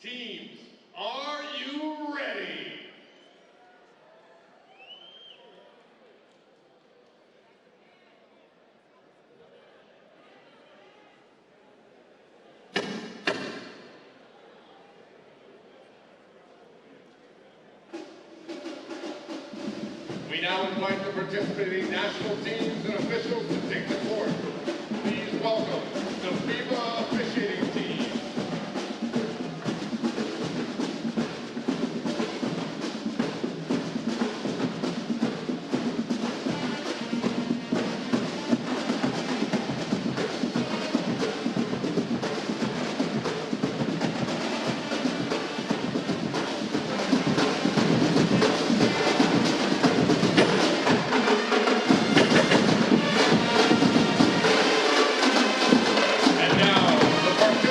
Teams, are you ready? We now invite the participating national teams and officials to take the court. Please welcome the FIBA officiating team. And now, the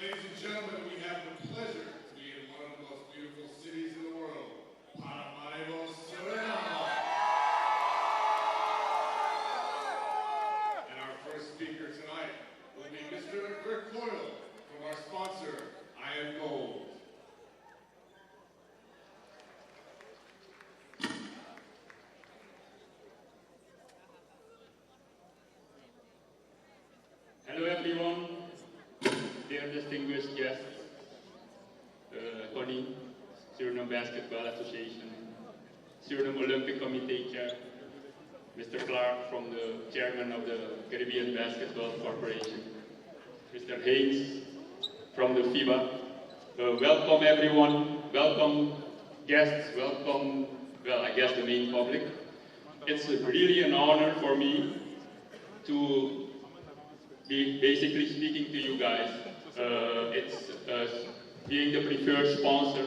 Ladies and gentlemen, we have the pleasure to be in one of the most beautiful cities in the world, Paramaribo, Suriname. And our first speaker tonight will be Mr. Pre-Qualifiers from our sponsor, AmeriCup. Hello everyone, dear distinguished guests, Connie, Suriname Basketball Association, Suriname Olympic Committee Chair, Mr. Clark from the Chairman of the Caribbean Basketball Corporation, Mr. Hayes from the FIBA. Welcome everyone, welcome guests, welcome, well, I guess the main public. It's really an honor for me to be basically speaking to you guys. It's being the preferred sponsor.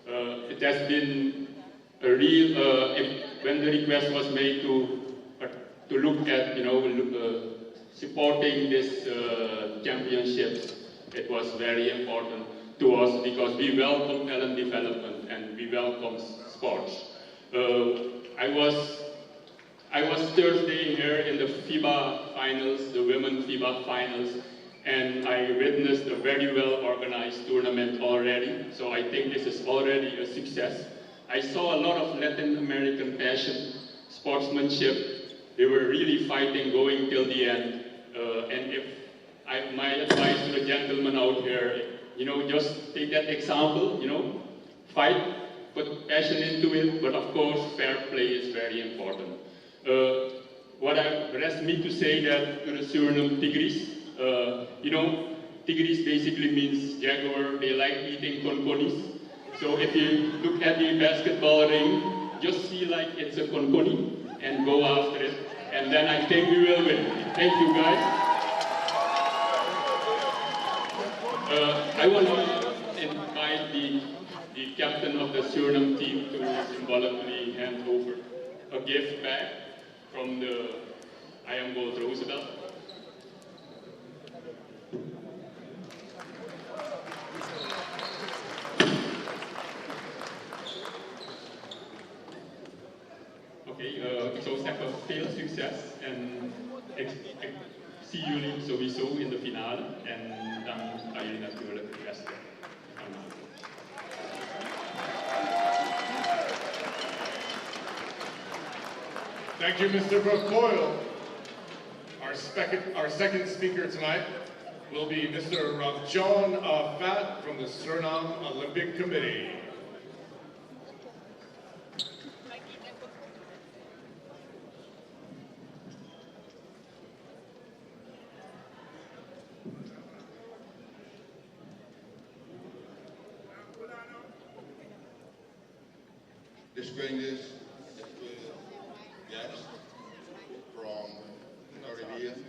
It has been a real, when the request was made to look at, supporting this championships, it was very important to us because we welcome talent development and we welcome sports. I was Thursday here in the FIBA finals, the women FIBA finals, and I witnessed a very well organized tournament already. So I think this is already a success. I saw a lot of Latin American passion, sportsmanship. They were really fighting, going till the end. My advice to the gentlemen out here, just take that example, fight, put passion into it, but of course, fair play is very important. What I rest me to say that to the Suriname Tigris, Tigris basically means jaguar. They like eating konkonis. So if you look at the basketball ring, just see like it's a konkoni and go after it. And then I think we will win. Thank you guys. I want to invite the captain of the Suriname team to symbolically hand over a gift bag from the I Am Gold Roosevelt. Okay, ik zou zeggen veel succes en ik zie jullie sowieso in de finale en dan gaan jullie natuurlijk de beste gaan maken. Thank you, Mr. Pre-Qualifiers. Our second speaker tonight will be Mr. John Fat from the Suriname Olympic Committee. Distinguished guests from the Caribbean,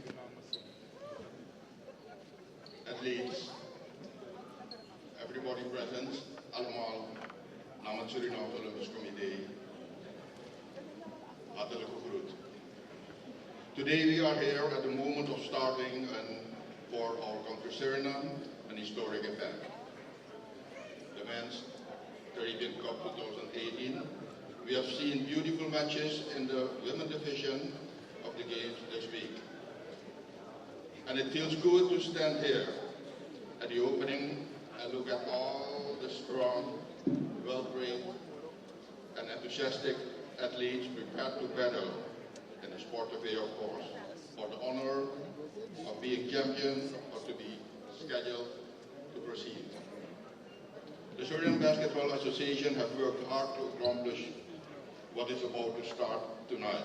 athletes, everybody present, allemaal namens het Suriname Olympisch Comité, hartelijk gegroet. Today we are here at the moment of starting for our country Suriname, an historic event. The Men's Caribbean Cup 2018. We have seen beautiful matches in the women division of the games this week. And it feels good to stand here at the opening and look at all the strong, well-trained and enthusiastic athletes prepared to battle in the sport of air, of course, for the honor of being champion or to be scheduled to proceed. The Suriname Basketball Association has worked hard to accomplish what is about to start tonight.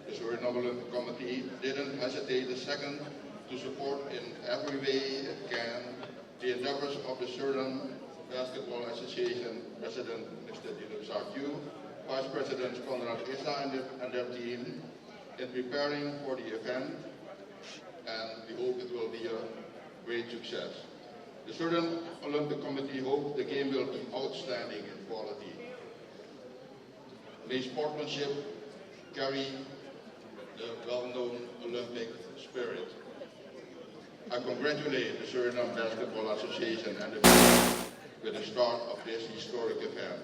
The Suriname Olympic Committee didn't hesitate a second to support in every way it can the endeavors of the Suriname Basketball Association President Mr. Lucia, Vice Presidents Conrad Issa and their team in preparing for the event, and we hope it will be a great success. The Suriname Olympic Committee hopes the game will be outstanding in quality. May sportsmanship carry the well-known Olympic spirit. I congratulate the Suriname Basketball Association and the FIBA with the start of this historic event.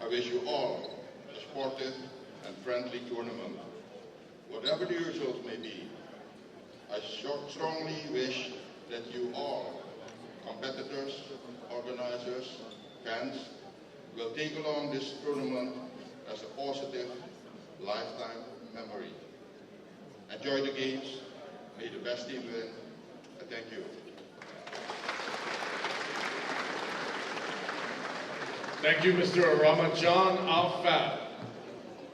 I wish you all a sportive and friendly tournament. Whatever the results may be, I strongly wish that you all, competitors, organizers, fans, will take along this tournament as a positive, lifetime memory. Enjoy the games, may the best team win, and thank you. Thank you, Mr. Ramajan Al-Fat.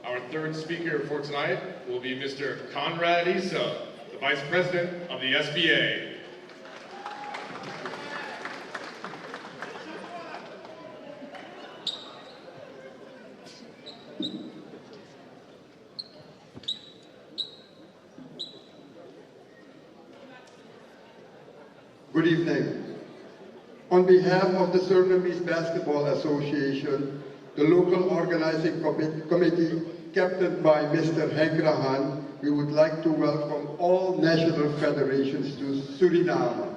Our third speaker for tonight will be Mr. Conrad Issa, the Vice President of the SBA. Good evening. On behalf of the Suriname Basketball Association, the local organizing committee, captained by Mr. Henk Rahan, we would like to welcome all national federations to Suriname.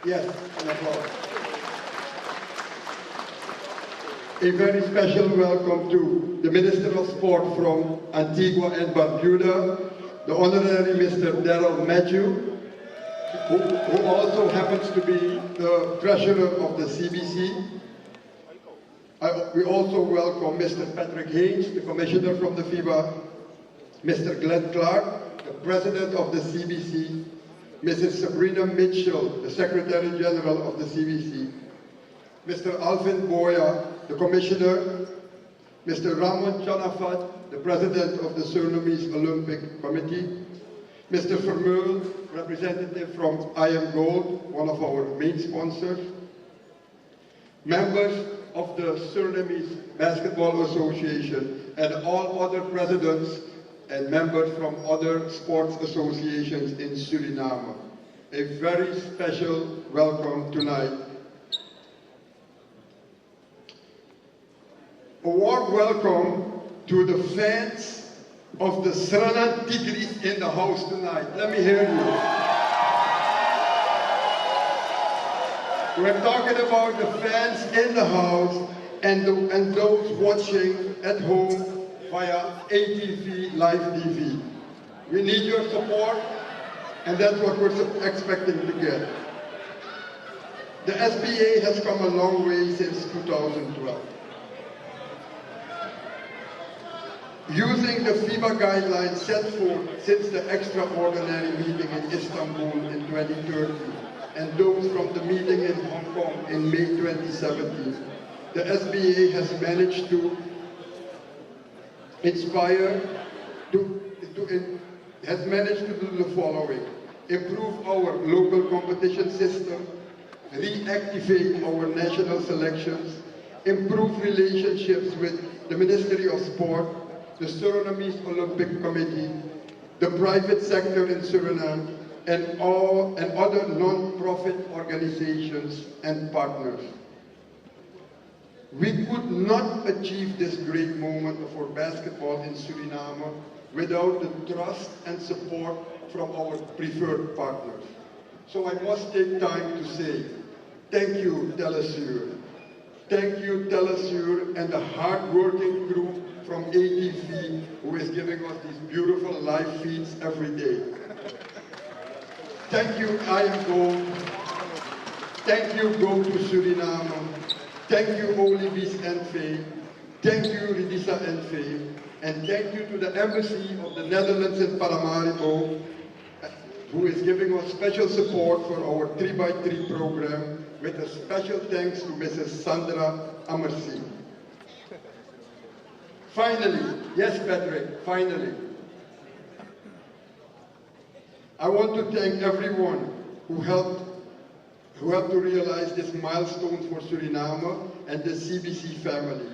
Yes, an applause. A very special welcome to the Minister of Sport from Antigua and Barbuda, the Honorary Mr. Daryl Matthew, who also happens to be the treasurer of the CBC. We also welcome Mr. Patrick Haynes, the commissioner from the FIBA, Mr. Glenn Clark, the president of the CBC, Mrs. Sabrina Mitchell, the secretary general of the CBC, Mr. Alvin Boya, the commissioner, Mr. Ramon Chanafat, the president of the Suriname Olympic Committee, Mr. Vermeul, representative from I Am Gold, one of our main sponsors, members of the Suriname Basketball Association, and all other presidents and members from other sports associations in Suriname. A very special welcome tonight. A warm welcome to the fans of the Suriname Tigris in the house tonight. Let me hear you. We're talking about the fans in the house and those watching at home via ATV Live TV. We need your support, and that's what we're expecting to get. The SBA has come a long way since 2012. Using the FIBA guidelines set forth since the extraordinary meeting in Istanbul in 2013 and those from the meeting in Hong Kong in May 2017, the SBA has managed to has managed to do the following: improve our local competition system, reactivate our national selections, improve relationships with the Ministry of Sport, the Suriname Olympic Committee, the private sector in Suriname, and other non-profit organizations and partners. We could not achieve this great moment for basketball in Suriname without the trust and support from our preferred partners. So I must take time to say, thank you, Telesur. Thank you, Telesur, and the hard-working crew from ATV, who is giving us these beautiful live feeds every day. Thank you, I Am Gold. Thank you, Go to Suriname. Thank you, Olivis NV. Thank you, Ridisa NV. And thank you to the Embassy of the Netherlands in Paramaribo, who is giving us special support for our 3x3 program, with a special thanks to Mrs. Sandra Amersi. Finally, yes, Patrick, finally, I want to thank everyone who helped to realize this milestone for Suriname and the CBC family.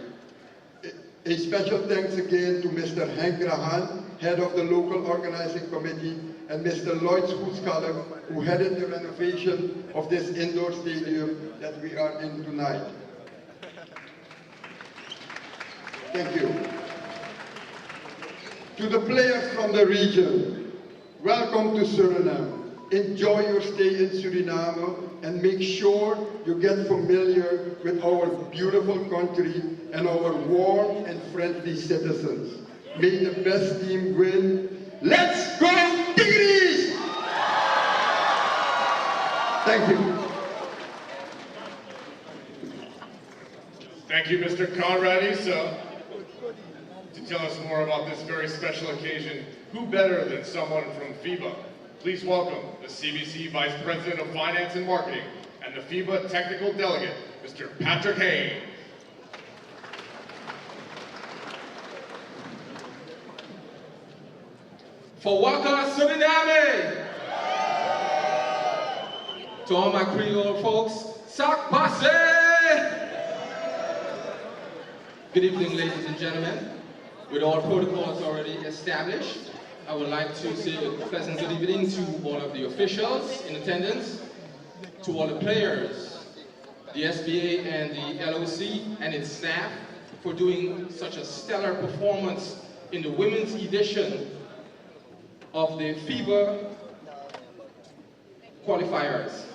A special thanks again to Mr. Henk Rahan, head of the local organizing committee, and Mr. Lloyd Schoolskallen, who headed the renovation of this indoor stadium that we are in tonight. Thank you. To the players from the region, welcome to Suriname. enjoy your stay in Suriname and make sure you get familiar with our beautiful country and our warm and friendly citizens. May the best team win. Let's go Tigers! Thank you. Thank you, Mr. Conrad Issa. To tell us more about this very special occasion, who better than someone from FIBA? Please welcome the CBC Vice President of Finance and Marketing and the FIBA Technical Delegate, Mr. Patrick Haynes. For Waka Suriname! To all my Creole folks, Sak Basse! Good evening, ladies and gentlemen. With all protocols already established, I would like to say a pleasant good evening to all of the officials in attendance, to all the players, the SBA and the LOC and its staff for doing such a stellar performance in the women's edition of the FIBA qualifiers.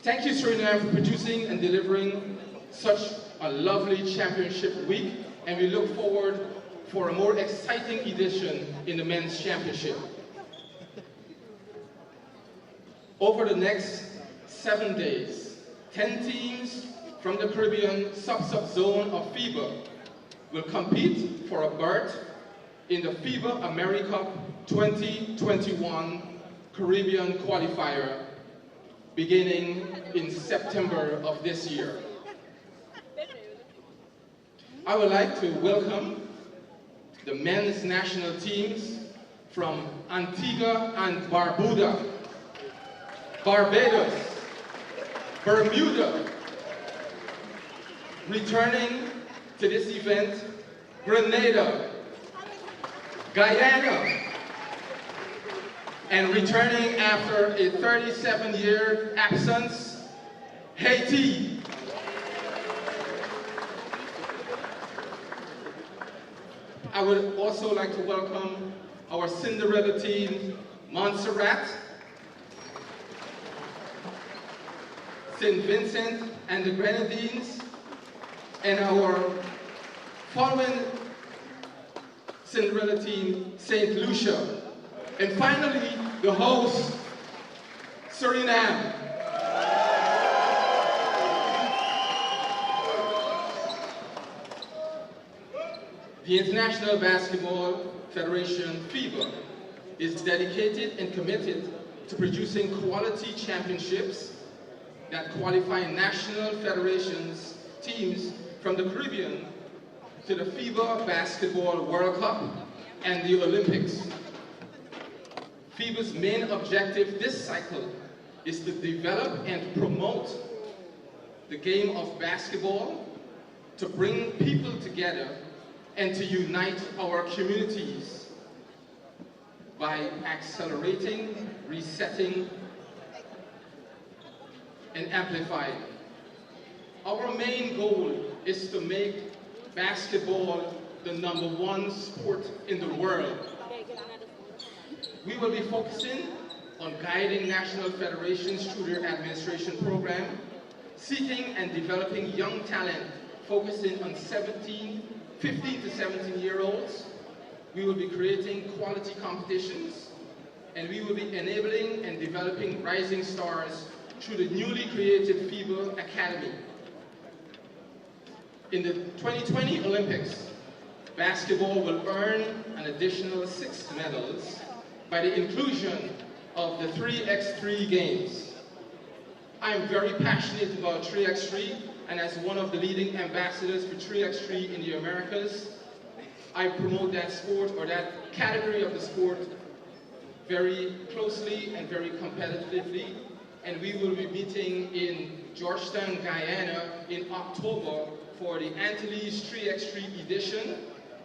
Thank you, Suriname, for producing and delivering such a lovely championship week, and we look forward for a more exciting edition in the men's championship. Over the next 7 days, 10 teams from the Caribbean sub-sub zone of FIBA will compete for a berth in the FIBA AmeriCup 2021 Caribbean qualifier beginning in September of this year. I would like to welcome the men's national teams from Antigua and Barbuda, Barbados, Bermuda, returning to this event, Grenada, Guyana, and returning after a 37-year absence, Haiti. I would also like to welcome our Cinderella team, Montserrat, St. Vincent and the Grenadines, and our following Cinderella team, St. Lucia. And finally, the host, Suriname. The International Basketball Federation, FIBA, is dedicated and committed to producing quality championships that qualify national federations teams from the Caribbean to the FIBA Basketball World Cup and the Olympics. FIBA's main objective this cycle is to develop and promote the game of basketball, to bring people together and to unite our communities by accelerating, resetting, and amplifying. Our main goal is to make basketball the #1 sport in the world. We will be focusing on guiding national federations through their administration program, seeking and developing young talent, focusing on 15 to 17-year-olds. We will be creating quality competitions, and we will be enabling and developing rising stars through the newly created FIBA Academy. In the 2020 Olympics, basketball will earn an additional 6 medals by the inclusion of the 3x3 games. I am very passionate about 3x3, and as one of the leading ambassadors for 3x3 in the Americas, I promote that sport, or that category of the sport, very closely and very competitively. And we will be meeting in Georgetown, Guyana in October for the Antilles 3x3 edition.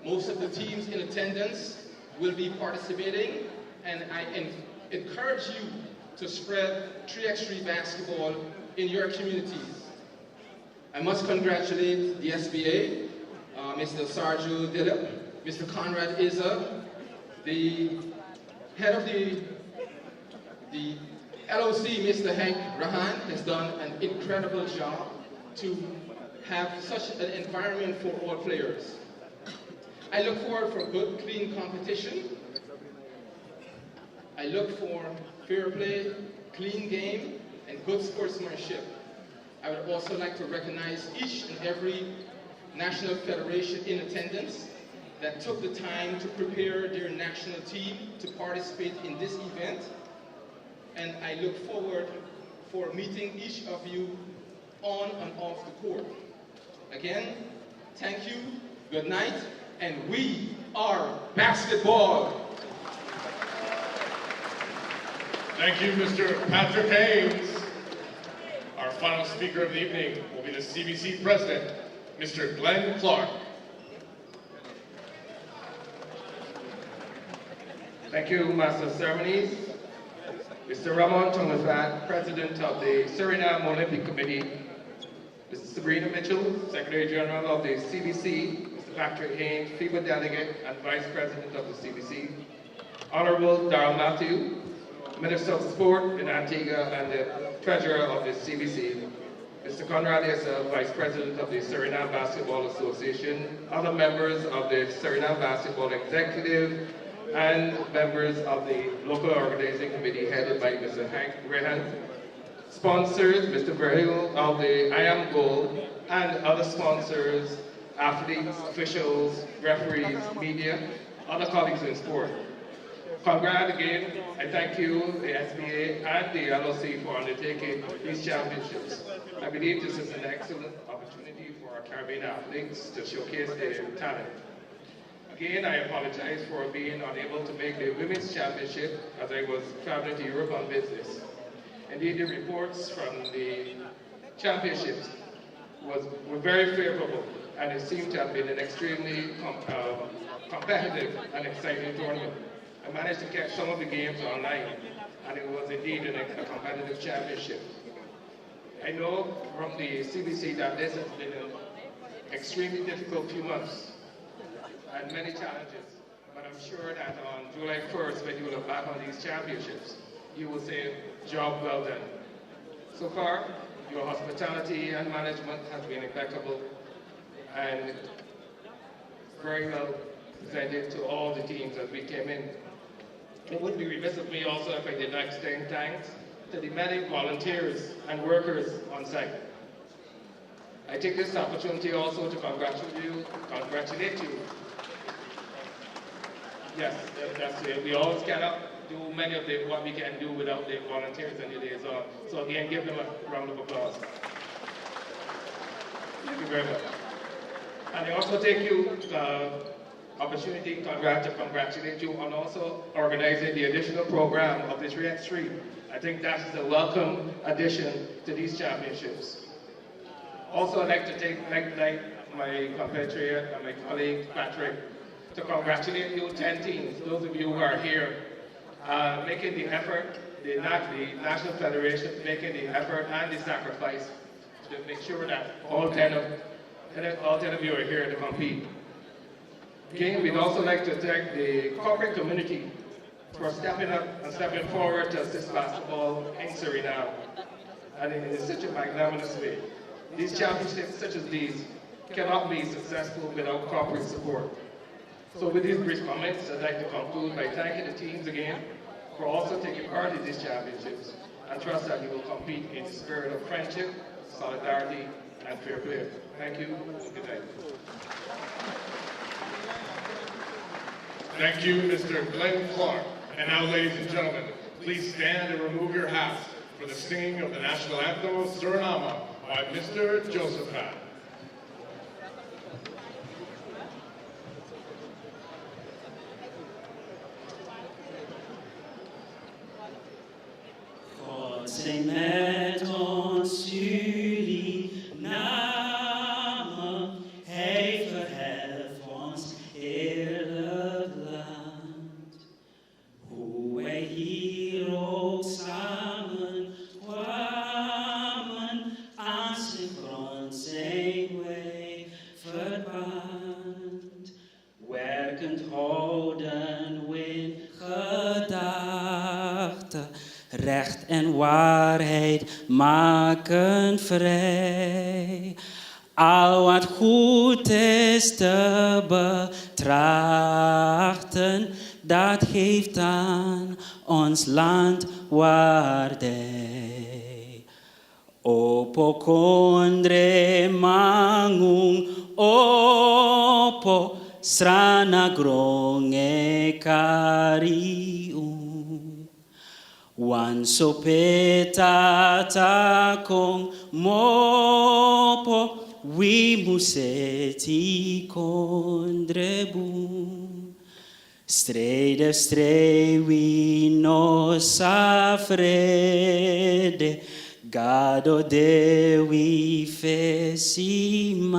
Most of the teams in attendance will be participating, and I encourage you to spread 3x3 basketball in your communities. I must congratulate the SBA, Mr. Sarjo Dillip, Mr. Conrad Issa, the head of the The LOC, Mr. Hank Rahan, has done an incredible job to have such an environment for all players. I look forward for good, clean competition. I look for fair play, clean game, and good sportsmanship. I would also like to recognize each and every national federation in attendance that took the time to prepare their national team to participate in this event. And I look forward for meeting each of you on and off the court. Again, thank you, good night, and we are basketball. Thank you, Mr. Patrick Haynes. Our final speaker of the evening will be the CBC President, Mr. Glenn Clark. Thank you, Master of Ceremonies. Mr. Ramon Tonglafat, President of the Suriname Olympic Committee. Mrs. Sabrina Mitchell, Secretary General of the CBC. Mr. Patrick Haynes, FIBA Delegate and Vice President of the CBC. Honorable Darrell Matthew, Minister of Sport in Antigua and the Treasurer of the CBC. Mr. Conrad Issa, Vice President of the Suriname Basketball Association. Other members of the Suriname Basketball Executive and members of the local organizing committee headed by Mr. Hank Rehan. Sponsors, Mr. Verhill of the I Am Gold, and other sponsors, athletes, officials, referees, media, other colleagues in sport. Congrats again. I thank you, the SBA and the LOC for undertaking these championships. I believe this is an excellent opportunity for our Caribbean athletes to showcase their talent. Again, I apologize for being unable to make the Women's Championship as I was traveling to Europe on business. Indeed, the reports from the championships were very favorable, and it seemed to have been an extremely competitive and exciting tournament. I managed to catch some of the games online, and it was indeed a competitive championship. I know from the CBC that this has been an extremely difficult few months and many challenges, but I'm sure that on July 1st, when you look back on these championships, you will say, job well done. So far, your hospitality and management has been impeccable and very well presented to all the teams as we came in. It would be remiss of me also if I did not extend thanks to the many volunteers and workers on site. I take this opportunity also to congratulate you. Yes, that's it. We always cannot do many of what we can do without the volunteers and the liaison. So again, give them a round of applause. Thank you very much. And I also take you opportunity to congratulate you on also organizing the additional program of the 3x3. I think that's a welcome addition to these championships. Also, I'd like to take my compatriot and my colleague Patrick to congratulate you 10 teams, those of you who are here, making the effort, the National Federation making the effort and the sacrifice to make sure that all 10 of you are here to compete. Again, we'd also like to thank the corporate community for stepping up and stepping forward to assist basketball in Suriname, and in such a magnanimous way. These championships such as these cannot be successful without corporate support. So with these brief comments, I'd like to conclude by thanking the teams again for also taking part in these championships, and trust that you will compete in the spirit of friendship, solidarity, and fair play. Thank you, and good night. Thank you, Mr. Glenn Clark. And now, ladies and gentlemen, please stand and remove your hats for the singing of the national anthem of Suriname by Mr. Josephat. God zij met ons Suriname, hij verheft ons heerlijk land. Hoe wij hier ook samen kwamen, aan zijn grond zijn wij verband. Werkend houden we in gedachten. recht en waarheid maken vrij. Al wat goed is te betrachten, dat geeft aan ons land waardij. Opo kondre mangung, opo strana gronge kariu. Wan sopeta takong mopo, we museti kondrebu. Strede we no safrede, gado de we fesimang.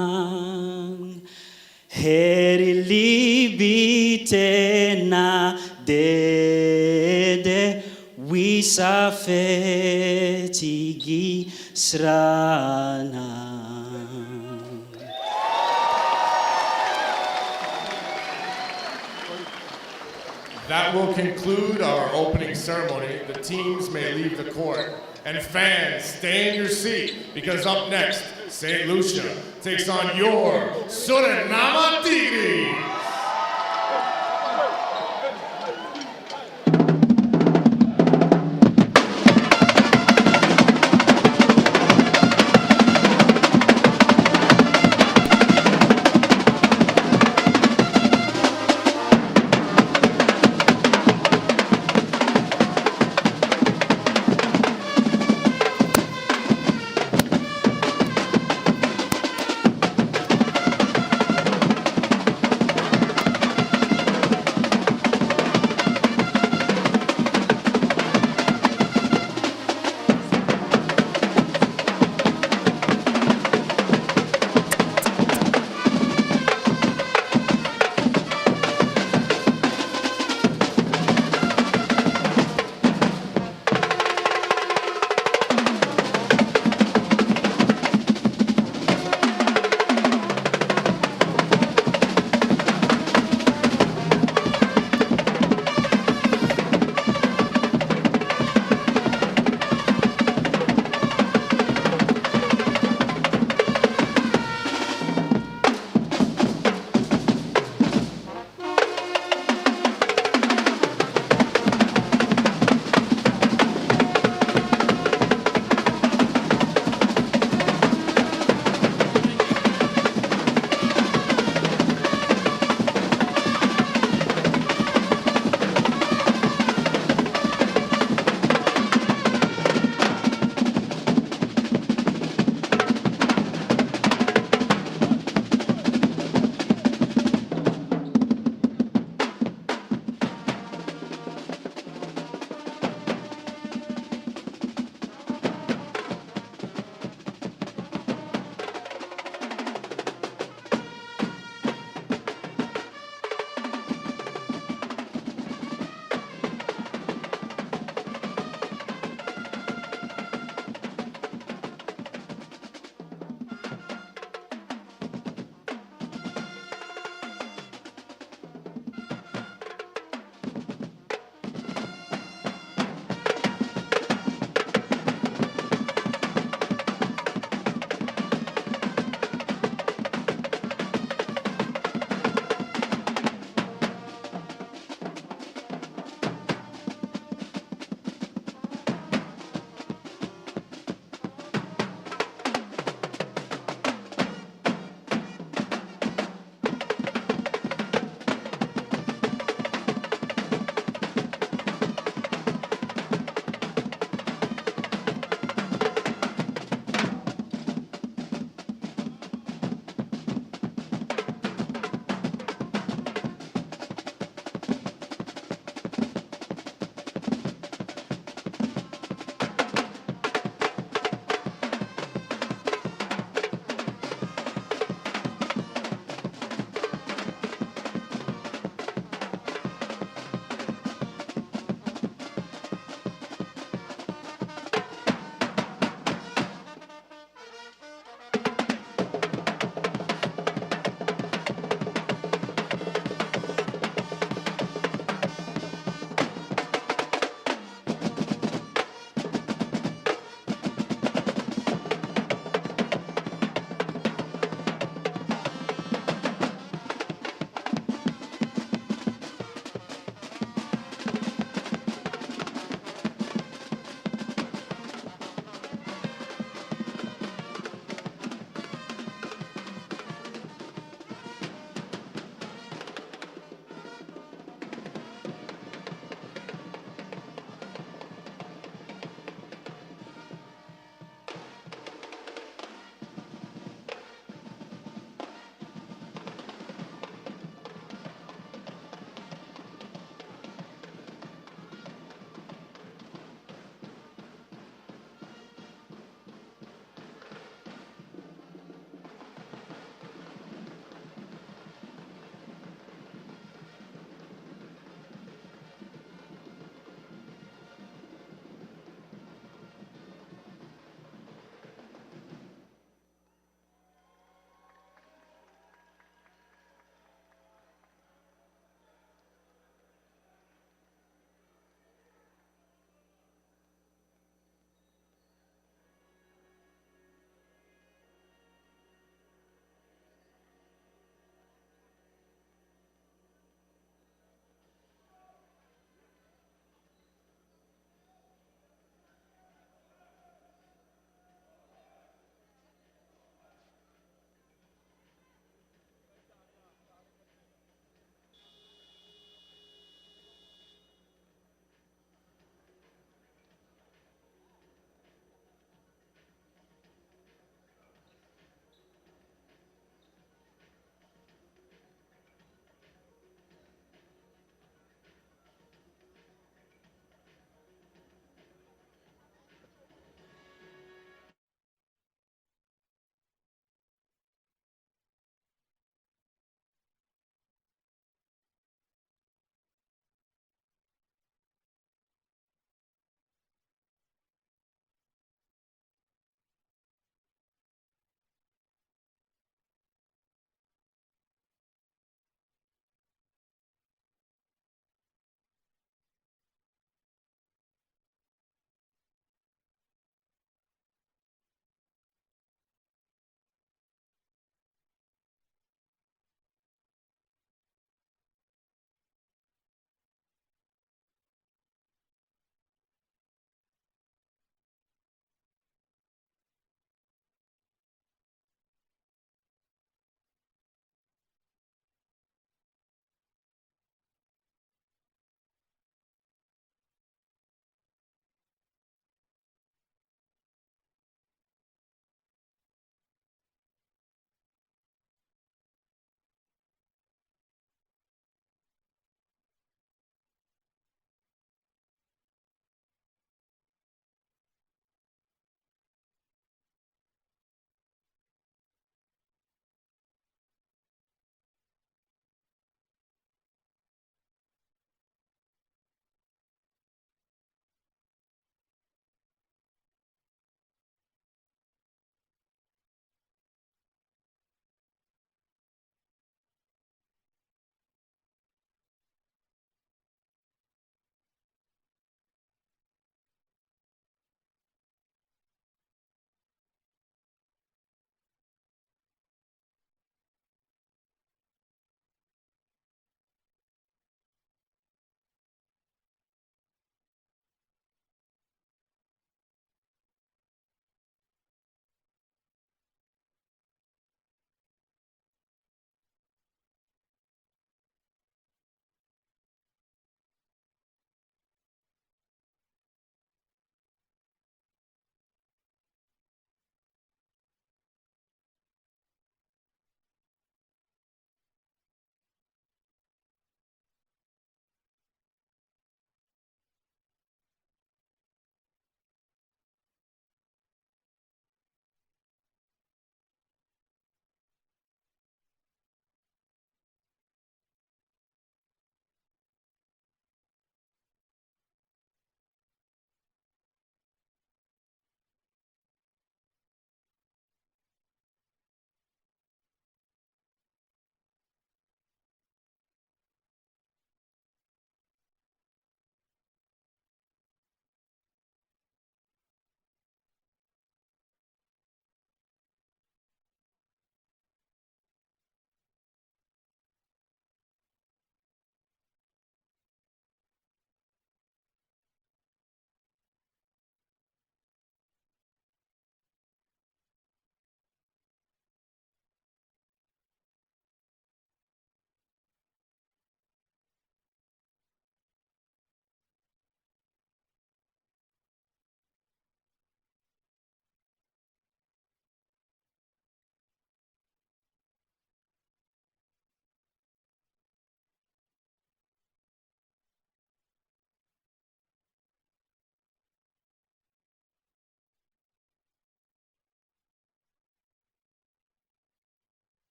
Heri libite na dede, we safetigi srana. That will conclude our opening ceremony. The teams may leave the court. And fans, stay in your seat, because up next, St. Lucia takes on your Suriname Tigres.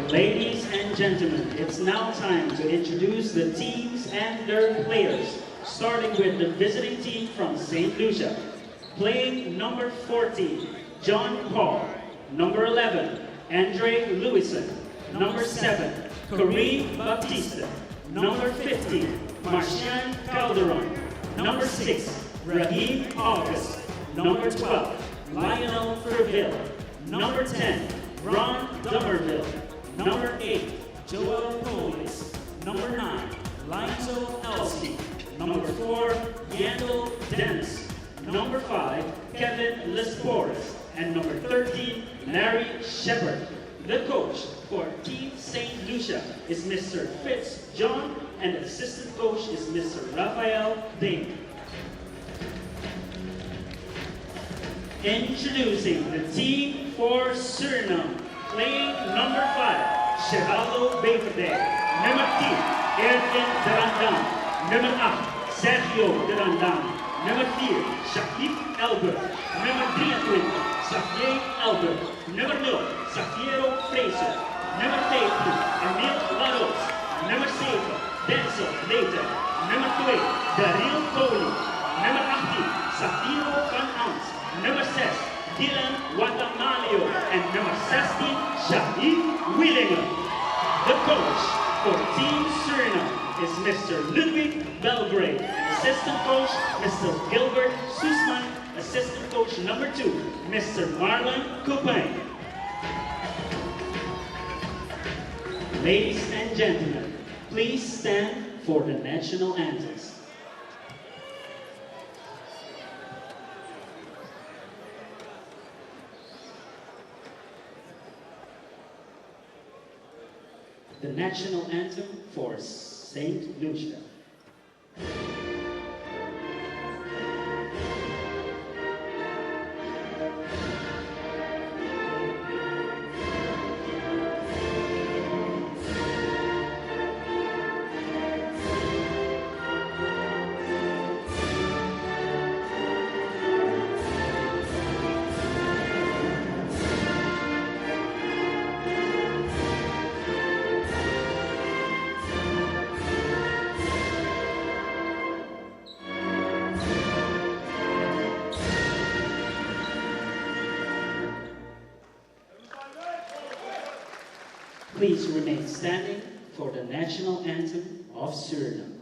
Ladies and gentlemen, it's now time to introduce the teams and their players, starting with the visiting team from St. Lucia. Playing number 14, John Paul. Number 11, Andre Lewison. Number 7, Kareem Baptista. Number 15, Marcian Calderon. Number 6, Raheem August. Number 12, Lionel Ferville. Number 10, Ron Dummerville. Number 8, Joel Polis. Number 9, Lionel Elsie. Number 4, Yandel Dennis. Number 5, Kevin Lesporas. And number 13, Larry Shepard. The coach for Team St. Lucia is Mr. Fitz John, and the assistant coach is Mr. Raphael Dane. Introducing the team for Suriname. Playing number 5, Geraldo Beverday. Nummer 10, Erwin Derandan. Nummer 8, Sergio Derandan. Nummer 4, Shakib Albert. Nummer 23, Xavier Albert. Nummer 0, Xaviero Fraser. Nummer 15, Emil Laros. Nummer 7, Denzel Later. Nummer 2, Daryl Coley. Nummer 18, Safiro Van Ans. Nummer 6, Dylan Watamalio. And nummer 16, Shahid Willinger. The coach for Team Suriname is Mr. Ludwig Belgrade. Assistant coach, Mr. Gilbert Sussman. Assistant coach number 2, Mr. Marlon Coupin. Ladies and gentlemen, please stand for the national anthems. The national anthem for St. Lucia. Please remain standing for the national anthem of Suriname.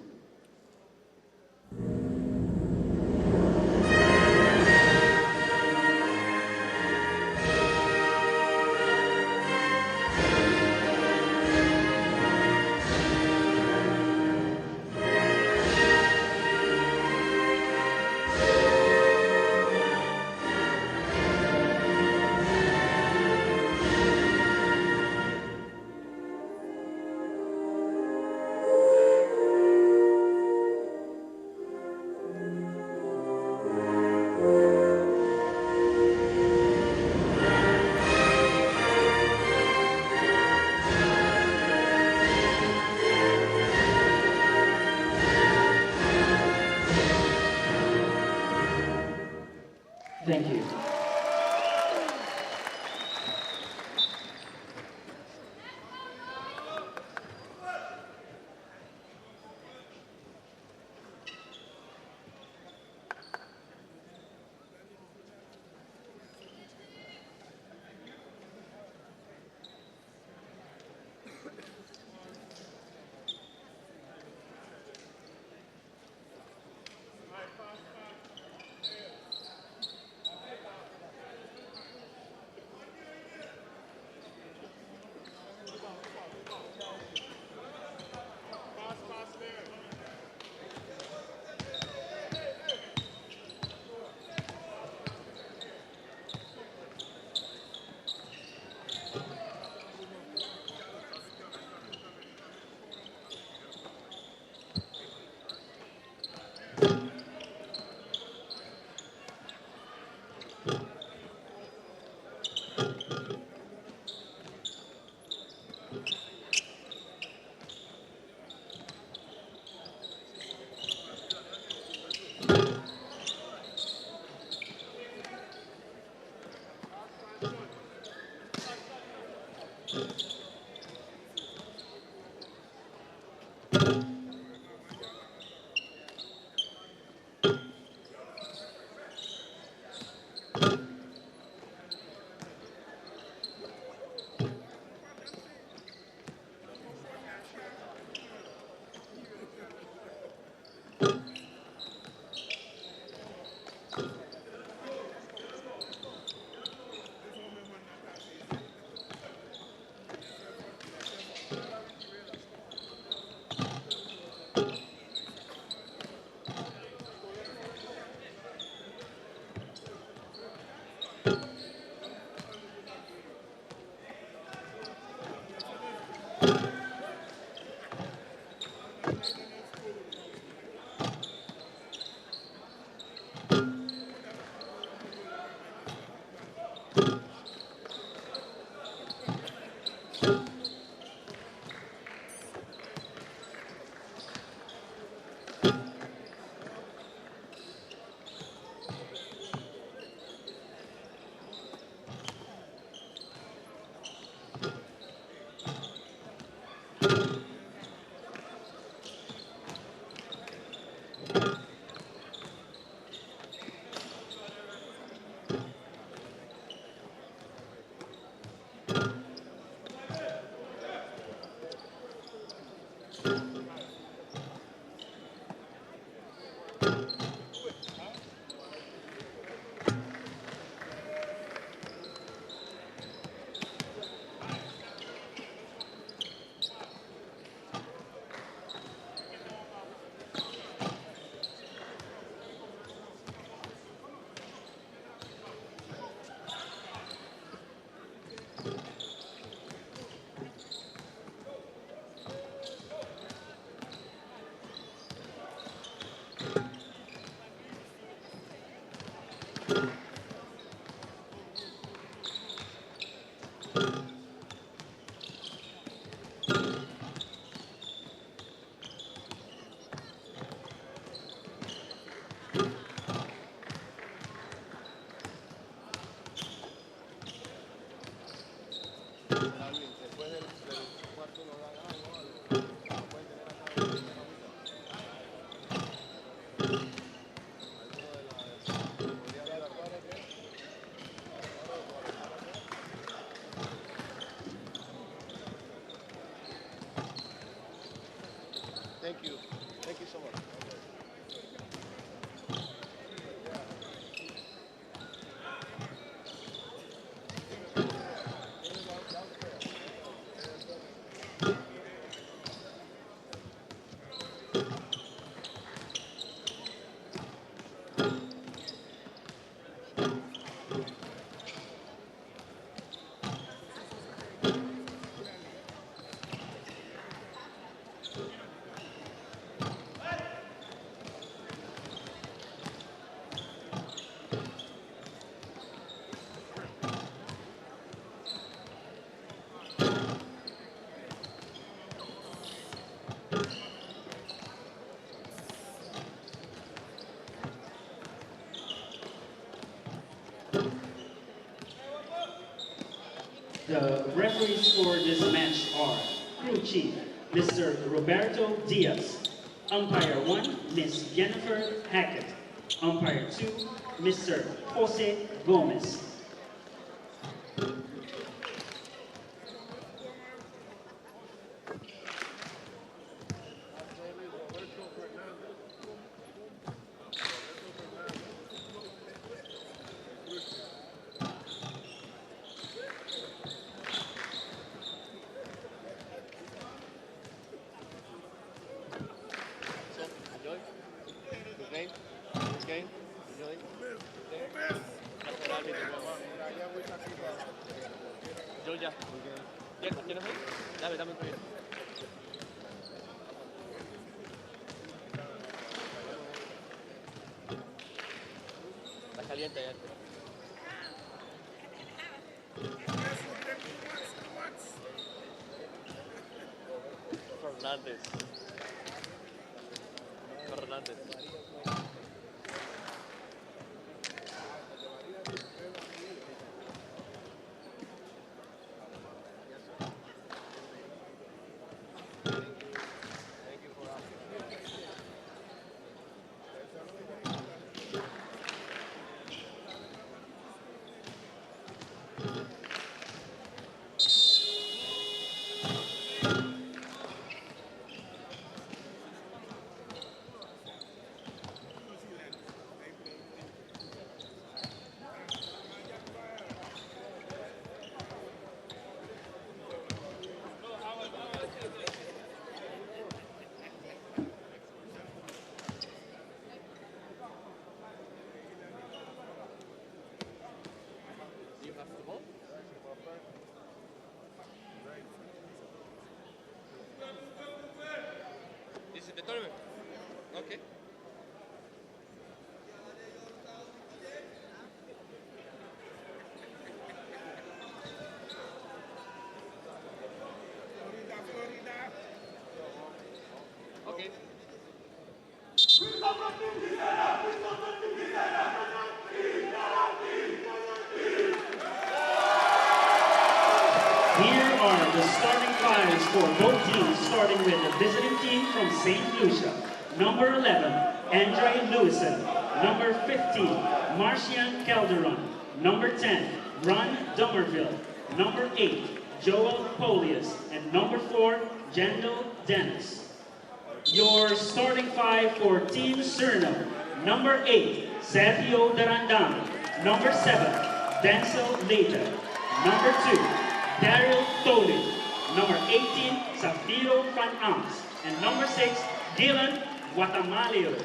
Thank you. Thank you so much. The referees for this match are Crew Chief, Mr. Roberto Diaz. Umpire 1, Ms. Jennifer Hackett. Umpire 2, Mr. Jose Gomez. Enjoy. Good game. Good game. Enjoy. Enjoy ya. ¿Tienes ahí? Dame un poquito. Está caliente ya. Fernández. This is the tournament. Okay. Okay. Here are the starting fives for both teams, starting with the visiting team from St. Lucia. Number 11, Andre Lewison. Number 15, Marcian Calderon. Number 10, Ron Dummerville. Number 8, Joel Polius. And number 4, Jandal Dennis. Your starting five for Team Suriname. Number 8, Sergio Darandano. Number 7, Denzel Later. Number 2, Daryl Tolan. Number 18, Safiro Van Amps. And number 6, Dylan Guatamalio.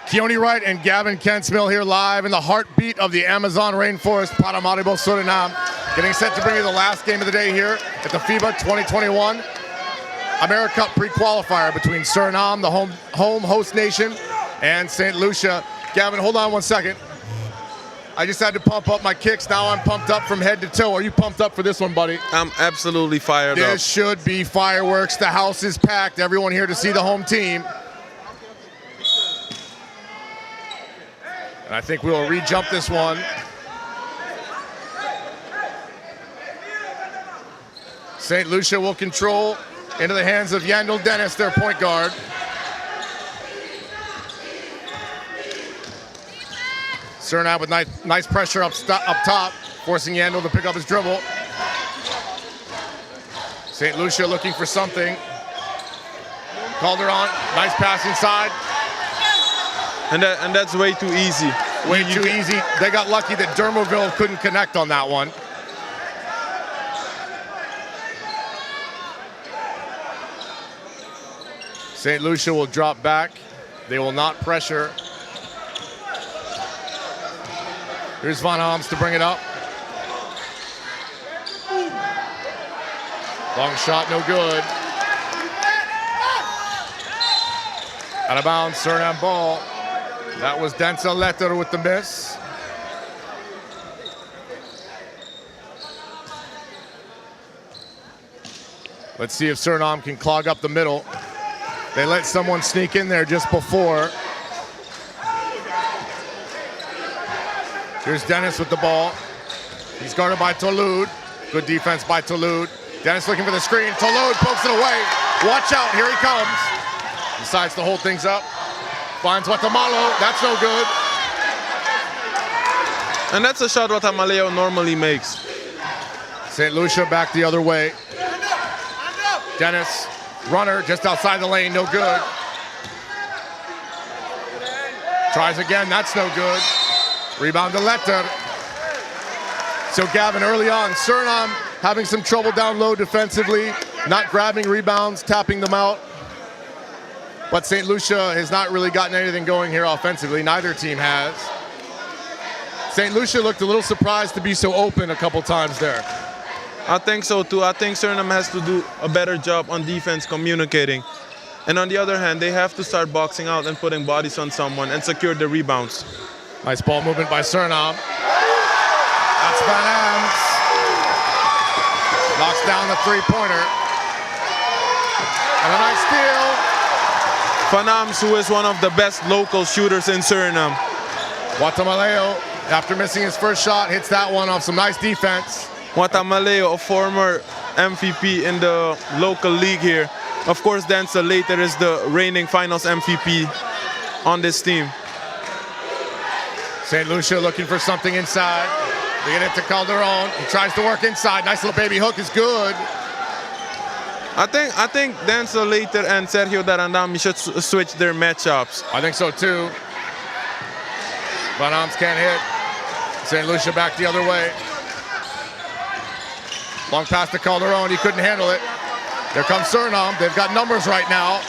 Keone Wright and Gavin Kensmill here live in the heartbeat of the Amazon rainforest, Paramaribo, Suriname. Getting set to bring you the last game of the day here at the FIBA 2021 AmeriCup Pre-Qualifier between Suriname, the home host nation, and St. Lucia. Gavin, hold on one second. I just had to pump up my kicks. Now I'm pumped up from head to toe. Are you pumped up for this one, buddy? I'm absolutely fired up. This should be fireworks. The house is packed. Everyone here to see the home team. And I think we'll re-jump this one. St. Lucia will control into the hands of Jandal Dennis, their point guard. Suriname with nice pressure up top, forcing Jandal to pick up his dribble. St. Lucia looking for something. Calderon, nice pass inside. And that's way too easy. Way too easy. They got lucky that Dermoville couldn't connect on that one. St. Lucia will drop back. They will not pressure. Here's Van Hams to bring it up. Long shot, no good. Out of bounds, Suriname ball. That was Denzel Letter with the miss. Let's see if Suriname can clog up the middle. They let someone sneak in there just before. Here's Dennis with the ball. He's guarded by Tolude. Good defense by Tolude. Dennis looking for the screen. Tolude pokes it away. Watch out, here he comes. Decides to hold things up. Finds Guatemala, that's no good. And that's a shot Guatemala normally makes. St. Lucia back the other way. Dennis, runner just outside the lane, no good. Tries again, that's no good. Rebound to Letter. So Gavin, early on, Suriname having some trouble down low defensively, not grabbing rebounds, tapping them out. But St. Lucia has not really gotten anything going here offensively. Neither team has. St. Lucia looked a little surprised to be so open a couple times there. I think so too. I think Suriname has to do a better job on defense communicating. And on the other hand, they have to start boxing out and putting bodies on someone and secure the rebounds. Nice ball movement by Suriname. That's Van Hams. Knocks down the three-pointer. And a nice steal. Van Hams, who is one of the best local shooters in Suriname. Guatemala, after missing his first shot, hits that one off some nice defense. Guatemala, a former MVP in the local league here. Of course, Denzel Leiter is the reigning finals MVP on this team. St. Lucia looking for something inside. They get it to Calderon. He tries to work inside. Nice little baby hook is good. I think Denzel Leiter and Sergio Darandami should switch their matchups. I think so too. Van Hams can't hit. St. Lucia back the other way. Long pass to Calderon. He couldn't handle it. There comes Suriname. They've got numbers right now.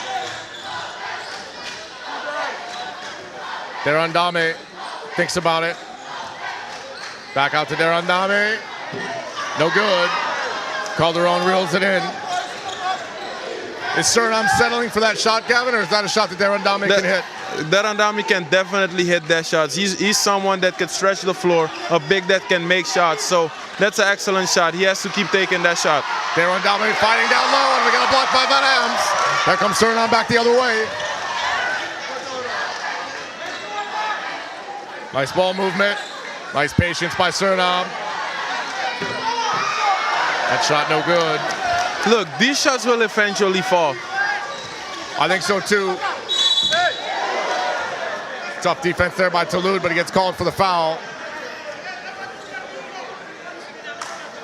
Darandami thinks about it. Back out to Darandami. No good. Calderon reels it in. Is Suriname settling for that shot, Gavin, or is that a shot that Darandami can hit? Darandami can definitely hit that shot. He's someone that can stretch the floor, a big that can make shots. So that's an excellent shot. He has to keep taking that shot. Darandami fighting down low, and we got a block by Van Hams. There comes Suriname back the other way. Nice ball movement. Nice patience by Suriname. That shot no good. Look, these shots will eventually fall. I think so too. Tough defense there by Tolude, but he gets called for the foul.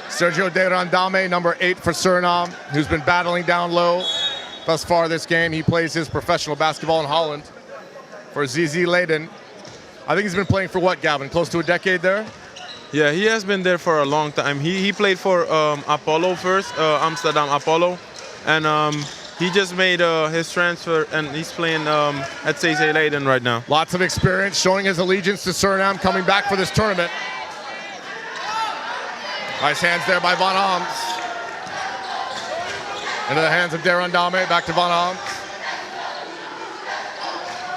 Sergio Darandami, number 8 for Suriname, who's been battling down low thus far this game. He plays his professional basketball in Holland for ZZ Leiden. I think he's been playing for what, Gavin? Close to a decade there? Yeah, he has been there for a long time. He played for Apollo first, Amsterdam Apollo. And he just made his transfer, and he's playing at ZZ Leiden right now. Lots of experience, showing his allegiance to Suriname, coming back for this tournament. Nice hands there by Van Hams. Into the hands of Darandami, back to Van Hams.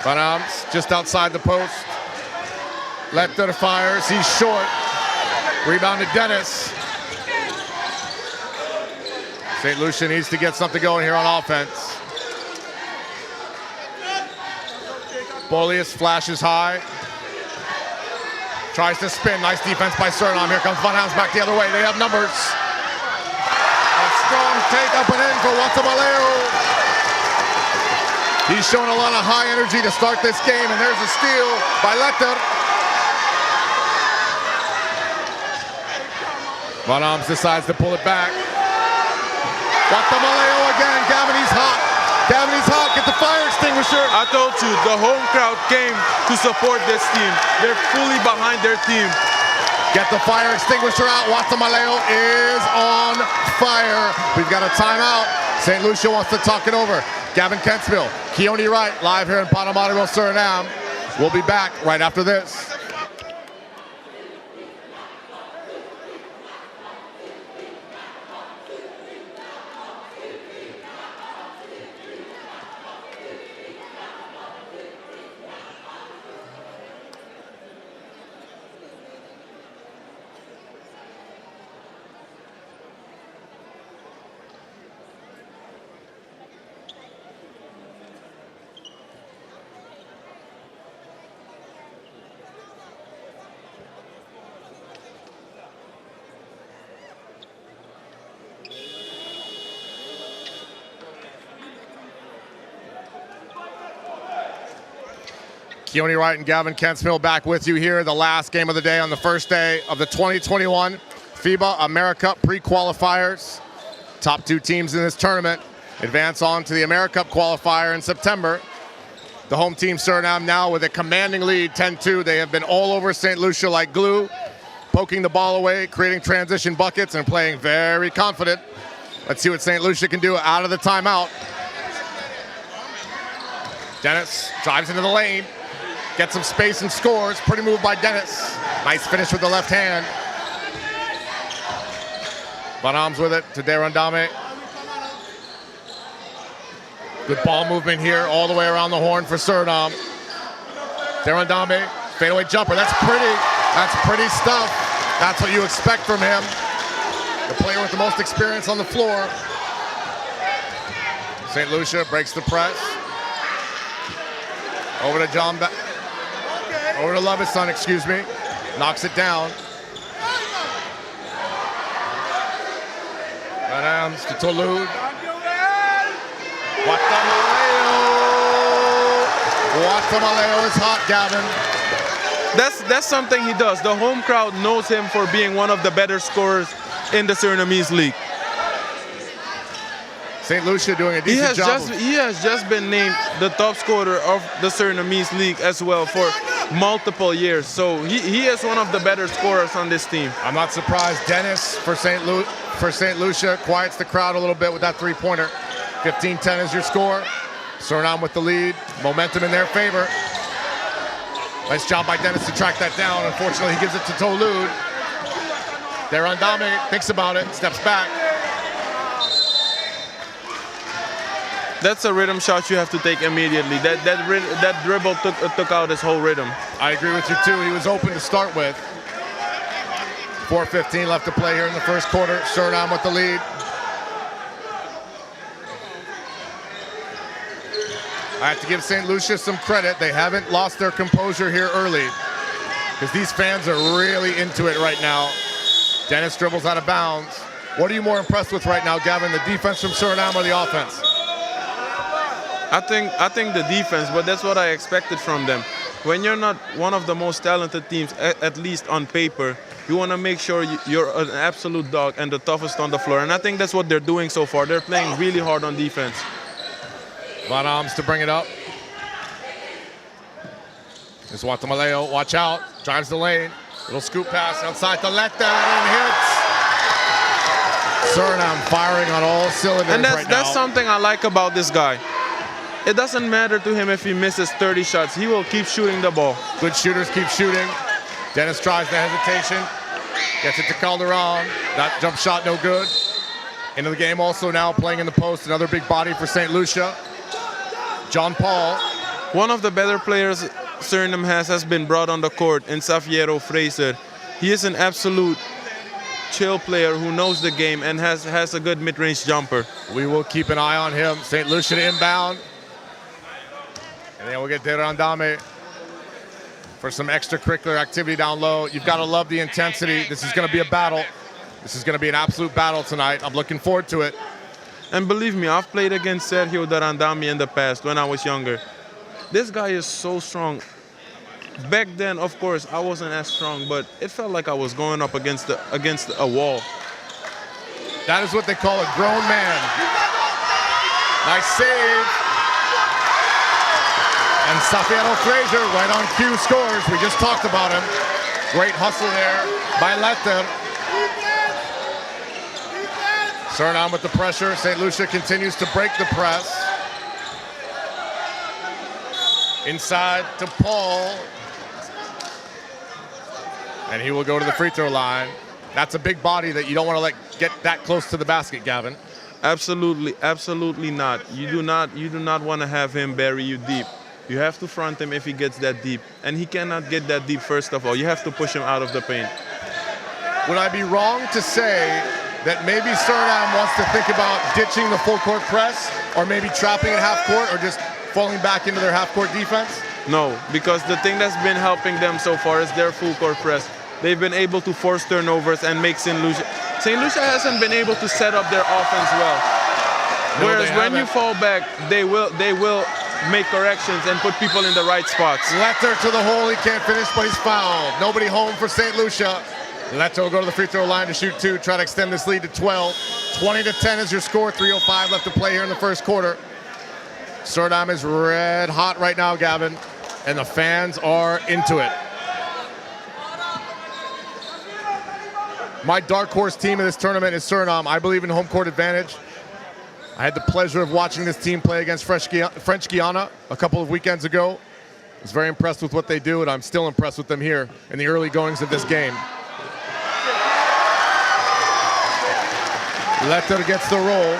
Van Hams just outside the post. Letter fires, he's short. Rebound to Dennis. St. Lucia needs to get something going here on offense. Bolius flashes high. Tries to spin. Nice defense by Suriname. Here comes Van Hams back the other way. They have numbers. A strong take up and in for Guatemala. He's showing a lot of high energy to start this game, and there's a steal by Letter. Van Hams decides to pull it back. Guatemala again. Gavin, he's hot. Gavin, he's hot. Get the fire extinguisher. I told you, the home crowd came to support this team. They're fully behind their team. Get the fire extinguisher out. Guatemala is on fire. We've got a timeout. St. Lucia wants to talk it over. Gavin Kentsville, Keone Wright, live here in Paramaribo, Suriname. We'll be back right after this. Keone Wright and Gavin Kentsville back with you here. The last game of the day on the first day of the 2021 FIBA AmeriCup Pre-Qualifiers. Top 2 teams in this tournament advance on to the AmeriCup qualifier in September. The home team Suriname now with a commanding lead, 10-2. They have been all over St. Lucia like glue, poking the ball away, creating transition buckets, and playing very confident. Let's see what St. Lucia can do out of the timeout. Dennis drives into the lane. Gets some space and scores. Pretty move by Dennis. Nice finish with the left hand. Bonhams with it to Derandame. Good ball movement here all the way around the horn for Suriname. Derandame, fadeaway jumper. That's pretty. That's pretty stuff. That's what you expect from him. The player with the most experience on the floor. St. Lucia breaks the press. Over to John. Over to Lovison, excuse me. Knocks it down. Adams to Tolud. Guatemala is hot, Gavin. That's something he does. The home crowd knows him for being one of the better scorers in the Surinamese league. St. Lucia doing a decent job. He has just been named the top scorer of the Surinamese league as well for multiple years. So he is one of the better scorers on this team. I'm not surprised. Dennis for St. Lucia quiets the crowd a little bit with that three-pointer. 15-10 is your score. Suriname with the lead. Momentum in their favor. Nice job by Dennis to track that down. Unfortunately, he gives it to Tolud. Derandame thinks about it, steps back. That's a rhythm shot you have to take immediately. That dribble took out his whole rhythm. I agree with you too. He was open to start with. 4:15 left to play here in the first quarter. Suriname with the lead. I have to give St. Lucia some credit. They haven't lost their composure here early because these fans are really into it right now. Dennis dribbles out of bounds. What are you more impressed with right now, Gavin? The defense from Suriname or the offense? I think the defense, but that's what I expected from them. When you're not one of the most talented teams, at least on paper, you want to make sure you're an absolute dog and the toughest on the floor. And I think that's what they're doing so far. They're playing really hard on defense. Bonhams to bring it up. There's Guatemala, watch out. Drives the lane. Little scoop pass outside to let that and hits. Suriname firing on all cylinders and right now. That's something I like about this guy. It doesn't matter to him if he misses 30 shots. He will keep shooting the ball. Good shooters keep shooting. Dennis tries the hesitation. Gets it to Calderon. That jump shot no good. Into the game also now playing in the post. Another big body for St. Lucia. John Paul. One of the better players Suriname has been brought on the court in Xaviero Fraser. He is an absolute chill player who knows the game and has a good mid-range jumper. We will keep an eye on him. St. Lucia to inbound. And then we'll get Derandame for some extracurricular activity down low. You've got to love the intensity. This is going to be a battle. This is going to be an absolute battle tonight. I'm looking forward to it. And believe me, I've played against Sergio Derandame in the past when I was younger. This guy is so strong. Back then, of course, I wasn't as strong, but it felt like I was going up against a wall. That is what they call a grown man. Nice save. And Safiano Fraser, right on cue, scores. We just talked about him. Great hustle there by Letter. Suriname with the pressure. St. Lucia continues to break the press. Inside to Paul. And he will go to the free throw line. That's a big body that you don't want to let get that close to the basket, Gavin. Absolutely, absolutely not. You do not want to have him bury you deep. You have to front him if he gets that deep. And he cannot get that deep, first of all. You have to push him out of the paint. Would I be wrong to say that maybe Suriname wants to think about ditching the full court press, or maybe trapping at half court, or just falling back into their half court defense? No, because the thing that's been helping them so far is their full court press. They've been able to force turnovers and make St. Lucia. St. Lucia hasn't been able to set up their offense well. No, whereas when you fall back, they will make corrections and put people in the right spots. Letter to the hole, he can't finish, but he's fouled. Nobody home for St. Lucia. Letter will go to the free throw line to shoot 2, try to extend this lead to 12. 20-10 is your score, 3:05 left to play here in the first quarter. Suriname is red hot right now, Gavin, and the fans are into it. My dark horse team in this tournament is Suriname. I believe in home court advantage. I had the pleasure of watching this team play against French Guiana a couple of weekends ago. I was very impressed with what they do, and I'm still impressed with them here in the early goings of this game. Letter gets the roll.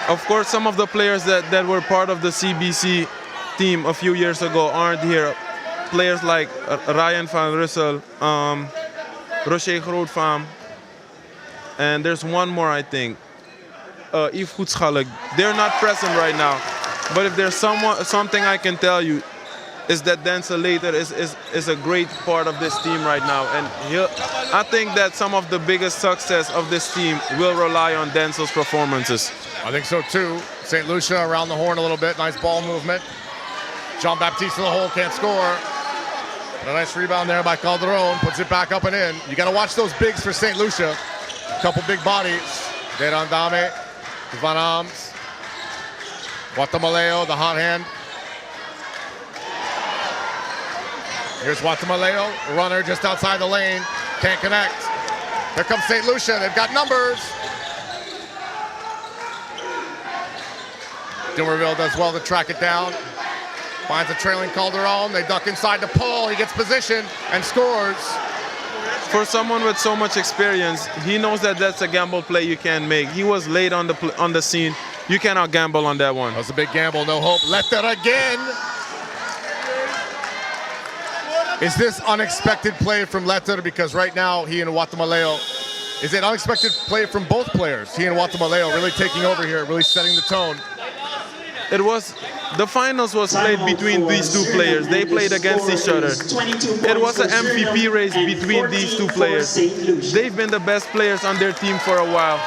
Of course, some of the players that were part of the CBC team a few years ago aren't here. Players like Ryan van Russel, Rocher Grootvam, and there's one more, I think. Yves Goedschalk. They're not present right now. But if there's something I can tell you, is that Denzel Later is a great part of this team right now. And I think that some of the biggest success of this team will rely on Denzel's performances. I think so too. St. Lucia around the horn a little bit. Nice ball movement. Jean-Baptiste to the hole, can't score. But a nice rebound there by Calderon. Puts it back up and in. You got to watch those bigs for St. Lucia. A couple big bodies. Derandame, Van Ams, Guatemaleo, the hot hand. Here's Guatemaleo, runner just outside the lane. Can't connect. Here comes St. Lucia. They've got numbers. Dumerville does well to track it down. Finds a trailing Calderon. They duck inside to Paul. He gets position and scores. For someone with so much experience, he knows that that's a gamble play you can't make. He was late on the scene. You cannot gamble on that one. That was a big gamble, no hope. Letter again. Is this unexpected play from Letter? Because right now he and Guatemaleo, is it unexpected play from both players? He and Guatemaleo really taking over here, really setting the tone. The finals was played between these two players. They played against each other. It was an MVP race between these two players. They've been the best players on their team for a while.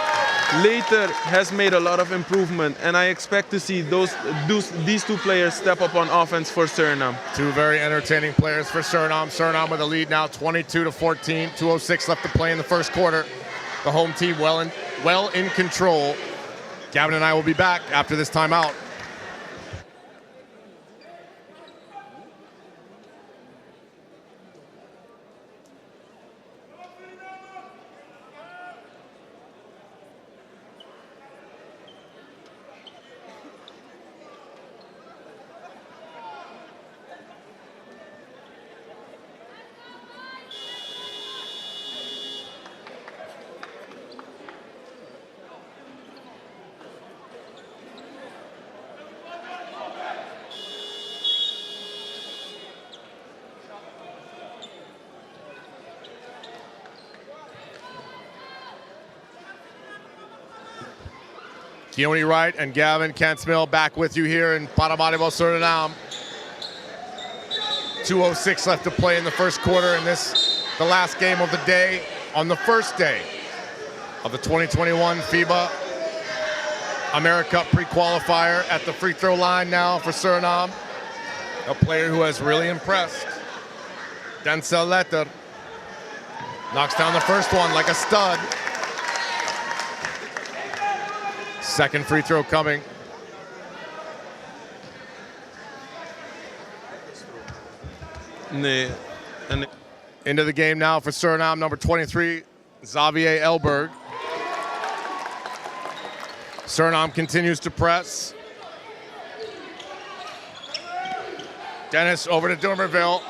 Later has made a lot of improvement, and I expect to see these two players step up on offense for Suriname. Two very entertaining players for Suriname. Suriname with a lead now, 22-14. 2:06 left to play in the first quarter. The home team well in control. Gavin and I will be back after this timeout. Keone Wright and Gavin Kensmill back with you here in Paramaribo, Suriname. 2:06 left to play in the first quarter, and the last game of the day on the first day of the 2021 FIBA AmeriCup Pre-Qualifier. At the free throw line now for Suriname, a player who has really impressed. Denzel Letter knocks down the first one like a stud. Second free throw coming. Into the game now for Suriname, number 23, Xavier Elberg. Suriname continues to press. Dennis over to Dumerville.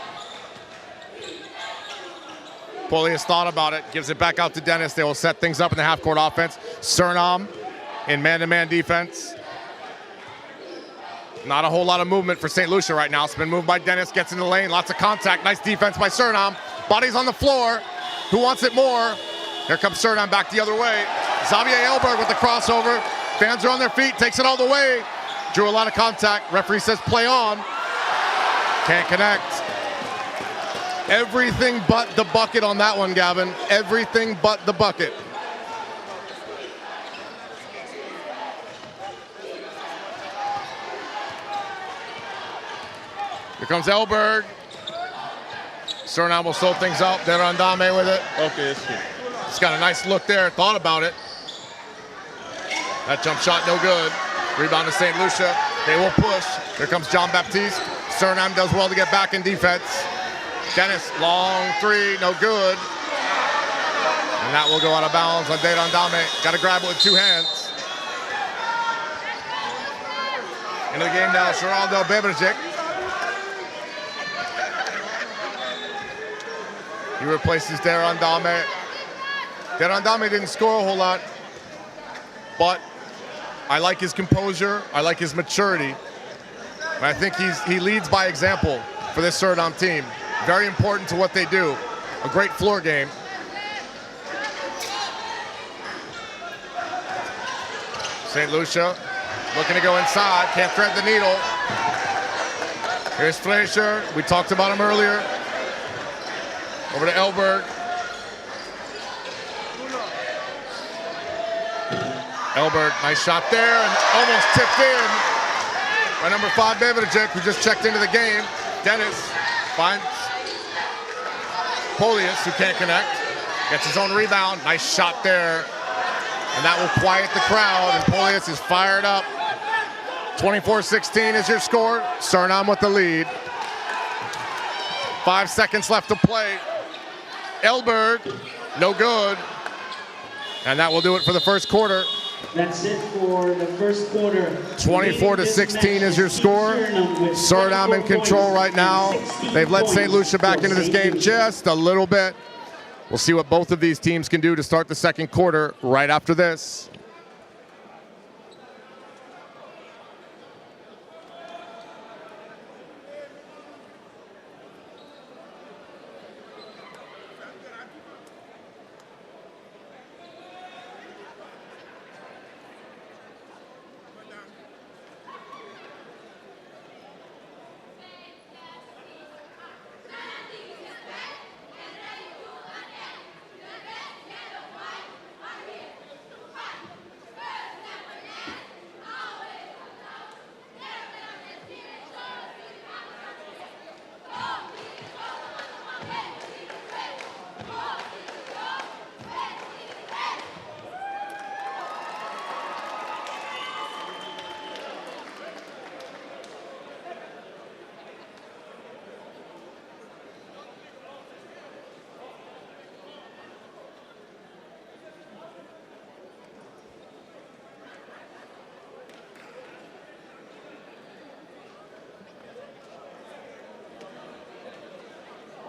Paulie has thought about it, gives it back out to Dennis. They will set things up in the half-court offense. Suriname in man-to-man defense. Not a whole lot of movement for St. Lucia right now. It's been moved by Dennis, gets in the lane, lots of contact. Nice defense by Suriname. Bodies on the floor. Who wants it more? Here comes Suriname back the other way. Xavier Elberg with the crossover. Fans are on their feet, takes it all the way. Drew a lot of contact. Referee says play on. Can't connect. Everything but the bucket on that one, Gavin. Everything but the bucket. Here comes Elberg. Suriname will slow things up. Derandame with it. Okay, it's good. He's got a nice look there. Thought about it. That jump shot no good. Rebound to St. Lucia. They will push. Here comes John Baptiste. Suriname does well to get back in defense. Dennis, long three, no good. And that will go out of bounds on Derandame. Got to grab it with two hands. Into the game now, Geraldo Beberjic. He replaces Derandame. Derandame didn't score a whole lot, but I like his composure. I like his maturity. And I think he leads by example for this Suriname team. Very important to what they do. A great floor game. St. Lucia looking to go inside. Can't thread the needle. Here's Fleischer. We talked about him earlier. Over to Elberg. Elberg, nice shot there, and almost tipped in by number 5, Beverajek, who just checked into the game. Dennis finds Polius, who can't connect. Gets his own rebound. Nice shot there. And that will quiet the crowd, and Polius is fired up. 24-16 is your score. Suriname with the lead. 5 seconds left to play. Elberg, no good. And that will do it for the first quarter. That's it for the first quarter. 24-16 is your score. Suriname in control right now. They've let St. Lucia back into this game just a little bit. We'll see what both of these teams can do to start the second quarter right after this.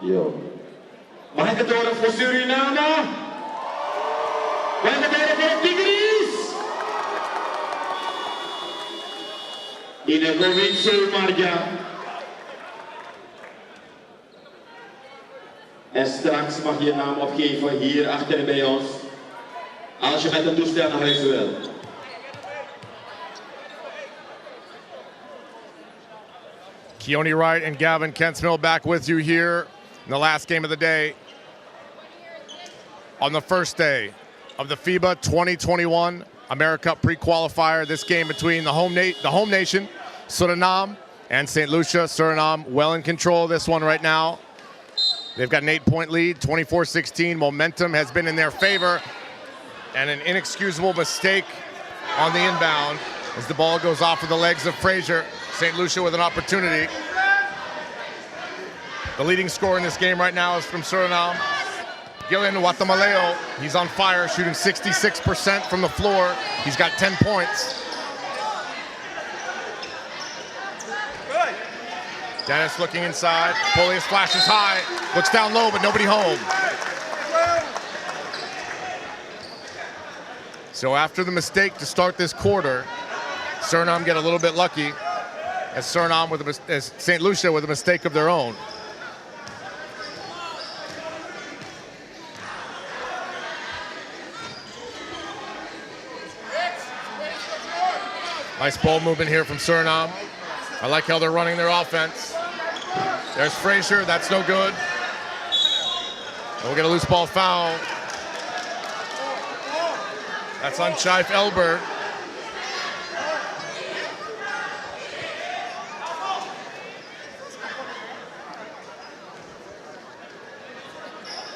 Yo. Mag ik het horen voor Suriname? Mag ik het horen voor Tigris? In de provincie Marja. En straks mag je je naam opgeven hier achter bij ons. Als je met een toestel naar huis wil. Keone Wright and Gavin Kentsmill back with you here in the last game of the day. On the first day of the FIBA 2021 AmeriCup Pre-Qualifier, this game between the home nation, Suriname, and St. Lucia. Suriname well in control of this one right now. They've got an 8-point lead, 24-16. Momentum has been in their favor, and an inexcusable mistake on the inbound as the ball goes off of the legs of Frazier. St. Lucia with an opportunity. The leading scorer in this game right now is from Suriname, Gillian Watamaleo. He's on fire, shooting 66% from the floor. He's got 10 points. Dennis looking inside. Polius flashes high, looks down low, but nobody home. So after the mistake to start this quarter, Suriname get a little bit lucky as St. Lucia with a mistake of their own. Nice ball movement here from Suriname. I like how they're running their offense. There's Frazier, that's no good. We'll get a loose ball foul. That's on Chief Elberg.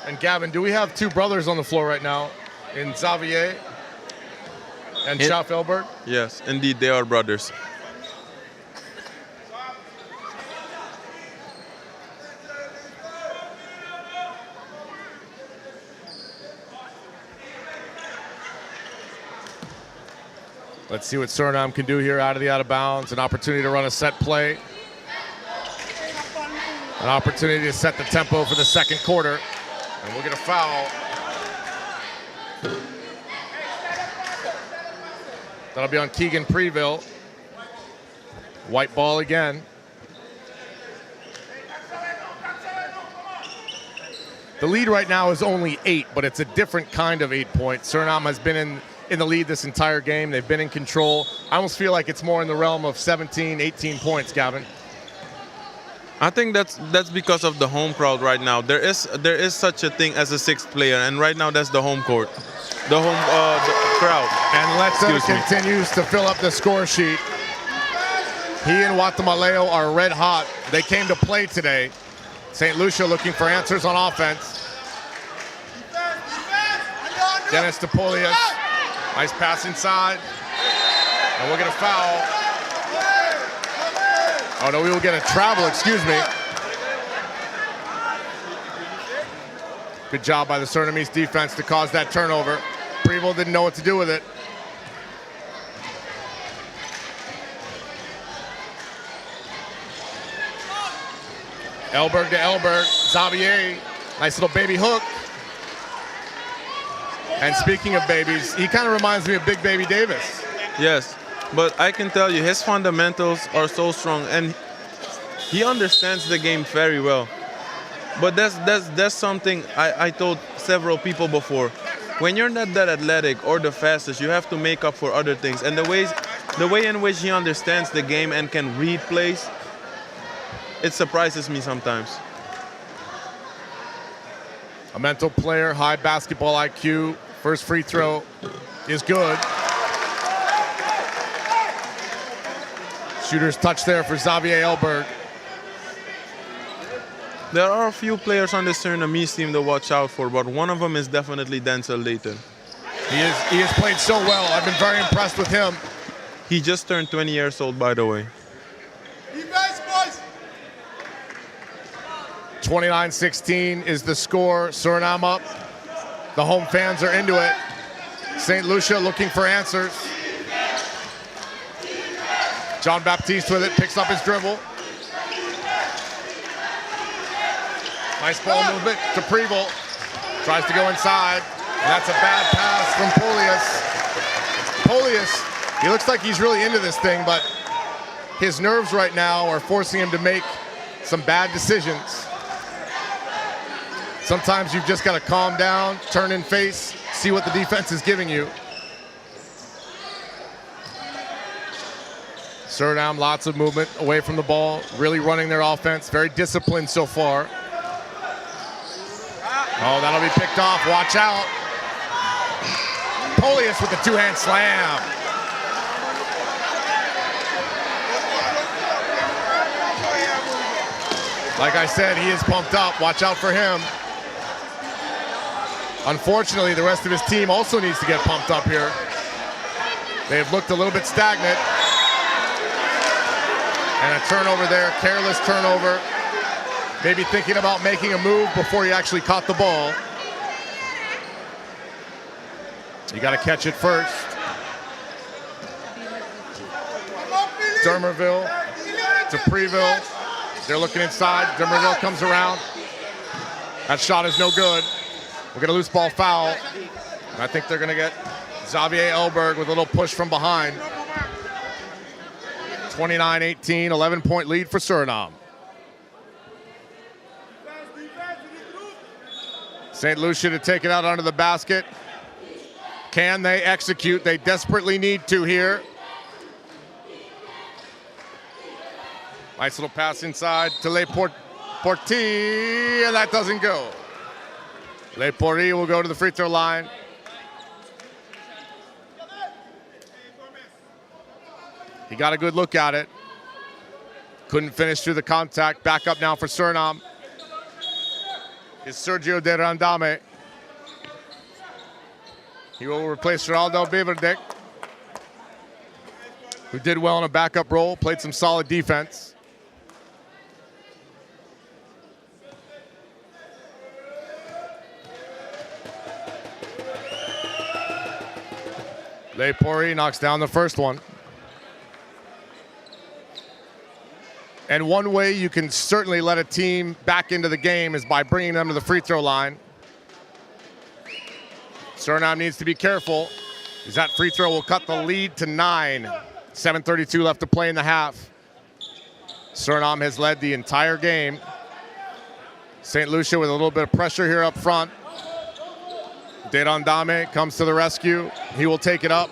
And Gavin, do we have two brothers on the floor right now in Xavier and Chief Elberg? Yes, indeed, they are brothers. Let's see what Suriname can do here out of bounds. An opportunity to run a set play. An opportunity to set the tempo for the second quarter. And we'll get a foul. That'll be on Keegan Preville. White ball again. The lead right now is only 8, but it's a different kind of 8 points. Suriname has been in the lead this entire game. They've been in control. I almost feel like it's more in the realm of 17, 18 points, Gavin. I think that's because of the home crowd right now. There is such a thing as a sixth player, and right now that's the home court, the crowd. And Letza continues to fill up the score sheet. He and Watamaleo are red hot. They came to play today. St. Lucia looking for answers on offense. Dennis to Polius. Nice pass inside. And we'll get a foul. Oh no, we will get a travel, excuse me. Good job by the Surinamese defense to cause that turnover. Preville didn't know what to do with it. Elberg to Elberg, Xavier, nice little baby hook. And speaking of babies, he kind of reminds me of Big Baby Davis. Yes, but I can tell you his fundamentals are so strong, and he understands the game very well. But that's something I told several people before. When you're not that athletic or the fastest, you have to make up for other things. And the way in which he understands the game and can read plays, it surprises me sometimes. A mental player, high basketball IQ. First free throw is good. Shooter's touch there for Xavier Elberg. There are a few players on the Surinamese team to watch out for, but one of them is definitely Denzel Layton. He has played so well. I've been very impressed with him. He just turned 20 years old, by the way. 29-16 is the score. Suriname up. The home fans are into it. St. Lucia looking for answers. John Baptiste with it, picks up his dribble. Nice ball movement to Preville. Tries to go inside. And that's a bad pass from Polius. Polius, he looks like he's really into this thing, but his nerves right now are forcing him to make some bad decisions. Sometimes you've just got to calm down, turn and face, see what the defense is giving you. Suriname, lots of movement away from the ball, really running their offense, very disciplined so far. Oh, that'll be picked off, watch out. Polius with the two-hand slam. Like I said, he is pumped up, watch out for him. Unfortunately, the rest of his team also needs to get pumped up here. They've looked a little bit stagnant. And a turnover there, careless turnover. Maybe thinking about making a move before he actually caught the ball. You got to catch it first. Dermerville to Preville. They're looking inside. Dermerville comes around. That shot is no good. We're going to loose ball foul. And I think they're going to get Xavier Elberg with a little push from behind. 29-18, 11-point lead for Suriname. St. Lucia to take it out under the basket. Can they execute? They desperately need to here. Nice little pass inside to Le Porti, and that doesn't go. Le Porti will go to the free throw line. He got a good look at it. Couldn't finish through the contact. Back up now for Suriname is Sergio de Randame. He will replace Geraldo Beverdijk, who did well in a backup role, played some solid defense. Le Porti knocks down the first one. And one way you can certainly let a team back into the game is by bringing them to the free throw line. Suriname needs to be careful, because that free throw will cut the lead to 9. 7:32 left to play in the half. Suriname has led the entire game. St. Lucia with a little bit of pressure here up front. De Randame comes to the rescue. He will take it up.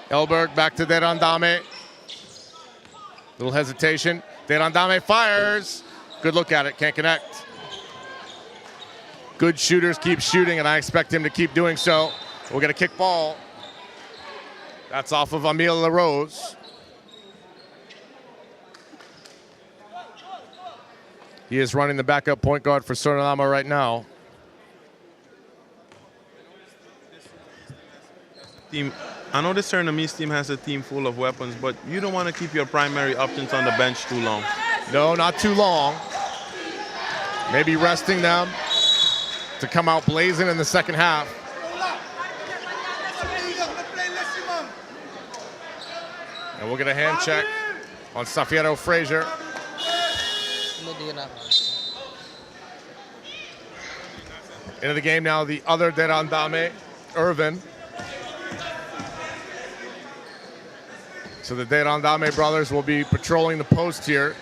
Elberg back to De Randame. Little hesitation. De Randame fires. Good look at it, can't connect. Good shooters keep shooting, and I expect him to keep doing so. We'll get a kick ball. That's off of Emile LaRose. He is running the backup point guard for Suriname right now. I know the Surinamese team has a team full of weapons, but you don't want to keep your primary options on the bench too long. No, not too long. Maybe resting them to come out blazing in the second half. And we'll get a hand check on Safiero Frazier. Into the game now, the other De Randame, Irvin. So the De Randame brothers will be patrolling the post here.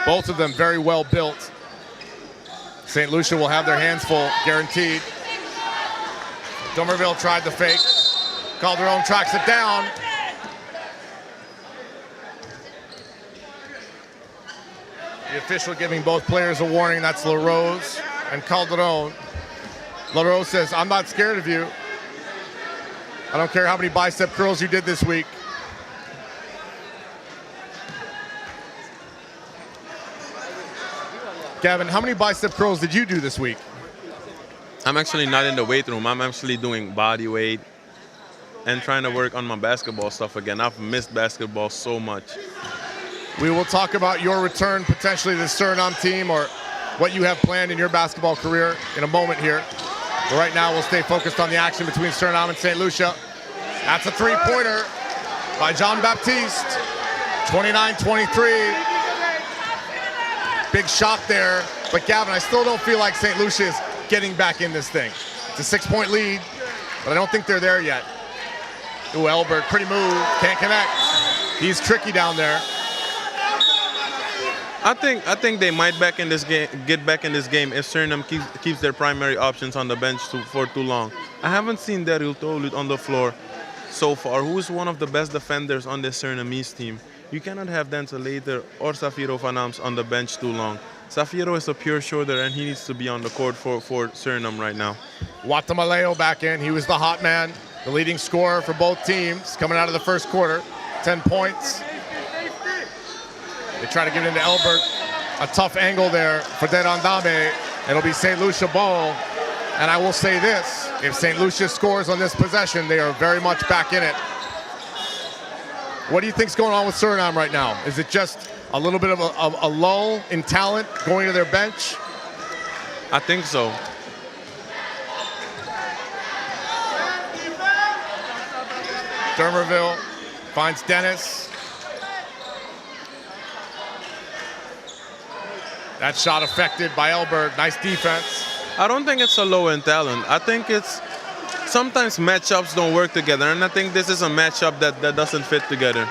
Both of them very well built. St. Lucia will have their hands full, guaranteed. Domerville tried the fake. Calderon tracks it down. The official giving both players a warning. That's LaRose and Calderon. LaRose says, I'm not scared of you. I don't care how many bicep curls you did this week. Gavin, how many bicep curls did you do this week? I'm actually not in the weight room. I'm actually doing body weight and trying to work on my basketball stuff again. I've missed basketball so much. We will talk about your return potentially to the Suriname team or what you have planned in your basketball career in a moment here. But right now, we'll stay focused on the action between Suriname and St. Lucia. That's a three-pointer by Jean-Baptiste. 29-23. Big shot there. But Gavin, I still don't feel like St. Lucia is getting back in this thing. It's a 6-point lead, but I don't think they're there yet. Ooh, Elberg, pretty move, can't connect. He's tricky down there. I think they might get back in this game if Suriname keeps their primary options on the bench for too long. I haven't seen Daryl Tolut on the floor so far, who is one of the best defenders on this Surinamese team. You cannot have Denzel Later or Safiro Vanams on the bench too long. Safiro is a pure shooter, and he needs to be on the court for Suriname right now. Watamaleo back in. He was the hot man, the leading scorer for both teams coming out of the first quarter. 10 points. They try to give it into Elberg. A tough angle there for De Randame. It'll be St. Lucia ball. And I will say this, if St. Lucia scores on this possession, they are very much back in it. What do you think's going on with Suriname right now? Is it just a little bit of a lull in talent going to their bench? I think so. Dermerville finds Dennis. That shot affected by Elberg. Nice defense. I don't think it's a low in talent. I think it's sometimes matchups don't work together, and I think this is a matchup that doesn't fit together.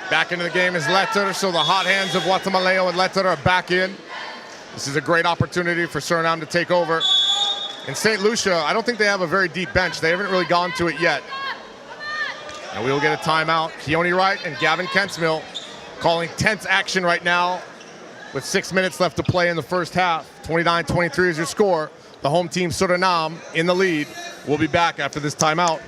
Back into the game is Letter, so the hot hands of Guatemaleo and Letter are back in. This is a great opportunity for Suriname to take over. In St. Lucia, I don't think they have a very deep bench. They haven't really gone to it yet. And we will get a timeout. Keone Wright and Gavin Kensmill calling tense action right now with 6 minutes left to play in the first half. 29-23 is your score. The home team, Suriname, in the lead. We'll be back after this timeout.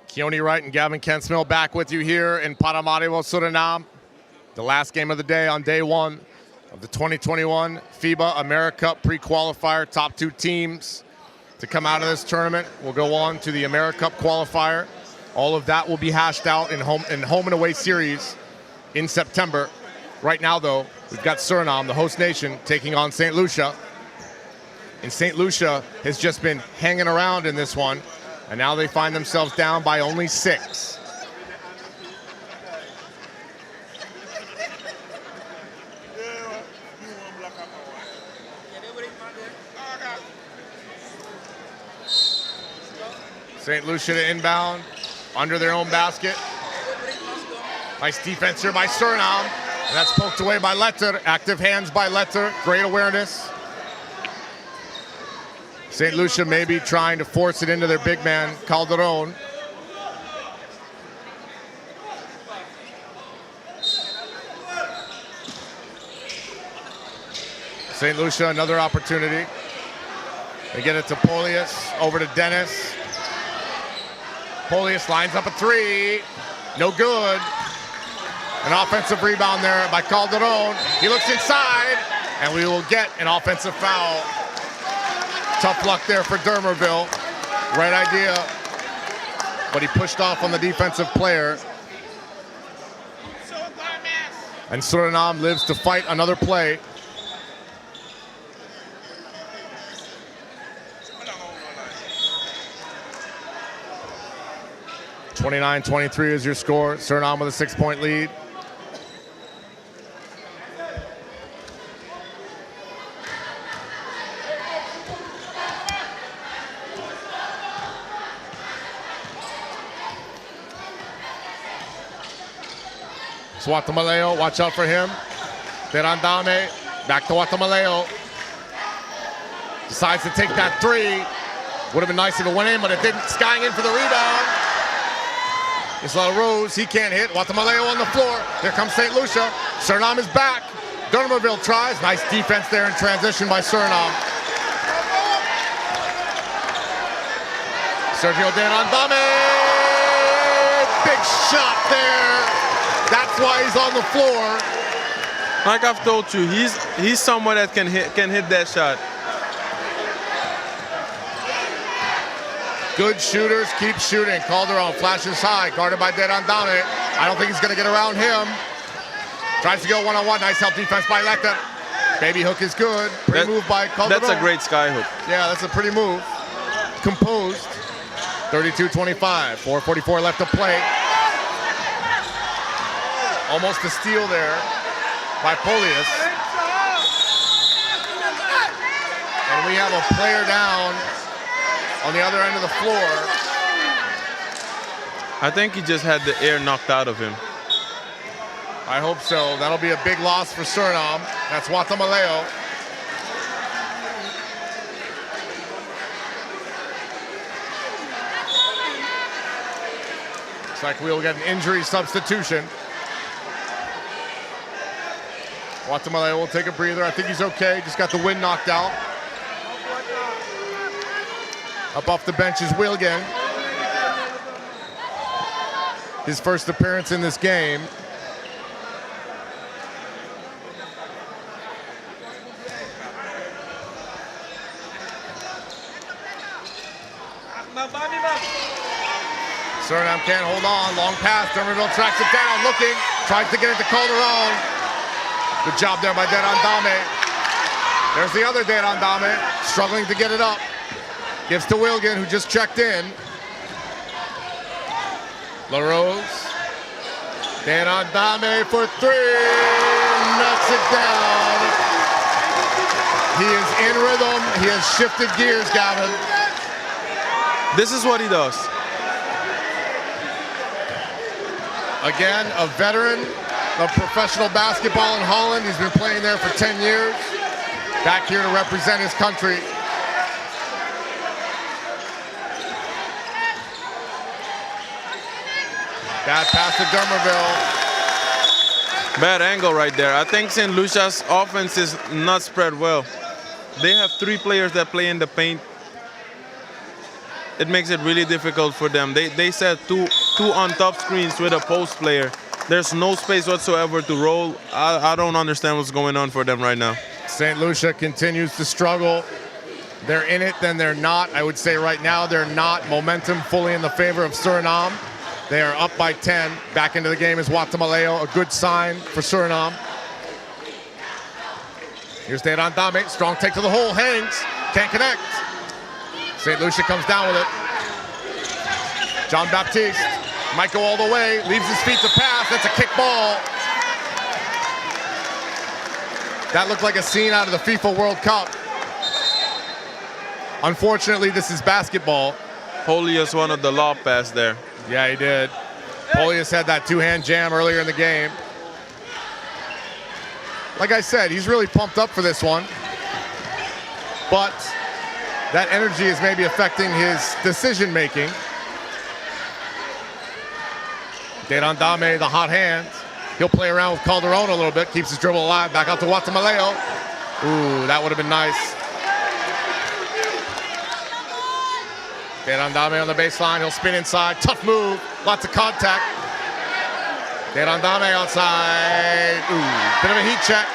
Keone Wright and Gavin Kensmill back with you here in Paramaribo, Suriname. The last game of the day on day one of the 2021 FIBA AmeriCup pre-qualifier. Top two teams to come out of this tournament will go on to the AmeriCup qualifier. All of that will be hashed out in home and away series in September. Right now, though, we've got Suriname, the host nation, taking on St. Lucia. And St. Lucia has just been hanging around in this one. And now they find themselves down by only 6. St. Lucia to inbound, under their own basket. Nice defense here by Suriname. And that's poked away by Letter. Active hands by Letter. Great awareness. St. Lucia maybe trying to force it into their big man, Calderon. St. Lucia, another opportunity. They get it to Polius, over to Dennis. Polius lines up a 3, no good. An offensive rebound there by Calderon. He looks inside, and we will get an offensive foul. Tough luck there for Dermerville. Right idea, but he pushed off on the defensive player. And Suriname lives to fight another play. (29-23) is your score. Suriname with a 6-point lead. Guatemaleo, watch out for him. Derandame, back to Guatemaleo. Decides to take that 3. Would have been nice if it went in, but it didn't. Skying in for the rebound. It's Rose, he can't hit. Guatemaleo on the floor. Here comes St. Lucia. Suriname is back. Dermerville tries. Nice defense there in transition by Suriname. Sergio Derandame. Big shot there. That's why he's on the floor. Like I've told you, he's someone that can hit that shot. Good shooters keep shooting. Calderon flashes high, guarded by Derandame. I don't think he's going to get around him. Tries to go one-on-one. Nice help defense by Letter. Baby hook is good. Pretty move by Calderon. That's a great sky hook. Yeah, that's a pretty move. Composed. 32-25. 4:44 left to play. Almost a steal there by Polius. And we have a player down on the other end of the floor. I think he just had the air knocked out of him. I hope so. That'll be a big loss for Suriname. That's Guatemala. Looks like we'll get an injury substitution. Guatemala will take a breather. I think he's okay. Just got the wind knocked out. Up off the bench is Wilgen. His first appearance in this game. Suriname can't hold on. Long pass. Dermerville tracks it down. Looking. Tries to get it to Calderon. Good job there by Derandame. There's the other Derandame. Struggling to get it up. Gives to Wilgen, who just checked in. LaRose. Derandame for three. Knocks it down. He is in rhythm. He has shifted gears, Gavin. This is what he does. Again, a veteran of professional basketball in Holland. He's been playing there for 10 years. Back here to represent his country. Bad pass to Dermerville. Bad angle right there. I think St. Lucia's offense is not spread well. They have three players that play in the paint. It makes it really difficult for them. They set two on top screens with a post player. There's no space whatsoever to roll. I don't understand what's going on for them right now. St. Lucia continues to struggle. They're in it, then they're not. I would say right now they're not. Momentum fully in the favor of Suriname. They are up by 10. Back into the game is Guatemala. A good sign for Suriname. Here's Derandame. Strong take to the hole. Hangs. Can't connect. St. Lucia comes down with it. John Baptiste might go all the way. Leaves his feet to pass. That's a kick ball. That looked like a scene out of the FIFA World Cup. Unfortunately, this is basketball. Polius wanted the lob pass there. Yeah, he did. Polius had that two-hand jam earlier in the game. Like I said, he's really pumped up for this one. But that energy is maybe affecting his decision-making. Derandame, the hot hand. He'll play around with Calderon a little bit, keeps his dribble alive. Back out to Guatemala. Ooh, that would have been nice. Derandame on the baseline, he'll spin inside. Tough move, lots of contact. Derandame outside. Ooh, bit of a heat check.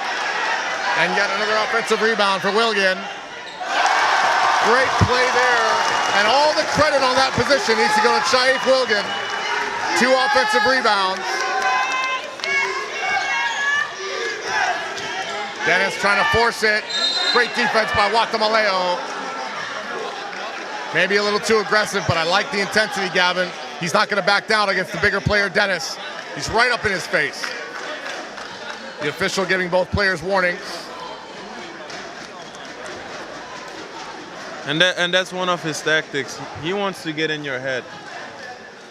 And yet another offensive rebound for Wilgen. Great play there. And all the credit on that position needs to go to Shaif Wilgen. 2 offensive rebounds. Dennis trying to force it. Great defense by Guatemala. Maybe a little too aggressive, but I like the intensity, Gavin. He's not going to back down against the bigger player, Dennis. He's right up in his face. The official giving both players warnings. And that's one of his tactics. He wants to get in your head.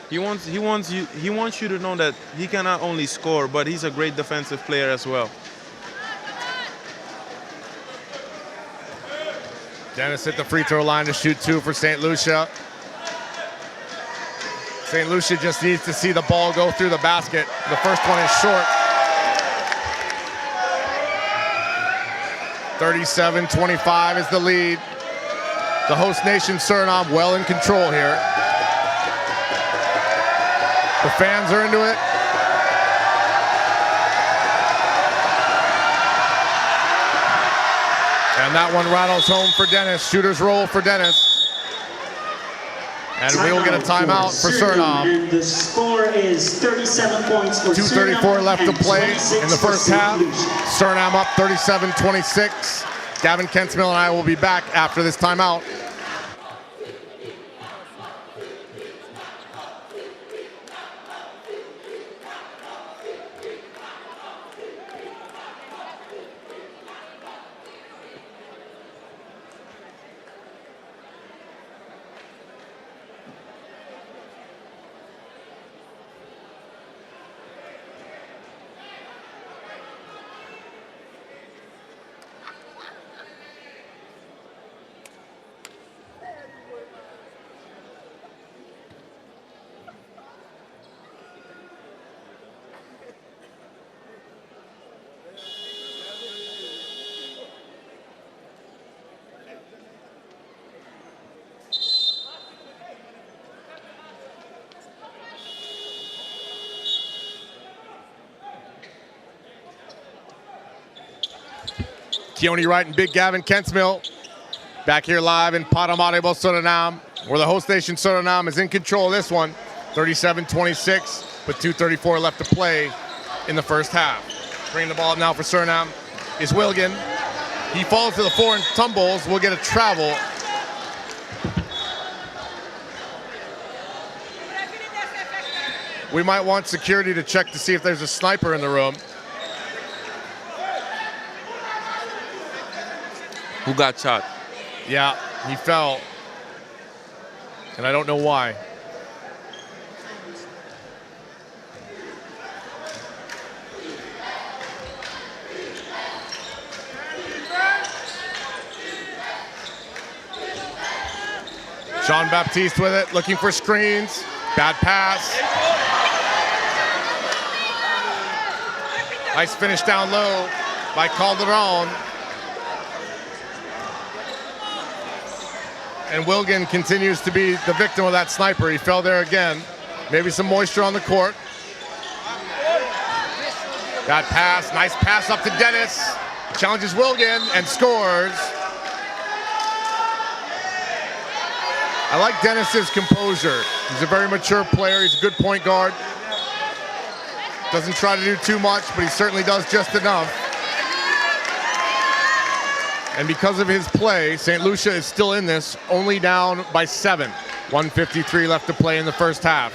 He wants you to know that he can not only score, but he's a great defensive player as well. Dennis hit the free throw line to shoot 2 for St. Lucia. St. Lucia just needs to see the ball go through the basket. The first one is short. 37-25 is the lead. The host nation, Suriname, well in control here. The fans are into it. And that one rattles home for Dennis. Shooter's roll for Dennis. And we'll get a timeout for Suriname. The score is 37 points for 2:34 left to play in the first half. Lucia. Suriname up 37-26. Gavin Kensmill and I will be back after this timeout. Keone Wright and Big Gavin Kensmill back here live in Paramaribo, Suriname, where the host nation Suriname is in control of this one, 37-26, with 2:34 left to play in the first half. Bringing the ball up now for Suriname is Wilgen. He falls to the floor and tumbles. We'll get a travel. We might want security to check to see if there's a sniper in the room. Who got shot? Yeah, he fell. And I don't know why. Jean-Baptiste with it, looking for screens. Bad pass. Nice finish down low by Calderon. And Wilgen continues to be the victim of that sniper. He fell there again. Maybe some moisture on the court. That pass, nice pass up to Dennis. Challenges Wilgen and scores. I like Dennis's composure. He's a very mature player. He's a good point guard. Doesn't try to do too much, but he certainly does just enough. And because of his play, St. Lucia is still in this, only down by 7. 1:53 left to play in the first half.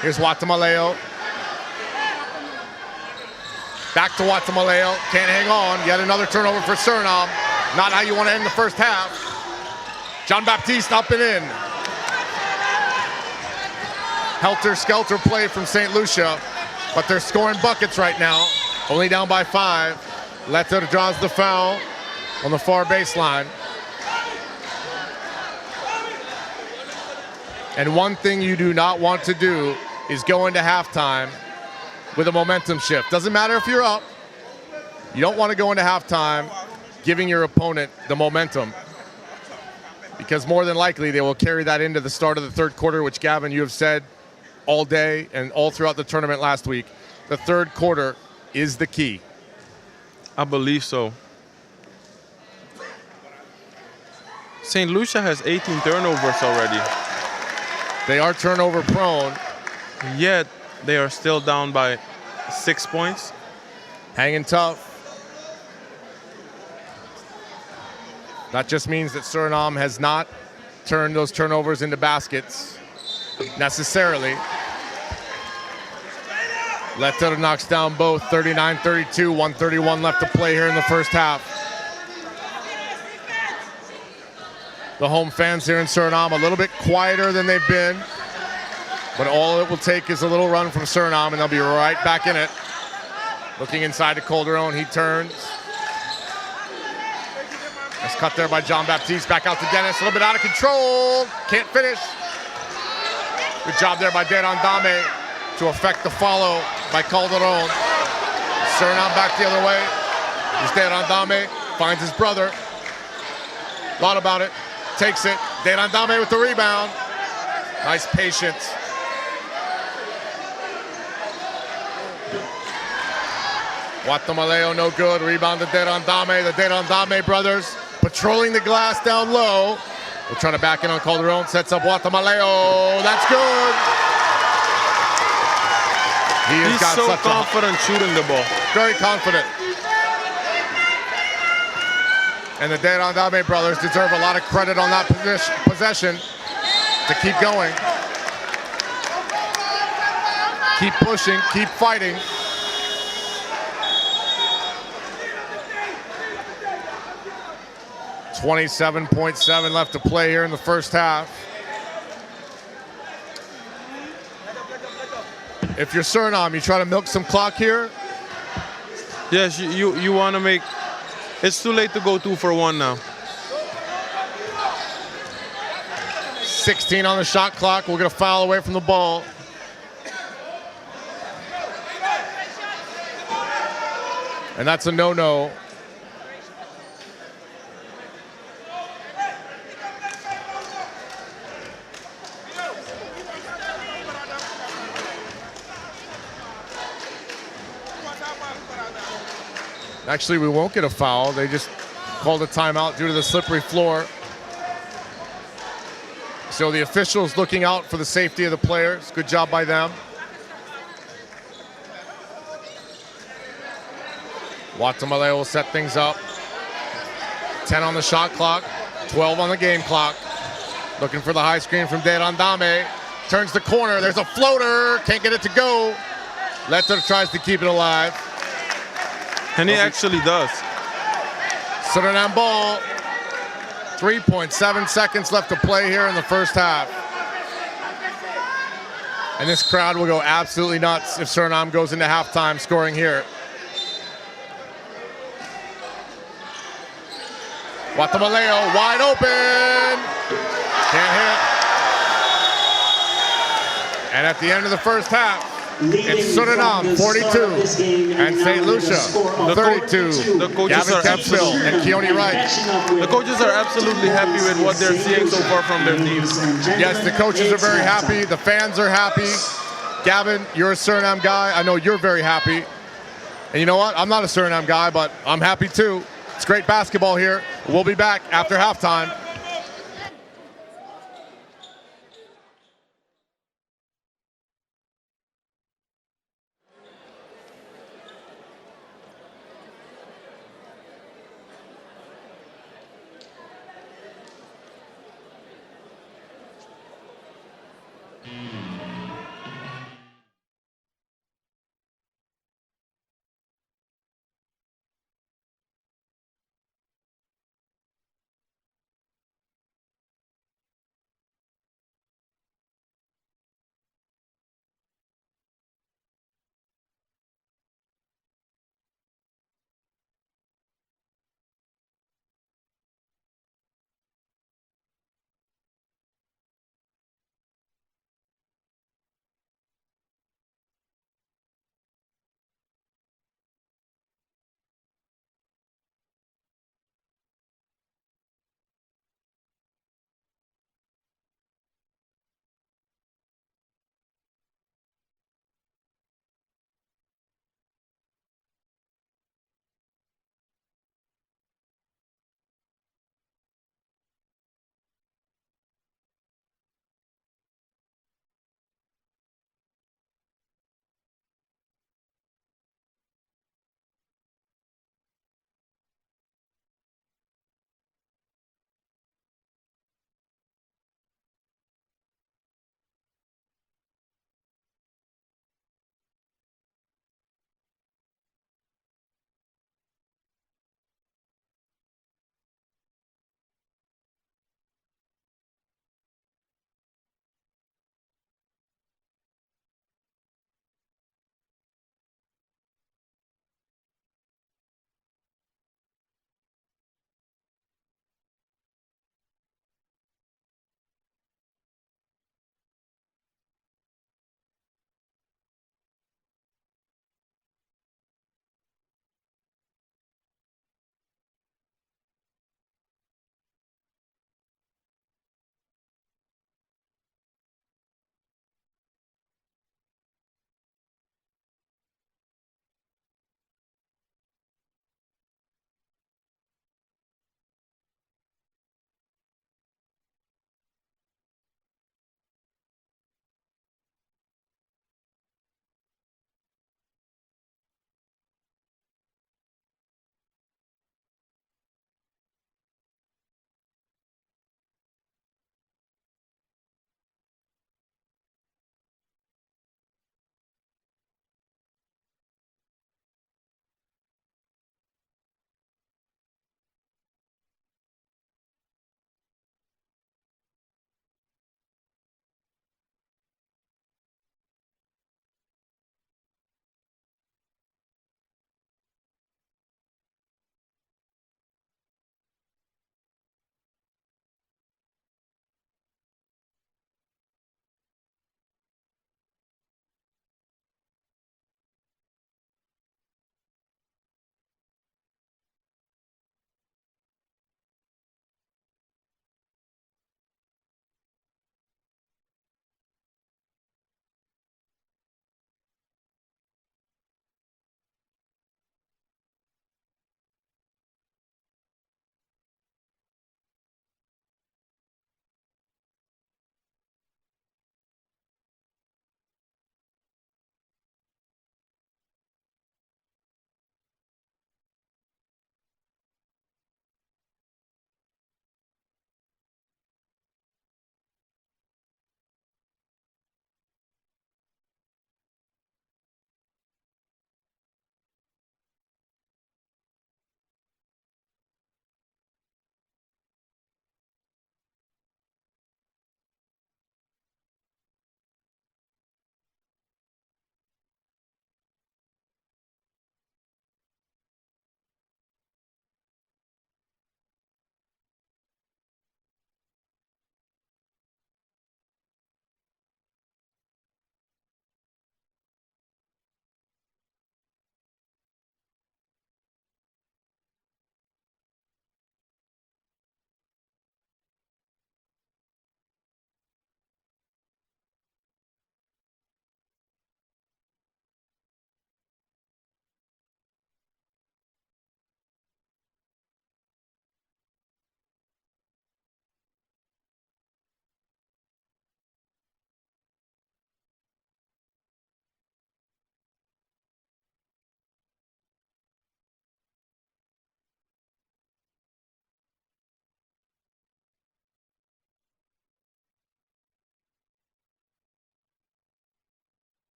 Here's Watamaleo. Back to Watamaleo, can't hang on. Yet another turnover for Suriname. Not how you want to end the first half. Jean-Baptiste up and in. Helter-skelter play from St. Lucia, but they're scoring buckets right now. Only down by 5. Letter draws the foul on the far baseline. And one thing you do not want to do is go into halftime with a momentum shift. Doesn't matter if you're up. You don't want to go into halftime giving your opponent the momentum, because more than likely they will carry that into the start of the third quarter, which, Gavin, you have said all day and all throughout the tournament last week. The third quarter is the key. I believe so. St. Lucia has 18 turnovers already. They are turnover prone. Yet they are still down by 6 points. Hanging tough. That just means that Suriname has not turned those turnovers into baskets necessarily. Letter knocks down both, 39-32, 1:31 left to play here in the first half. The home fans here in Suriname a little bit quieter than they've been, but all it will take is a little run from Suriname and they'll be right back in it. Looking inside to Calderon, he turns. Nice cut there by Jean-Baptiste, back out to Dennis, a little bit out of control, can't finish. Good job there by Deran Dame to affect the follow by Calderon. Suriname back the other way. Here's Deran Dame, finds his brother. Thought about it, takes it. Deran Dame with the rebound. Nice patience. Watamaleo no good, rebound to Deran Dame. The Deran Dame brothers patrolling the glass down low. We'll try to back in on Calderon. Sets up Guatemaleo. That's good. He's so confident shooting the ball. Very confident. And the Derandame brothers deserve a lot of credit on that possession to keep going. Keep pushing, keep fighting. $27.7 left to play here in the first half. If you're Suriname, you try to milk some clock here? Yes, you want to make... It's too late to go 2 for 1 now. 16 on the shot clock. We'll get a foul away from the ball. And that's a no-no. Actually, we won't get a foul. They just called a timeout due to the slippery floor. So the officials looking out for the safety of the players. Good job by them. Guatemala will set things up. 10 on the shot clock, 12 on the game clock. Looking for the high screen from Derandame. Turns the corner, there's a floater, can't get it to go. Letter tries to keep it alive. And he actually does. Suriname ball. 3.7 seconds left to play here in the first half. And this crowd will go absolutely nuts if Suriname goes into halftime scoring here. Guatemaleo wide open. Can't hit. And at the end of the first half, it's Suriname 42 and St. Lucia 32. The coaches Gavin are Kempsville and Keone Wright. The coaches are absolutely happy with what they're seeing so far from their teams. Yes, the coaches are very happy. The fans are happy. Gavin, you're a Suriname guy. I know you're very happy. And you know what? I'm not a Suriname guy, but I'm happy too. It's great basketball here. We'll be back after halftime.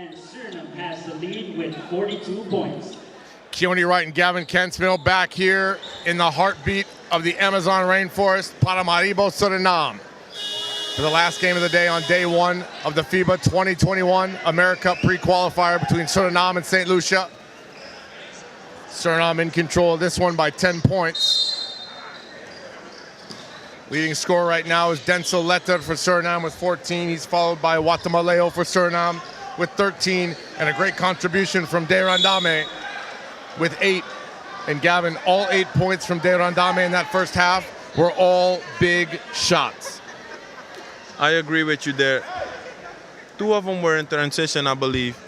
And Suriname has the lead with 42 points. Keone Wright and Gavin Kensmill back here in the heartbeat of the Amazon rainforest, Paramaribo, Suriname. For the last game of the day on day one of the FIBA 2021 AmeriCup pre-qualifier between Suriname and St. Lucia. Suriname in control of this one by 10 points. Leading scorer right now is Denzel Letter for Suriname with 14. He's followed by Watamaleo for Suriname with 13, and a great contribution from De Randame with 8. And Gavin, all 8 points from De Randame in that first half were all big shots. I agree with you there. 2 of them were in transition, I believe.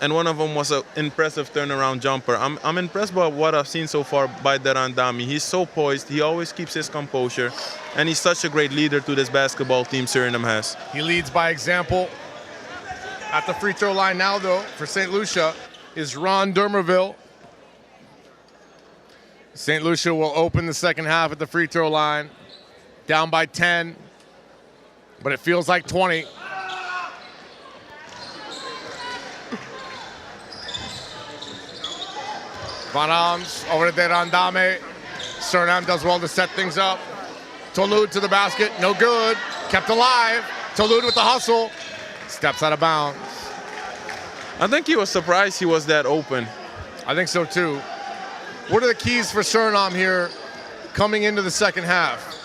And one of them was an impressive turnaround jumper. I'm impressed by what I've seen so far by De Randame. He's so poised, he always keeps his composure, and he's such a great leader to this basketball team Suriname has. He leads by example. At the free throw line now, though, for St. Lucia is Ron Dermerville. St. Lucia will open the second half at the free throw line, down by 10, but it feels like 20. Van Arms over to De Randame. Suriname does well to set things up. Tolud to the basket, no good. Kept alive. Tolud with the hustle. Steps out of bounds. I think he was surprised he was that open. I think so too. What are the keys for Suriname here coming into the second half?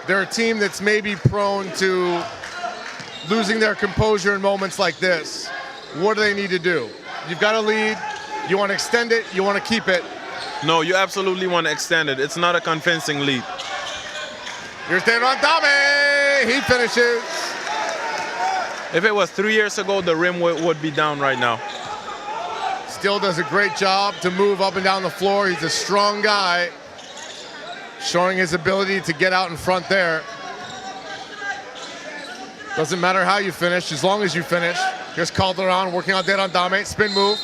They're a team that's maybe prone to losing their composure in moments like this. What do they need to do? You've got a lead. You want to extend it, you want to keep it. No, you absolutely want to extend it. It's not a convincing lead. Here's De Randame. He finishes. If it was 3 years ago, the rim would be down right now. Still does a great job to move up and down the floor. He's a strong guy, showing his ability to get out in front there. Doesn't matter how you finish, as long as you finish. Here's Calderon working on De Randame. Spin move.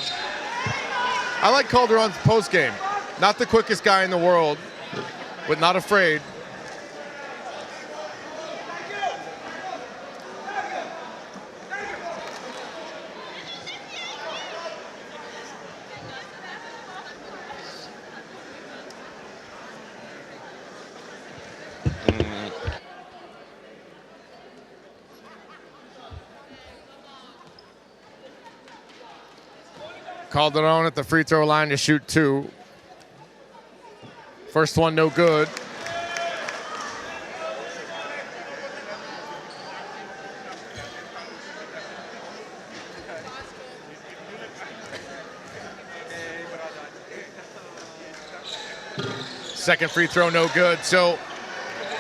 I like Calderon's post game. Not the quickest guy in the world, but not afraid. Calderon at the free throw line to shoot 2. First one no good. Second free throw no good. So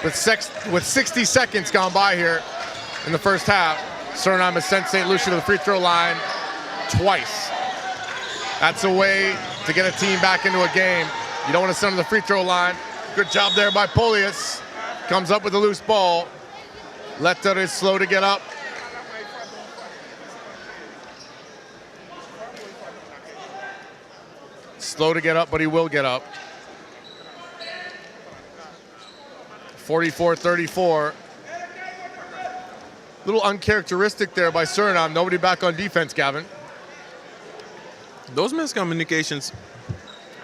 with 60 seconds gone by here in the first half, Suriname has sent St. Lucia to the free throw line twice. That's a way to get a team back into a game. You don't want to send them to the free throw line. Good job there by Polius. Comes up with a loose ball. Letter is slow to get up. Slow to get up, but he will get up. 44-34. Little uncharacteristic there by Suriname. Nobody back on defense, Gavin. Those miscommunications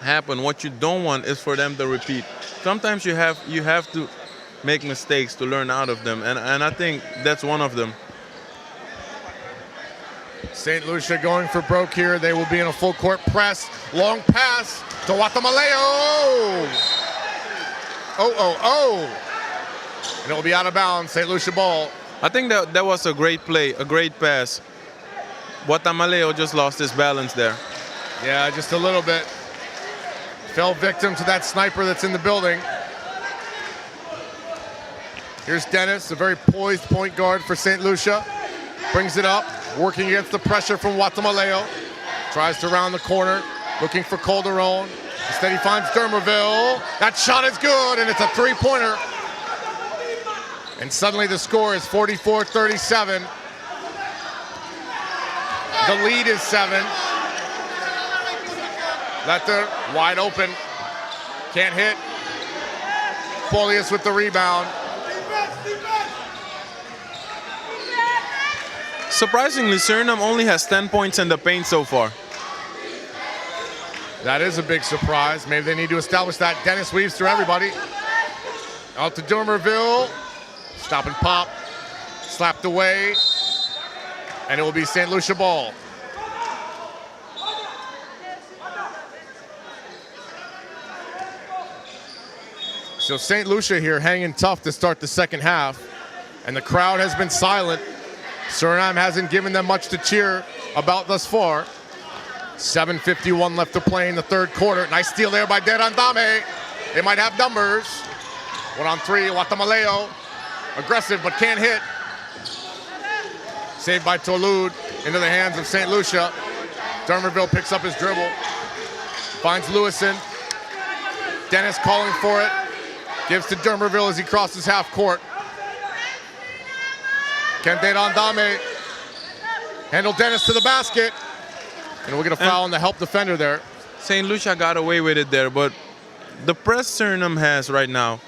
happen. What you don't want is for them to repeat. Sometimes you have to make mistakes to learn out of them, and I think that's one of them. St. Lucia going for broke here. They will be in a full court press. Long pass to Watamaleo. And it will be out of bounds. St. Lucia ball. I think that was a great play, a great pass. Watamaleo just lost his balance there. Yeah, just a little bit. Fell victim to that sniper that's in the building. Here's Dennis, a very poised point guard for St. Lucia. Brings it up, working against the pressure from Watamaleo. Tries to round the corner, looking for Calderon. Instead he finds Dermerville. That shot is good, and it's a three-pointer. And suddenly the score is 44-37. The lead is 7. Letter wide open. Can't hit. Polius with the rebound. Surprisingly, Suriname only has 10 points in the paint so far. That is a big surprise. Maybe they need to establish that. Dennis weaves through everybody. Out to Dormerville. Stop and pop. Slapped away. And it will be St. Lucia ball. So St. Lucia here hanging tough to start the second half. And the crowd has been silent. Suriname hasn't given them much to cheer about thus far. 7:51 left to play in the third quarter. Nice steal there by Derandame. They might have numbers. 1-on-3, Watamaleo. Aggressive but can't hit. Saved by Tolud into the hands of St. Lucia. Dormerville picks up his dribble. Finds Lewison. Dennis calling for it. Gives to Dormerville as he crosses half court. Can Derandame handle Dennis to the basket. And we'll get a foul on the help defender there. St. Lucia got away with it there, but the press Suriname has right now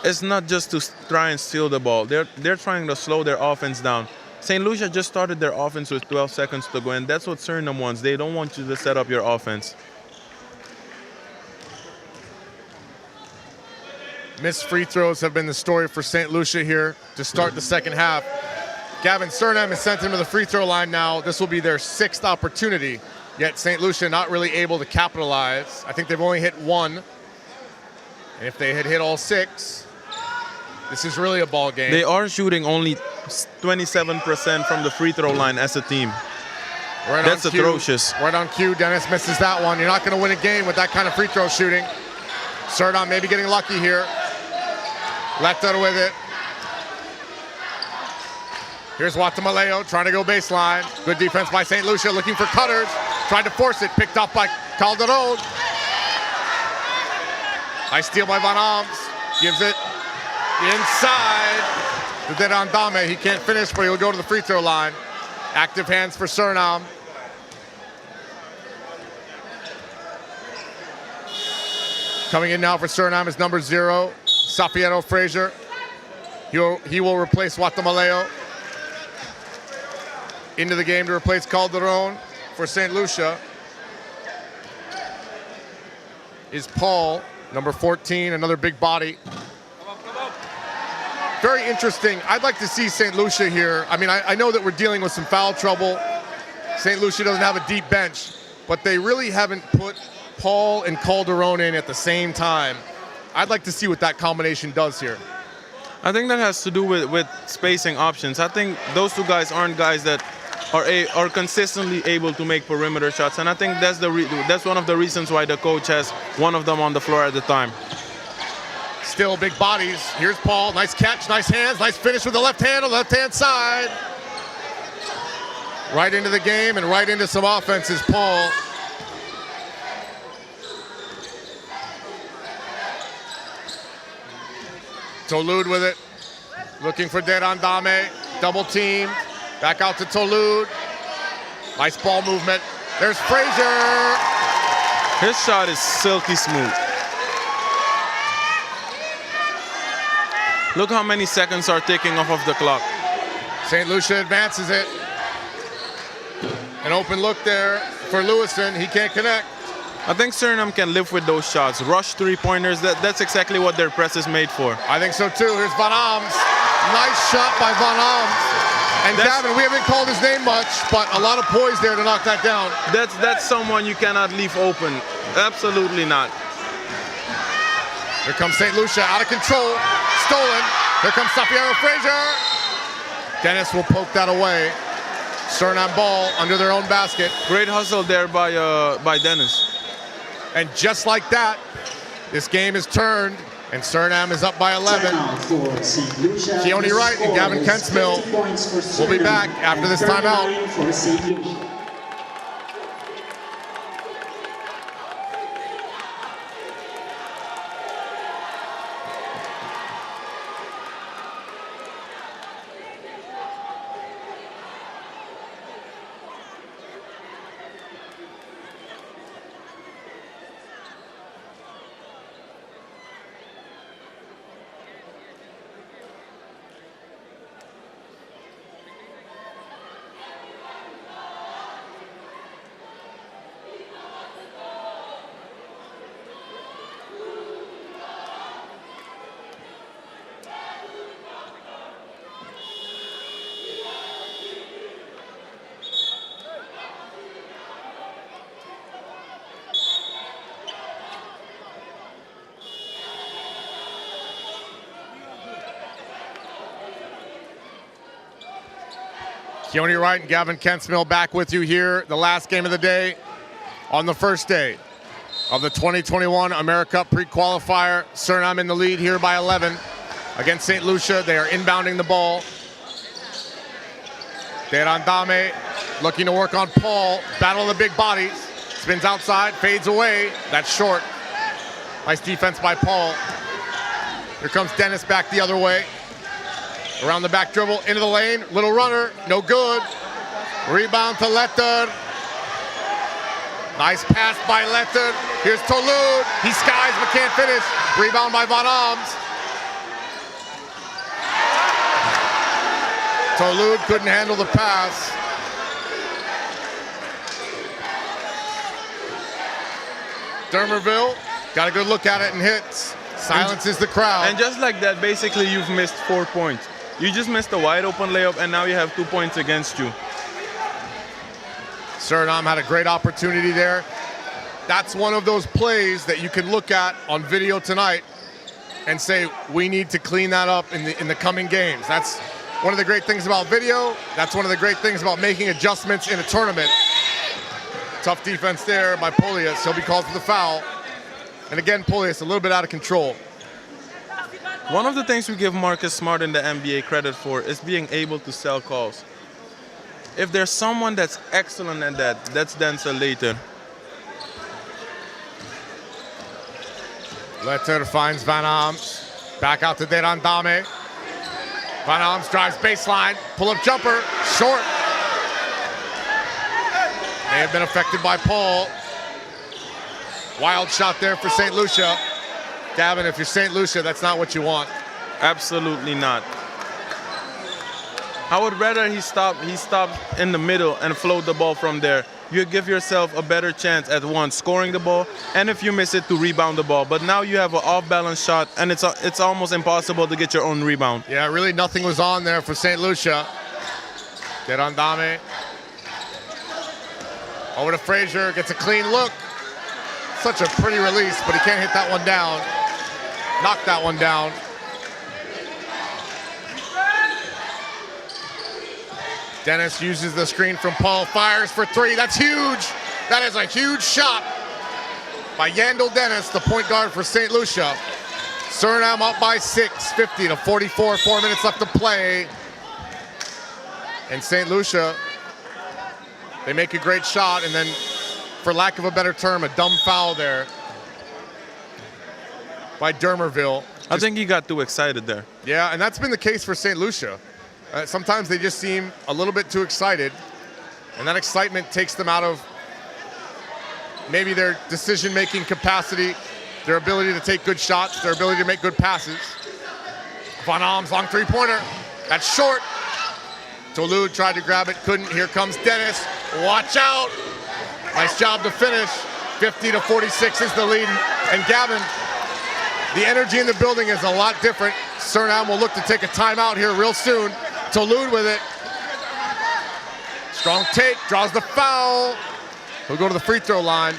is not just to try and steal the ball. They're trying to slow their offense down. St. Lucia just started their offense with 12 seconds to go, and that's what Suriname wants. They don't want you to set up your offense. Missed free throws have been the story for St. Lucia here to start the second half. Gavin, Suriname has sent them to the free throw line now. This will be their 6th opportunity, yet St. Lucia not really able to capitalize. I think they've only hit 1. And if they had hit all 6, this is really a ball game. They are shooting only 27% from the free throw line as a team. Right, that's atrocious. Right on cue, Dennis misses that one. You're not going to win a game with that kind of free throw shooting. Suriname maybe getting lucky here. Left out with it. Here's Watamaleo trying to go baseline. Good defense by St. Lucia, looking for cutters. Tried to force it, picked up by Calderon. Nice steal by Van Alms. Gives it inside to Derandame. He can't finish, but he'll go to the free throw line. Active hands for Suriname. Coming in now for Suriname is number 0, Safiero Frazier. He will replace Watamaleo. Into the game to replace Calderon for St. Lucia is Paul, number 14, another big body. Very interesting. I'd like to see St. Lucia here. I mean, I know that we're dealing with some foul trouble. St. Lucia doesn't have a deep bench, but they really haven't put Paul and Calderon in at the same time. I'd like to see what that combination does here. I think that has to do with spacing options. I think those two guys aren't guys that are consistently able to make perimeter shots, and I think that's one of the reasons why the coach has one of them on the floor at the time. Still big bodies. Here's Paul. Nice catch, nice hands, nice finish with the left hand on the left-hand side. Right into the game and right into some offense is Paul. Tolud with it. Looking for Derandame. Double team. Back out to Tolud. Nice ball movement. There's Frazier. His shot is silky smooth. Look how many seconds are ticking off of the clock. St. Lucia advances it. An open look there for Lewison. He can't connect. I think Suriname can live with those shots. Rush three-pointers, that's exactly what their press is made for. I think so too. Here's Van Alms. Nice shot by Van Alms. And Gavin, we haven't called his name much, but a lot of poise there to knock that down. That's someone you cannot leave open. Absolutely not. Here comes St. Lucia, out of control. Stolen. Here comes Safiero Frazier. Dennis will poke that away. Suriname ball under their own basket. Great hustle there by Dennis. And just like that, this game is turned, and Suriname is up by 11. Keone Wright and Gavin Kensmill will be back after this timeout. Keone Wright and Gavin Kensmill back with you here, the last game of the day on the first day of the 2021 AmeriCup Pre-Qualifier. Suriname in the lead here by 11 against St. Lucia. They are inbounding the ball. Derandame looking to work on Paul. Battle of the big bodies. Spins outside, fades away. That's short. Nice defense by Paul. Here comes Dennis back the other way. Around the back dribble, into the lane. Little runner, no good. Rebound to Letter. Nice pass by Letter. Here's Tolud. He skies but can't finish. Rebound by Van Alms. Tolud couldn't handle the pass. Dermerville got a good look at it and hits. Silences the crowd. And just like that, basically you've missed 4 points. You just missed a wide open layup and now you have 2 points against you. Suriname had a great opportunity there. That's one of those plays that you can look at on video tonight and say, we need to clean that up in the coming games. That's one of the great things about video. That's one of the great things about making adjustments in a tournament. Tough defense there by Polius. He'll be called for the foul. And again, Polius a little bit out of control. One of the things we give Marcus Smart in the NBA credit for is being able to sell calls. If there's someone that's excellent at that, that's Denzel Layton. Letter finds Van Alms. Back out to Derandame. Van Alms drives baseline. Pull-up jumper. Short. May have been affected by Paul. Wild shot there for St. Lucia. Gavin, if you're St. Lucia, that's not what you want. Absolutely not. I would rather he stop in the middle and float the ball from there. You give yourself a better chance at once scoring the ball, and if you miss it, to rebound the ball. But now you have an off-balance shot, and it's almost impossible to get your own rebound. Yeah, really nothing was on there for St. Lucia. Derandame. Over to Frazier, gets a clean look. Such a pretty release, but he can't hit that one down. Knocked that one down. Dennis uses the screen from Paul, fires for three. That's huge. That is a huge shot by Yandel Dennis, the point guard for St. Lucia. Suriname up by 6, 50 to 44, 4 minutes left to play. And St. Lucia, they make a great shot, and then, for lack of a better term, a dumb foul there by Dermerville. I think he got too excited there. Yeah, and that's been the case for St. Lucia. Sometimes they just seem a little bit too excited, and that excitement takes them out of maybe their decision-making capacity, their ability to take good shots, their ability to make good passes. Van Alms, long three-pointer. That's short. Tolud tried to grab it, couldn't. Here comes Dennis. Watch out. Nice job to finish. 50 to 46 is the lead. And Gavin, the energy in the building is a lot different. Suriname will look to take a timeout here real soon. Tolud with it. Strong take, draws the foul. He'll go to the free throw line.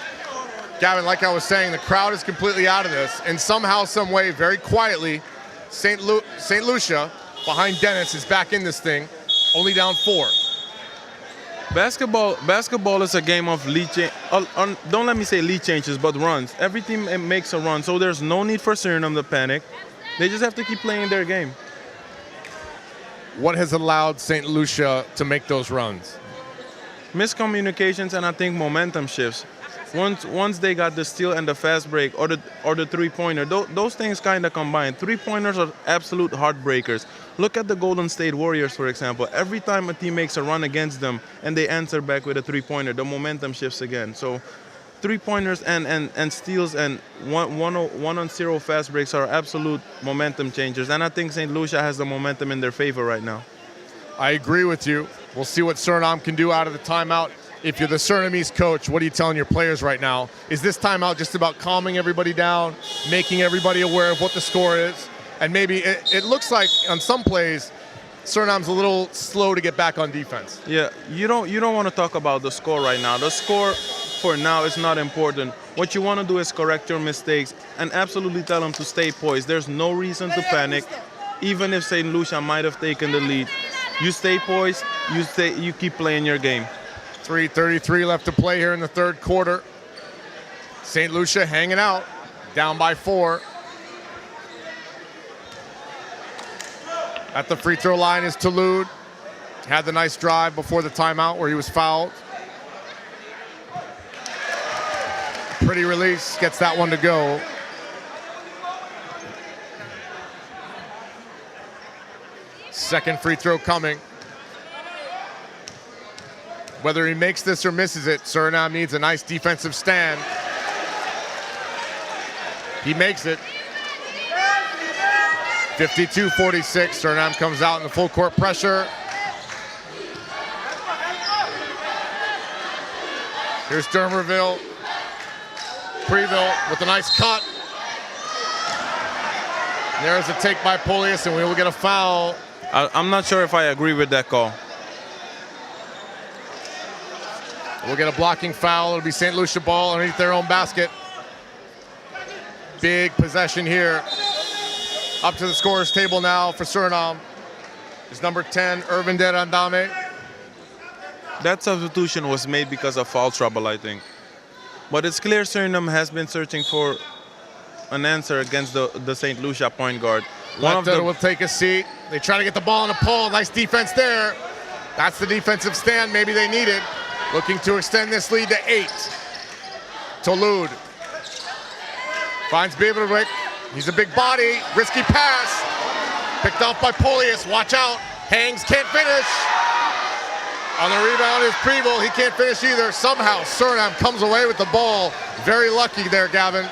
Gavin, like I was saying, the crowd is completely out of this. And somehow, some way, very quietly, St. Lucia, behind Dennis, is back in this thing, only down 4. Basketball is a game of lead don't let me say lead changes, but runs. Every team makes a run, so there's no need for Suriname to panic. They just have to keep playing their game. What has allowed St. Lucia to make those runs? Miscommunications and I think momentum shifts. Once they got the steal and the fast break or the three-pointer, those things kind of combine. Three-pointers are absolute heartbreakers. Look at the Golden State Warriors, for example. Every time a team makes a run against them and they answer back with a three-pointer, the momentum shifts again. So three-pointers and steals and one-on-0 fast breaks are absolute momentum changers. And I think St. Lucia has the momentum in their favor right now. I agree with you. We'll see what Suriname can do out of the timeout. If you're the Surinamese coach, what are you telling your players right now? Is this timeout just about calming everybody down, making everybody aware of what the score is? And maybe it looks like on some plays, Suriname's a little slow to get back on defense. Yeah, you don't want to talk about the score right now. The score for now is not important. What you want to do is correct your mistakes and absolutely tell them to stay poised. There's no reason to panic, even if St. Lucia might have taken the lead. You stay poised. You keep playing your game. 3:33 left to play here in the third quarter. St. Lucia hanging out, down by 4. At the free throw line is Touloud. Had the nice drive before the timeout where he was fouled. Pretty release, gets that one to go. Second free throw coming. Whether he makes this or misses it, Suriname needs a nice defensive stand. He makes it. 52-46, Suriname comes out in the full court pressure. Here's Dermerville. Preville with a nice cut. There's a take by Polius, and we will get a foul. I'm not sure if I agree with that call. We'll get a blocking foul. It'll be St. Lucia ball underneath their own basket. Big possession here. Up to the scorer's table now for Suriname is number 10, Irvin Derandame. That substitution was made because of foul trouble, I think. But it's clear Suriname has been searching for an answer against the St. Lucia point guard. One of them will take a seat. They try to get the ball in a pull. Nice defense there. That's the defensive stand maybe they needed. Looking to extend this lead to 8. Touloud finds Beverwick. He's a big body. Risky pass. Picked off by Polius. Watch out. Hangs, can't finish. On the rebound is Preville. He can't finish either. Somehow Suriname comes away with the ball. Very lucky there, Gavin.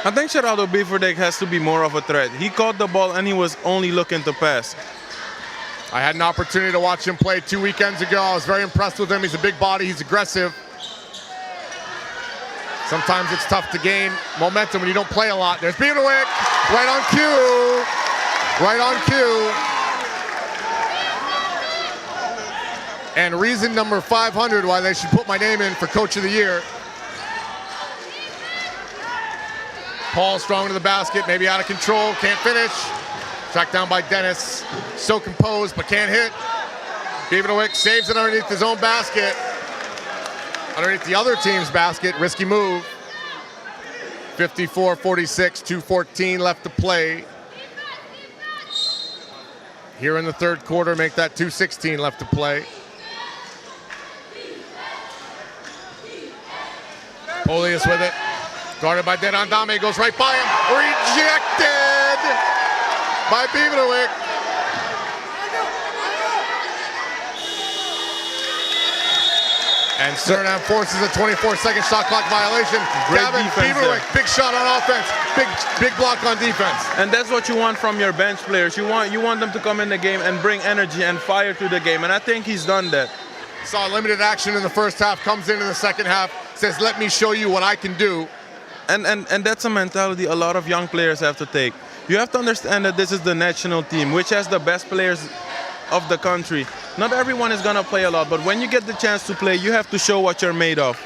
I think Geraldo Beverwick has to be more of a threat. He caught the ball and he was only looking to pass. I had an opportunity to watch him play 2 weekends ago. I was very impressed with him. He's a big body. He's aggressive. Sometimes it's tough to gain momentum when you don't play a lot. There's Beverwick, right on cue. Right on cue. And reason number 500 why they should put my name in for Coach of the Year. Paul strong to the basket, maybe out of control, can't finish. Tracked down by Dennis, so composed but can't hit. Beverwick saves it underneath his own basket. Underneath the other team's basket, risky move. 54-46, 2:14 left to play. Here in the third quarter, make that 2:16 left to play. Polius with it, guarded by Derandame, goes right by him, rejected by Beverwick. And Suriname forces a 24-second shot clock violation. Great Gavin defense Beverwick, there. big shot on offense, big block on defense. And that's what you want from your bench players. You want them to come in the game and bring energy and fire to the game. And I think he's done that. Saw limited action in the first half, comes into the second half, says, let me show you what I can do. And that's a mentality a lot of young players have to take. You have to understand that this is the national team, which has the best players of the country. Not everyone is going to play a lot, but when you get the chance to play, you have to show what you're made of.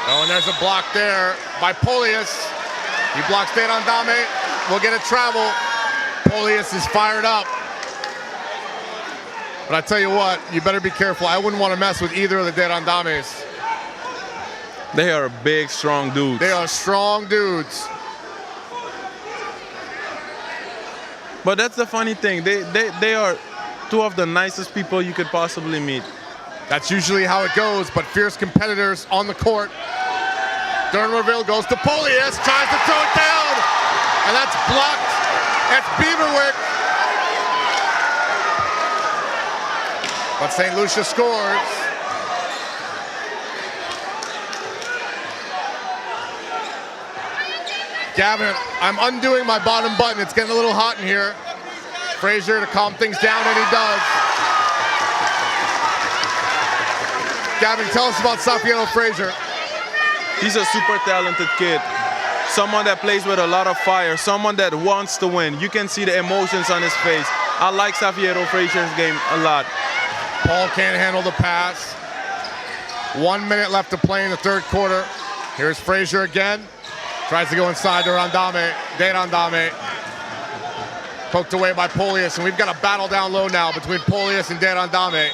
Oh, and there's a block there by Polius. He blocks Derandame. We'll get a travel. Polius is fired up. But I tell you what, you better be careful. I wouldn't want to mess with either of the Derandames. They are big, strong dudes. They are strong dudes. But that's the funny thing. They are two of the nicest people you could possibly meet. That's usually how it goes, but fierce competitors on the court. Dermerville goes to Polius, tries to throw it down, and that's blocked. That's Beverwick. But St. Lucia scores. Gavin, I'm undoing my bottom button. It's getting a little hot in here. Frazier to calm things down, and he does. Gavin, tell us about Safieno Frazier. He's a super talented kid. Someone that plays with a lot of fire. Someone that wants to win. You can see the emotions on his face. I like Safieno Frazier's game a lot. Paul can't handle the pass. 1 minute left to play in the third quarter. Here's Frazier again. Tries to go inside to Derandame. Poked away by Polius, and we've got a battle down low now between Polius and Derandame.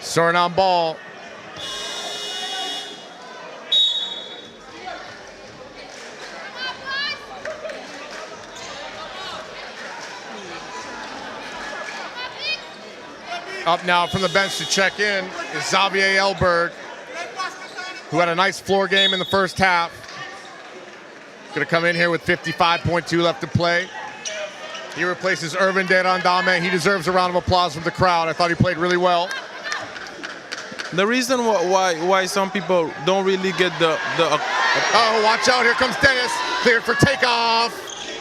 Suriname ball. Up now from the bench to check in is Xavier Elberg, who had a nice floor game in the first half. Going to come in here with 55.2 left to play. He replaces Irvin Derandame. He deserves a round of applause from the crowd. I thought he played really well. The reason why some people don't really get the oh, watch out, here comes Dennis. Cleared for takeoff.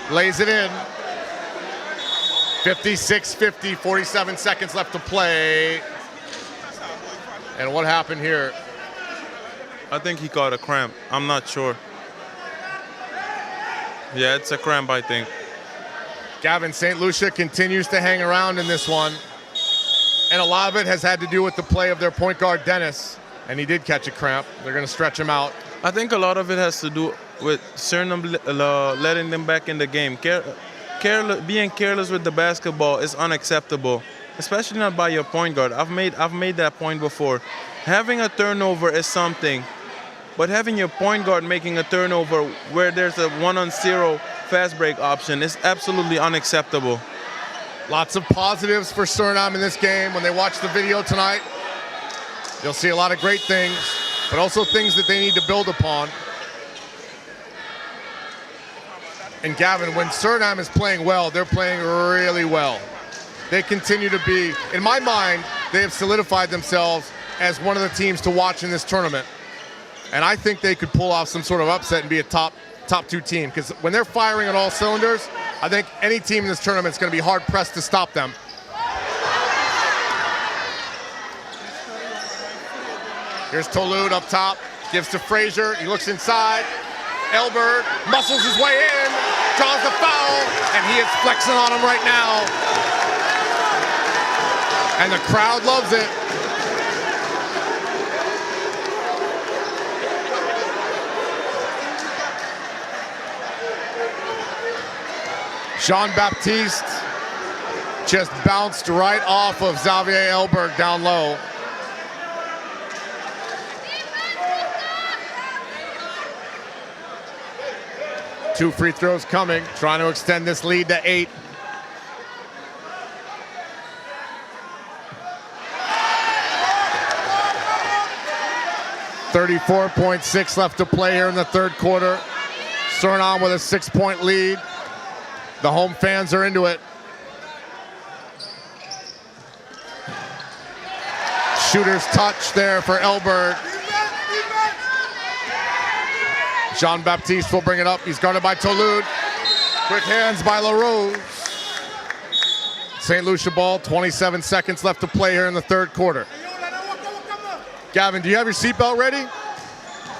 Lays it in. 56-50, 47 seconds left to play. And what happened here? I think he caught a cramp. I'm not sure. Yeah, it's a cramp, I think. Gavin, St. Lucia continues to hang around in this one. And a lot of it has had to do with the play of their point guard, Dennis. And he did catch a cramp. They're going to stretch him out. I think a lot of it has to do with Suriname letting them back in the game. Being careless with the basketball is unacceptable, especially not by your point guard. I've made that point before. Having a turnover is something, but having your point guard making a turnover where there's a 1-on-0 fast break option is absolutely unacceptable. Lots of positives for Suriname in this game. When they watch the video tonight, you'll see a lot of great things, but also things that they need to build upon. And Gavin, when Suriname is playing well, they're playing really well. They continue to be, in my mind, they have solidified themselves as one of the teams to watch in this tournament. And I think they could pull off some sort of upset and be a top two team, because when they're firing on all cylinders, I think any team in this tournament is going to be hard pressed to stop them. Here's Tolud up top, gives to Frazier, he looks inside. Elberg muscles his way in, draws the foul, and he is flexing on him right now. And the crowd loves it. Jean-Baptiste just bounced right off of Xavier Elberg down low. Two free throws coming, trying to extend this lead to 8. .6 left to play here in the third quarter. Suriname with a 6-point lead. The home fans are into it. Shooter's touch there for Elberg. Jean-Baptiste will bring it up. He's guarded by Tolud. Quick hands by LaRose. St. Lucia ball, 27 seconds left to play here in the third quarter. Gavin, do you have your seatbelt ready?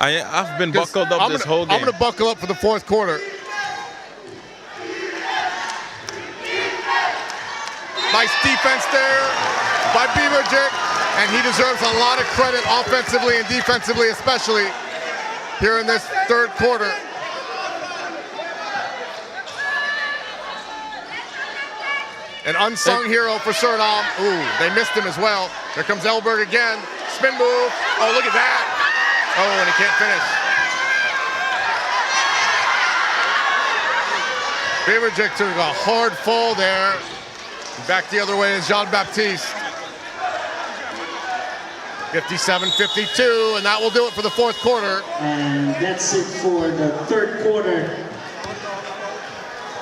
I've been buckled up this whole game. I'm going to buckle up for the fourth quarter. Nice defense there by Beaverjic, and he deserves a lot of credit offensively and defensively, especially here in this third quarter. An unsung hero for Suriname. Ooh, they missed him as well. Here comes Elberg again. Spin move. Oh, look at that. Oh, and he can't finish. Beaverjic took a hard fall there. Back the other way is Jean-Baptiste. 57-52, and that will do it for the fourth quarter. And that's it for the third quarter.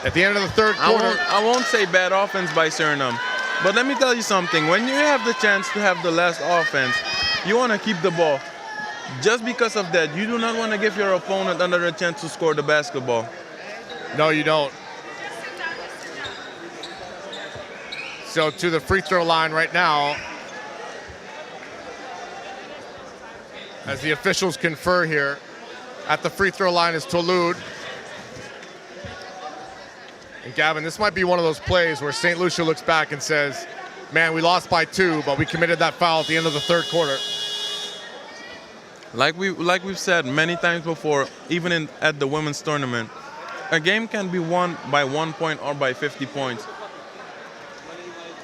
At the end of the third quarter. I won't say bad offense by Suriname, but let me tell you something. When you have the chance to have the last offense, you want to keep the ball. Just because of that, you do not want to give your opponent another chance to score the basketball. No, you don't. So to the free throw line right now, as the officials confer here. At the free throw line is Tolud. And Gavin, this might be one of those plays where St. Lucia looks back and says, man, we lost by 2, but we committed that foul at the end of the third quarter. Like we've said many times before, even at the women's tournament, a game can be won by 1 point or by 50 points.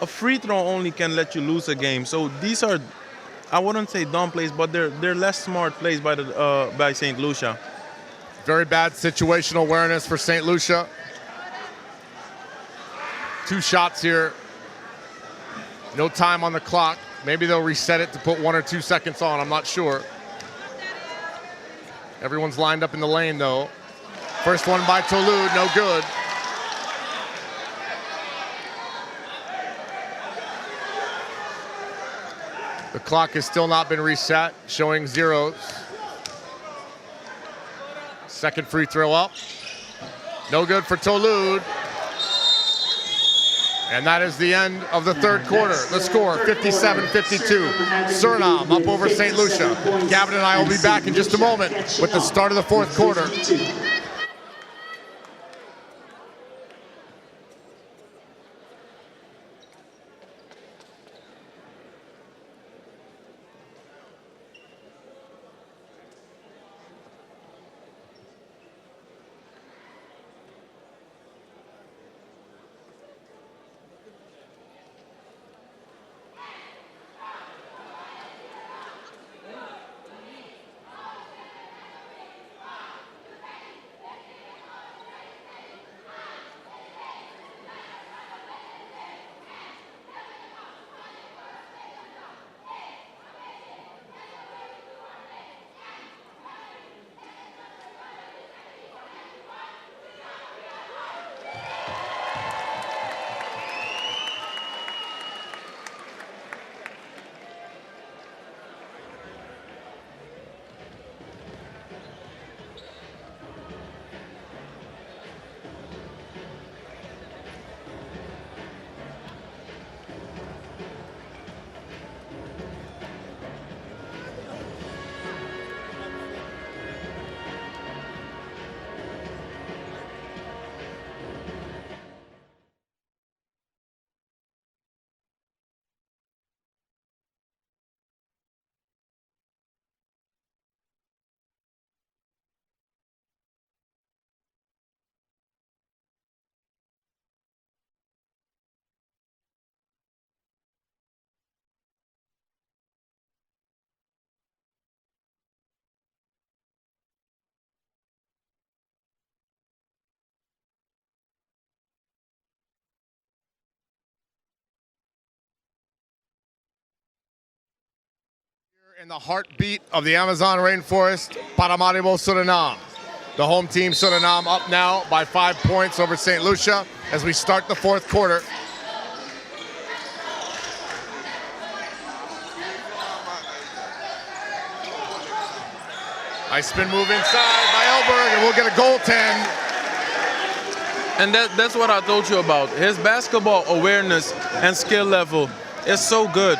A free throw only can let you lose a game. So these are, I wouldn't say dumb plays, but they're less smart plays by St. Lucia. Very bad situational awareness for St. Lucia. 2 shots here. No time on the clock. Maybe they'll reset it to put 1 or 2 seconds on. I'm not sure. Everyone's lined up in the lane, though. First one by Tolud, no good. The clock has still not been reset, showing zeros. Second free throw up. No good for Tolud. And that is the end of the third quarter. The score, 57-52. Suriname up over St. Lucia. Gavin and I will be back in just a moment with the start of the fourth quarter. In the heartbeat of the Amazon rainforest, Paramaribo, Suriname. The home team, Suriname, up now by 5 points over St. Lucia as we start the fourth quarter. Nice spin move inside by Elberg, and we'll get a goaltend. And that's what I told you about. His basketball awareness and skill level is so good.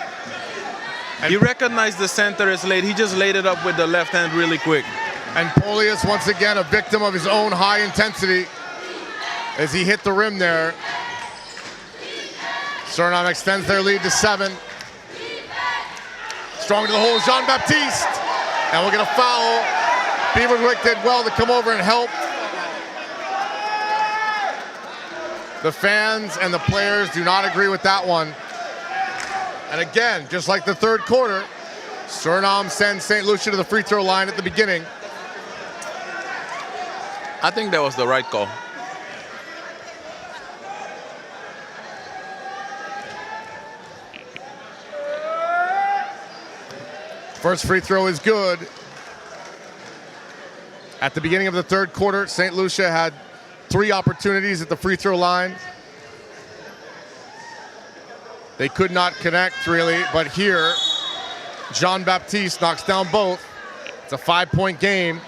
He recognized the center is late. He just laid it up with the left hand really quick. And Polius, once again, a victim of his own high intensity as he hit the rim there. Suriname extends their lead to 7. Strong to the hole, Jean-Baptiste. And we'll get a foul. Beaverwick did well to come over and help. The fans and the players do not agree with that one. And again, just like the third quarter, Suriname sends St. Lucia to the free throw line at the beginning. I think that was the right call. First free throw is good. At the beginning of the third quarter, St. Lucia had 3 opportunities at the free throw line. They could not connect really, but here, Jean-Baptiste knocks down both. It's a 5-point game.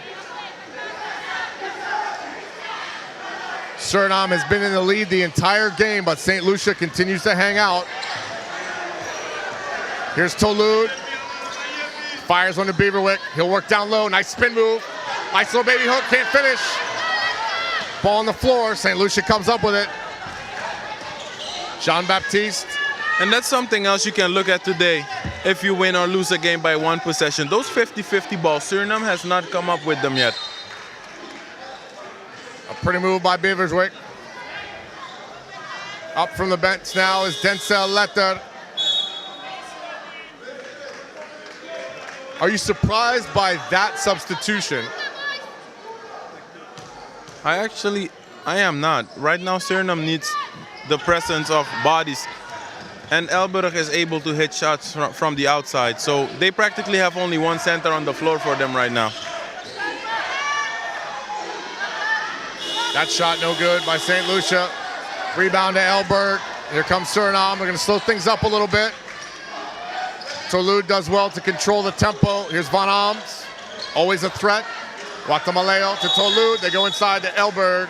Suriname has been in the lead the entire game, but St. Lucia continues to hang out. Here's Tolud. Fires one to Beaverwick. He'll work down low. Nice spin move. Nice little baby hook. Can't finish. Ball on the floor. St. Lucia comes up with it. Jean-Baptiste. And that's something else you can look at today if you win or lose a game by 1 possession. Those 50-50 balls, Suriname has not come up with them yet. A pretty move by Beverswick. Up from the bench now is Denzel Letter. Are you surprised by that substitution? I am not. Right now, Suriname needs the presence of bodies. And Elburg is able to hit shots from the outside. So they practically have only one center on the floor for them right now. That shot no good by St. Lucia. Rebound to Elburg. Here comes Suriname. They're going to slow things up a little bit. Tolude does well to control the tempo. Here's Van Alms. Always a threat. Guatemaleo to Tolude. They go inside to Elburg.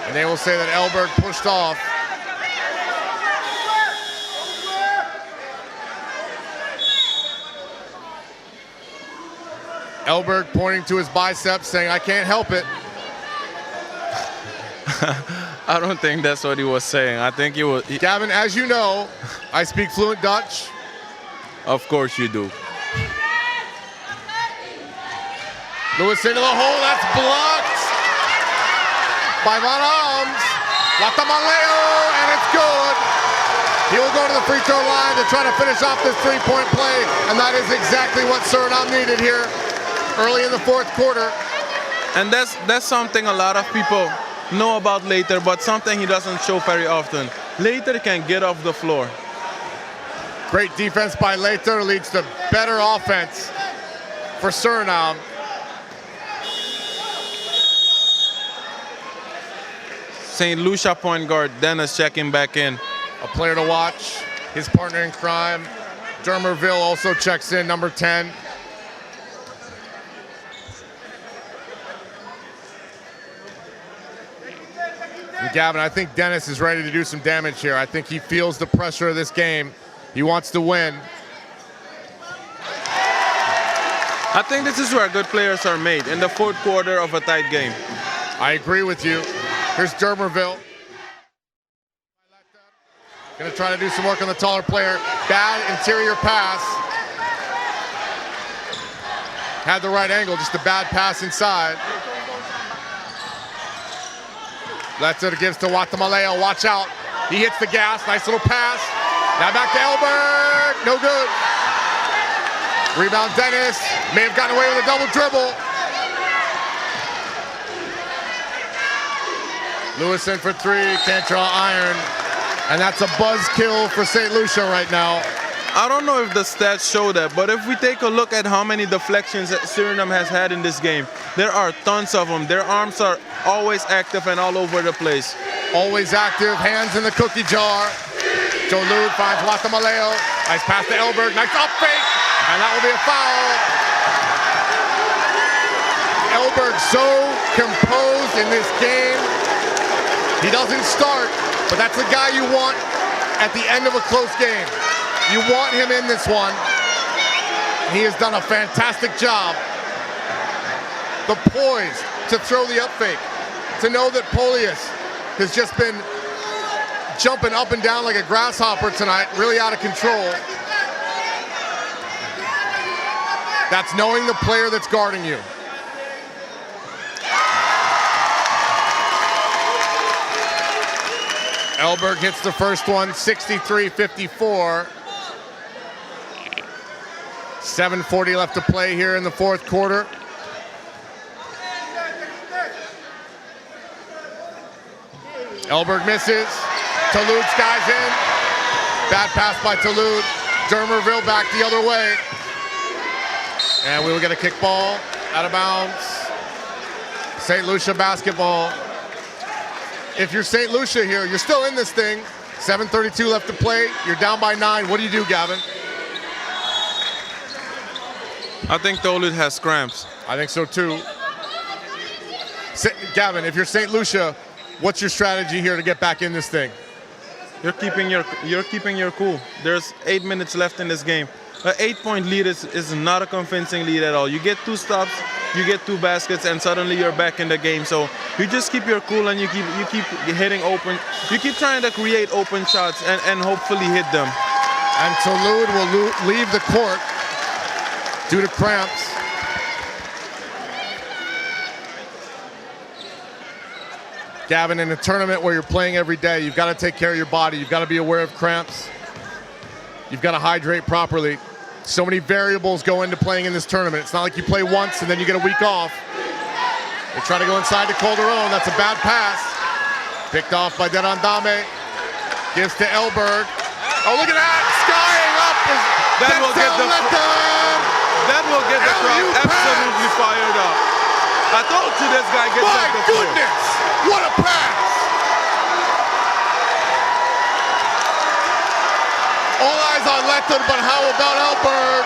And they will say that Elburg pushed off. Elburg pointing to his biceps saying, I can't help it. I don't think that's what he was saying. I think he was... Gavin, as you know, I speak fluent Dutch. Of course you do. Lewis into the hole, that's blocked by Van Alms. Guatemaleo, and it's good. He will go to the free throw line to try to finish off this three-point play, and that is exactly what Suriname needed here early in the fourth quarter. And that's something a lot of people know about Later, but something he doesn't show very often. Later can get off the floor. Great defense by Later leads to better offense for Suriname. St. Lucia point guard Dennis checking back in. A player to watch, his partner in crime. Dermerville also checks in, number 10. And Gavin, I think Dennis is ready to do some damage here. I think he feels the pressure of this game. He wants to win. I think this is where good players are made, in the fourth quarter of a tight game. I agree with you. Here's Dermerville. Gonna try to do some work on the taller player. Bad interior pass. Had the right angle, just a bad pass inside. Letter gives to Guatemaleo, watch out. He hits the gas, nice little pass. Now back to Elburg, no good. Rebound Dennis, may have gotten away with a double dribble. Lewis in for three, can't draw iron. And that's a buzzkill for St. Lucia right now. I don't know if the stats show that, but if we take a look at how many deflections that Suriname has had in this game, there are tons of them. Their arms are always active and all over the place. Always active, hands in the cookie jar. Tolude finds Guatemaleo. Nice pass to Elburg, nice up fake, and that will be a foul. Elburg so composed in this game. He doesn't start, but that's the guy you want at the end of a close game. You want him in this one. He has done a fantastic job. The poise to throw the up fake, to know that Polius has just been jumping up and down like a grasshopper tonight, really out of control. That's knowing the player that's guarding you. Elburg hits the first one, 63-54. 7:40 left to play here in the fourth quarter. Elburg misses. Tolude skies in. Bad pass by Tolude. Dermerville back the other way. And we will get a kick ball out of bounds. St. Lucia basketball. If you're St. Lucia here, you're still in this thing. 7:32 left to play. You're down by 9. What do you do, Gavin? I think Tolude has cramps. I think so too. Gavin, if you're St. Lucia, what's your strategy here to get back in this thing? You're keeping your cool. There's 8 minutes left in this game. An 8-point lead is not a convincing lead at all. You get 2 stops, you get 2 baskets, and suddenly you're back in the game. So you just keep your cool and you keep hitting open. You keep trying to create open shots and hopefully hit them. And Tolude will leave the court due to cramps. Gavin, in a tournament where you're playing every day, you've got to take care of your body. You've got to be aware of cramps. You've got to hydrate properly. So many variables go into playing in this tournament. It's not like you play once and then you get a week off. They try to go inside to Calderon. That's a bad pass. Picked off by Derandame. Gives to Elberg. Oh, look at that! Skying up! That will get the crowd absolutely fired up. I told you this guy gets up the floor. My goodness! What a pass! All eyes on Letton, but how about Elberg?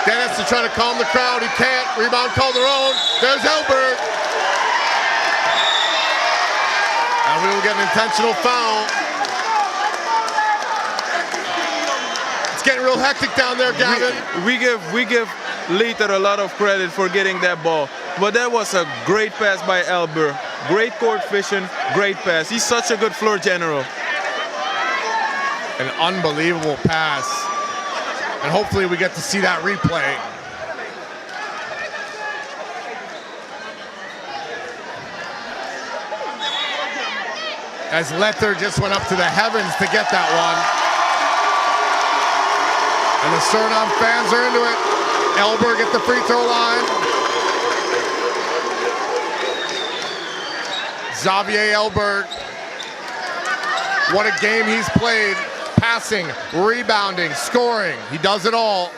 Dennis is trying to calm the crowd. He can't. Rebound Calderon. There's Elberg. And we will get an intentional foul. It's getting real hectic down there, Gavin. We give Leiter a lot of credit for getting that ball, but that was a great pass by Elberg. Great court vision, great pass. He's such a good floor general. An unbelievable pass. And hopefully we get to see that replay. As Lether just went up to the heavens to get that one. And the Suriname fans are into it. Elberg at the free throw line. Xavier Elberg. What a game he's played. Passing, rebounding, scoring. He does it all.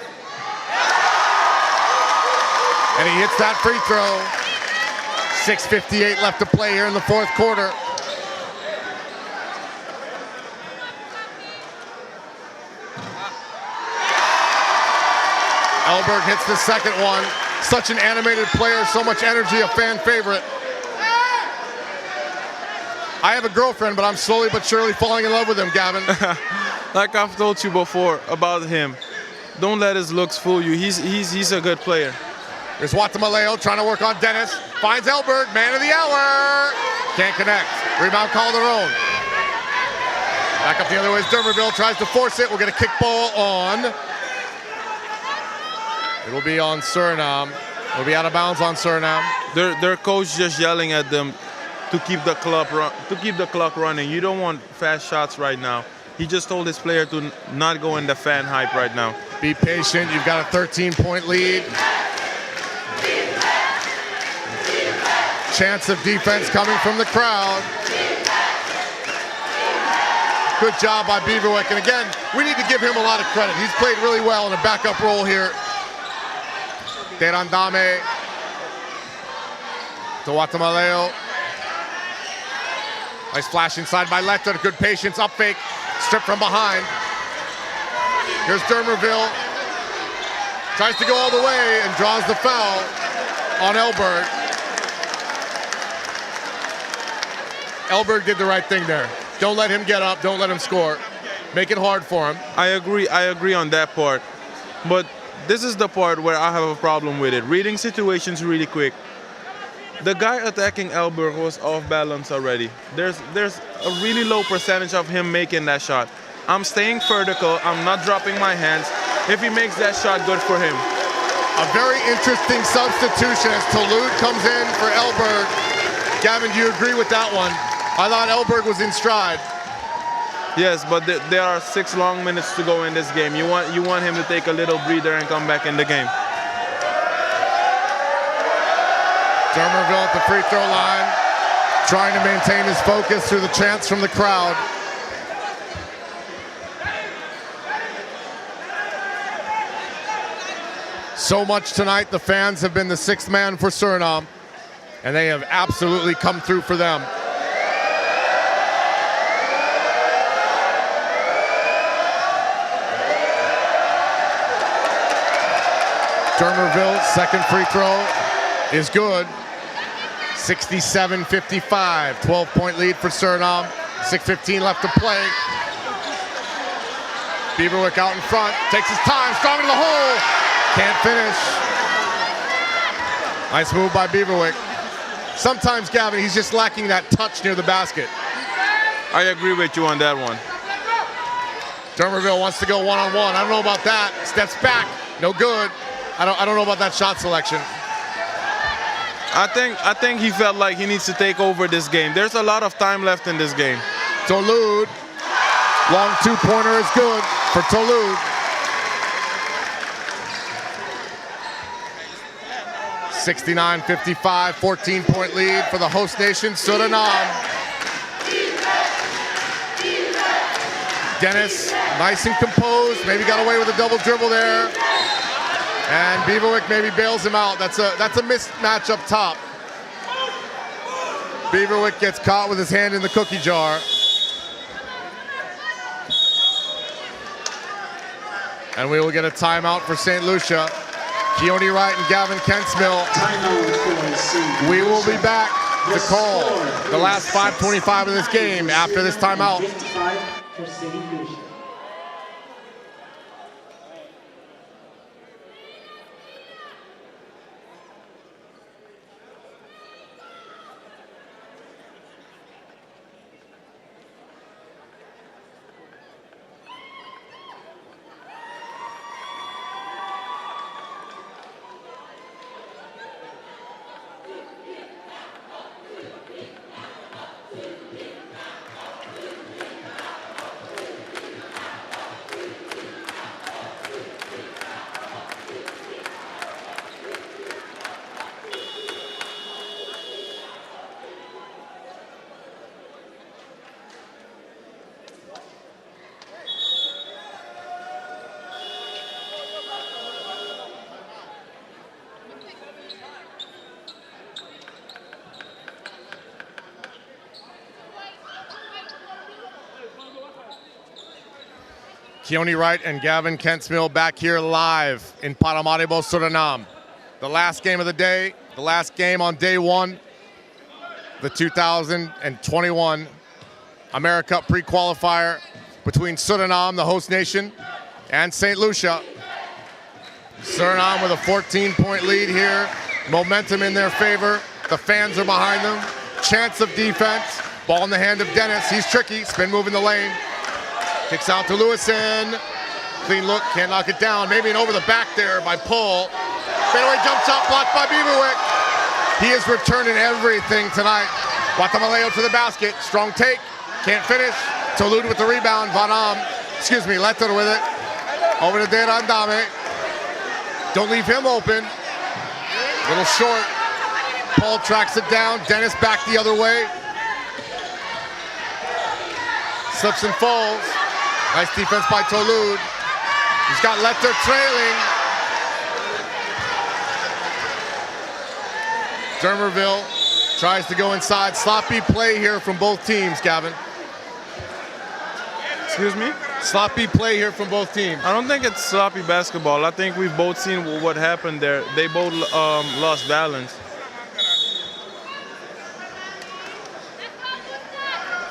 And he hits that free throw. 6:58 left to play here in the fourth quarter. Elberg hits the second one. Such an animated player, so much energy, a fan favorite. I have a girlfriend, but I'm slowly but surely falling in love with him, Gavin. Like I've told you before about him, don't let his looks fool you. He's a good player. There's Watamaleo trying to work on Dennis. Finds Elberg, man of the hour. Can't connect. Rebound Calderon. Back up the other way as Dermerville tries to force it. We'll get a kick ball on. It will be on Suriname. It will be out of bounds on Suriname. Their coach just yelling at them to keep the clock running. You don't want fast shots right now. He just told his player to not go in the fan hype right now. Be patient. You've got a 13-point lead. Chance of defense coming from the crowd. Good job by Beaverwick. And again, we need to give him a lot of credit. He's played really well in a backup role here. Derandame to Watamaleo. Nice flash inside by Letton. Good patience. Up fake. Strip from behind. Here's Dermerville. Tries to go all the way and draws the foul on Elberg. Elberg did the right thing there. Don't let him get up. Don't let him score. Make it hard for him. I agree on that part. But this is the part where I have a problem with it. Reading situations really quick. The guy attacking Elberg was off balance already. There's a really low percentage of him making that shot. I'm staying vertical. I'm not dropping my hands. If he makes that shot, good for him. A very interesting substitution as Touloud comes in for Elberg. Gavin, do you agree with that one? I thought Elberg was in stride. Yes, but there are 6 long minutes to go in this game. You want him to take a little breather and come back in the game. Dermerville at the free throw line, trying to maintain his focus through the chants from the crowd. So much tonight, the fans have been the 6th man for Suriname, and they have absolutely come through for them. Dermerville's second free throw is good. 67-55, 12-point lead for Suriname. 6:15 left to play. Beaverwick out in front, takes his time, strong into the hole. Can't finish. Nice move by Beaverwick. Sometimes, Gavin, he's just lacking that touch near the basket. I agree with you on that one. Dermerville wants to go one-on-one. I don't know about that. Steps back, no good. I don't know about that shot selection. I think he felt like he needs to take over this game. There's a lot of time left in this game. Tolud, long two-pointer is good for Tolud. 69-55, 14-point lead for the host nation, Suriname. Dennis, nice and composed, maybe got away with a double dribble there. And Beaverwick maybe bails him out. That's a mismatch up top. Beaverwick gets caught with his hand in the cookie jar. And we will get a timeout for St. Lucia. Keone Wright and Gavin Kensmill. We will be back to call the last 5:25 of this game after this timeout. For St. Lucia. Keone Wright and Gavin Kensmill back here live in Paramaribo, Suriname. The last game of the day, the last game on day one, the 2021 AmeriCup pre-qualifier between Suriname, the host nation, and St. Lucia. Suriname with a 14-point lead here. Momentum in their favor. The fans are behind them. Chance of defense. Ball in the hand of Dennis. He's tricky. Spin move in the lane. Kicks out to Lewison. Clean look. Can't knock it down. Maybe an over the back there by Paul. Fadeaway jump shot blocked by Beaverwick. He is returning everything tonight. Guatemaleo to the basket. Strong take. Can't finish. Tolud with the rebound. Letter with it. Over to Derandame. Don't leave him open. Little short. Paul tracks it down. Dennis back the other way. Slips and falls. Nice defense by Tolud. He's got Letter trailing. Dermerville tries to go inside. Sloppy play here from both teams, Gavin. Excuse me? Sloppy play here from both teams. I don't think it's sloppy basketball. I think we've both seen what happened there. They both lost balance.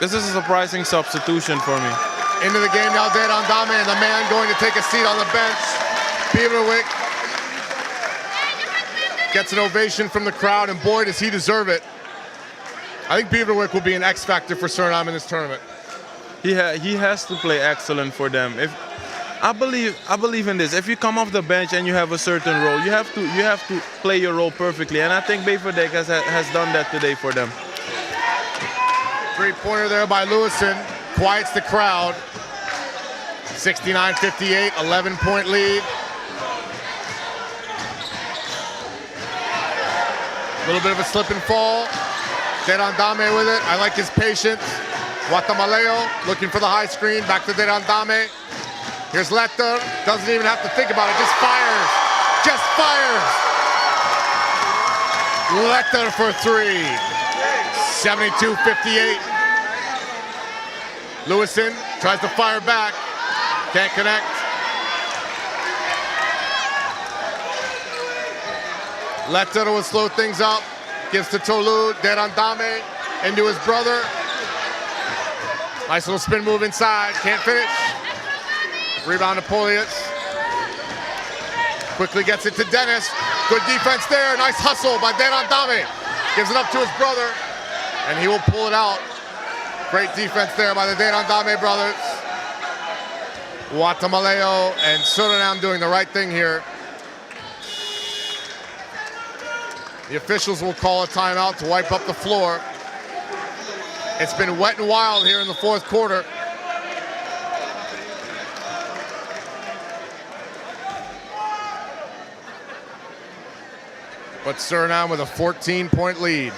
This is a surprising substitution for me. Into the game now, Derandame, and the man going to take a seat on the bench. Beaverwick gets an ovation from the crowd, and boy, does he deserve it. I think Beaverwick will be an X factor for Suriname in this tournament. He has to play excellent for them. I believe in this. If you come off the bench and you have a certain role, you have to play your role perfectly, and I think Beaverwick has done that today for them. Three-pointer there by Lewison. Quiets the crowd. 69-58, 11-point lead. A little bit of a slip and fall. Derandame with it. I like his patience. Guatemaleo looking for the high screen. Back to Derandame. Here's Letter. Doesn't even have to think about it. Just fires. Just fires. Letter for three. 72-58. Lewison tries to fire back. Can't connect. Letter will slow things up. Gives to Tolud. Derandame into his brother. Nice little spin move inside. Can't finish. Rebound to Polius. Quickly gets it to Dennis. Good defense there. Nice hustle by Derandame. Gives it up to his brother. And he will pull it out. Great defense there by the Derandame brothers. Guatemaleo and Suriname doing the right thing here. The officials will call a timeout to wipe up the floor. It's been wet and wild here in the fourth quarter. But Suriname with a 14-point lead.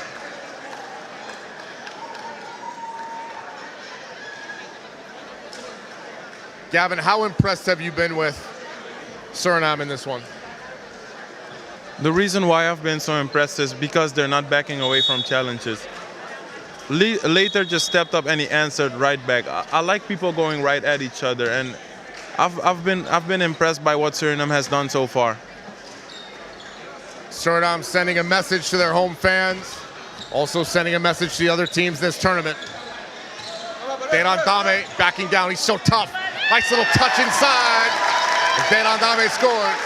Gavin, how impressed have you been with Suriname in this one? The reason why I've been so impressed is because they're not backing away from challenges. Later just stepped up and he answered right back. I like people going right at each other, and I've been impressed by what Suriname has done so far. Suriname sending a message to their home fans, also sending a message to the other teams this tournament. Deran Dame backing down, he's so tough. Nice little touch inside. Deran Dame scores.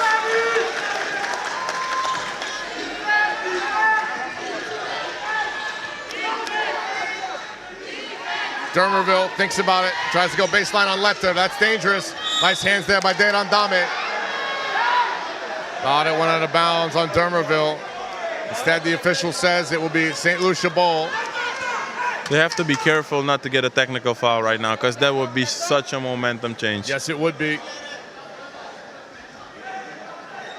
Dermerville thinks about it, tries to go baseline on Letter. That's dangerous. Nice hands there by Deran Dame. Thought it went out of bounds on Dermerville. Instead, the official says it will be St. Lucia ball. They have to be careful not to get a technical foul right now, because that would be such a momentum change. Yes, it would be.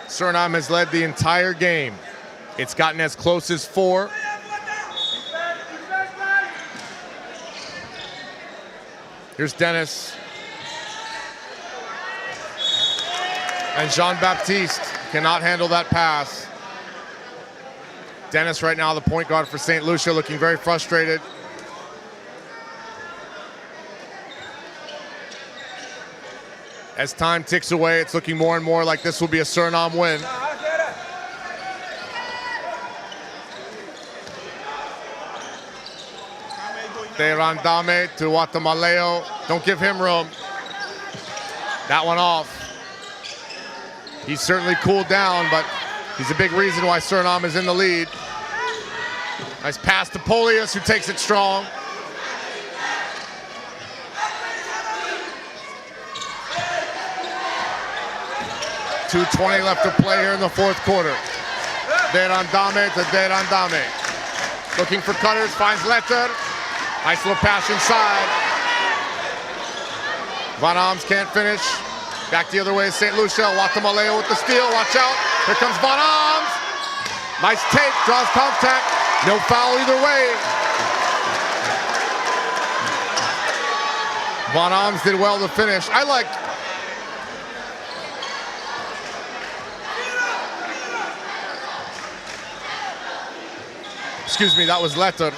Suriname has led the entire game. It's gotten as close as 4. Here's Dennis. And Jean-Baptiste cannot handle that pass. Dennis right now, the point guard for St. Lucia, looking very frustrated. As time ticks away, it's looking more and more like this will be a Suriname win. Deran Dame to Watamaleo. Don't give him room. That one off. He's certainly cooled down, but he's a big reason why Suriname is in the lead. Nice pass to Polius, who takes it strong. .220 left to play here in the fourth quarter. Deran Dame to Deran Dame. Looking for cutters, finds Letter. Nice little pass inside. Van Ams can't finish. Back the other way is St. Lucia. Watamaleo with the steal. Watch out. Here comes Van Ams. Nice take. Draws contact. No foul either way. Van Ams did well to finish. I like. Excuse me, that was Letter.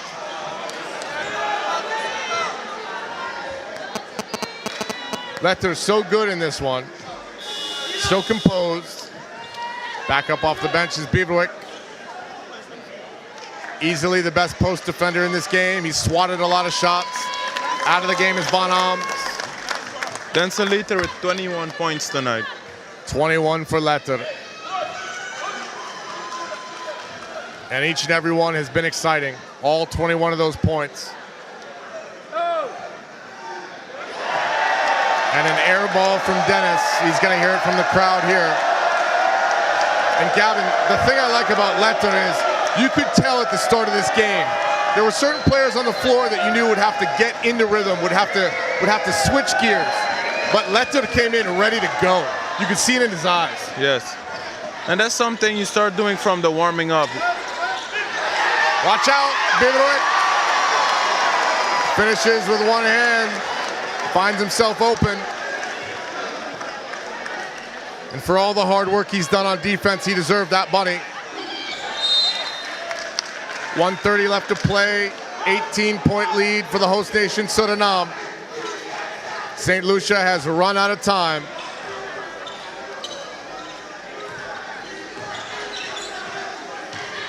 Letter's so good in this one. So composed. Back up off the bench is Bieberwick. Easily the best post defender in this game. He's swatted a lot of shots. Out of the game is Van Ams. Denzel Letter with 21 points tonight. 21 for Letter. And each and every one has been exciting. All 21 of those points. And an air ball from Dennis. He's going to hear it from the crowd here. And Gavin, the thing I like about Letter is you could tell at the start of this game, there were certain players on the floor that you knew would have to get into rhythm, would have to switch gears. But Letter came in ready to go. You could see it in his eyes. Yes. And that's something you start doing from the warming up. Watch out, Bieberwick. Finishes with one hand. Finds himself open. And for all the hard work he's done on defense, he deserved that bunny. 1:30 left to play. 18-point lead for the host nation, Suriname. St. Lucia has run out of time.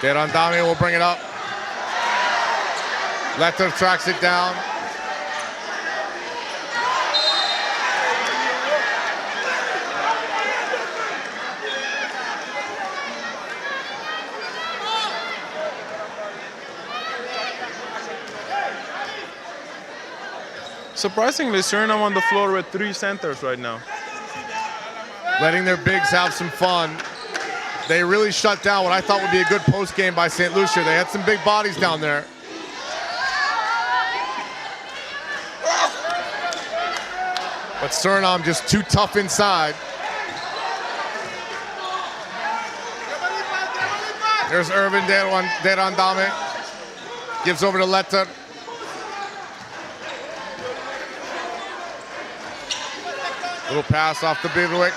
Deran Dame will bring it up. Letter tracks it down. Surprisingly, Suriname on the floor with 3 centers right now. Letting their bigs have some fun. They really shut down what I thought would be a good post game by St. Lucia. They had some big bodies down there. But Suriname just too tough inside. There's Irvin Derandame. Gives over to Letter. Little pass off to Bivouac.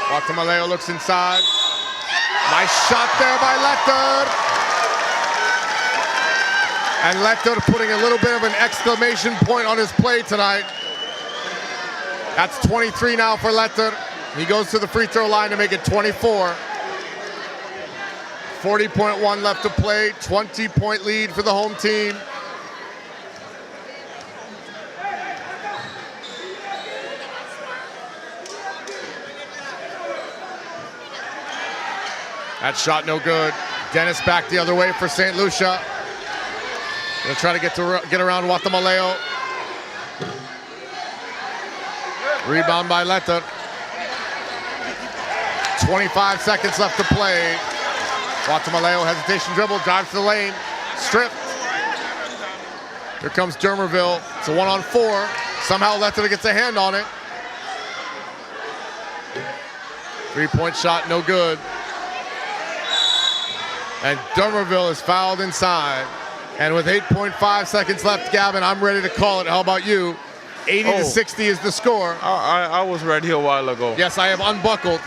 Guatemaleo looks inside. Nice shot there by Letter. And Letter putting a little bit of an exclamation point on his play tonight. That's 23 now for Letter. He goes to the free throw line to make it 24. 40.1 left to play, 20-point lead for the home team. That shot no good. Dennis back the other way for St. Lucia. Gonna try to get around Guatemaleo. Rebound by Letter. 25 seconds left to play. Guatemaleo, hesitation dribble, drives to the lane, stripped. Here comes Dermerville. It's a 1-on-4. Somehow Letter gets a hand on it. 3-point shot, no good. And Dermerville is fouled inside. And with 8.5 seconds left, Gavin, I'm ready to call it. How about you? 80-60 is the score. I was ready a while ago. Yes, I have unbuckled.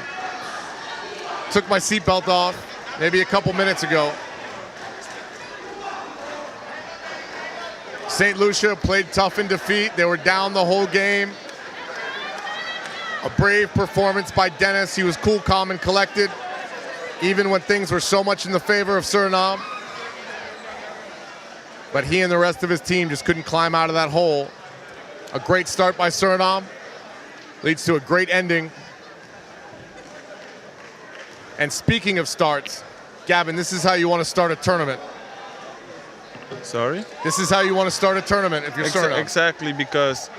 Took my seatbelt off maybe a couple minutes ago. St. Lucia played tough in defeat. They were down the whole game. A brave performance by Dennis. He was cool, calm, and collected, even when things were so much in the favor of Suriname. But he and the rest of his team just couldn't climb out of that hole. A great start by Suriname leads to a great ending. And speaking of starts, Gavin, this is how you want to start a tournament. Sorry? This is how you want to start a tournament if you're Suriname. Exactly, because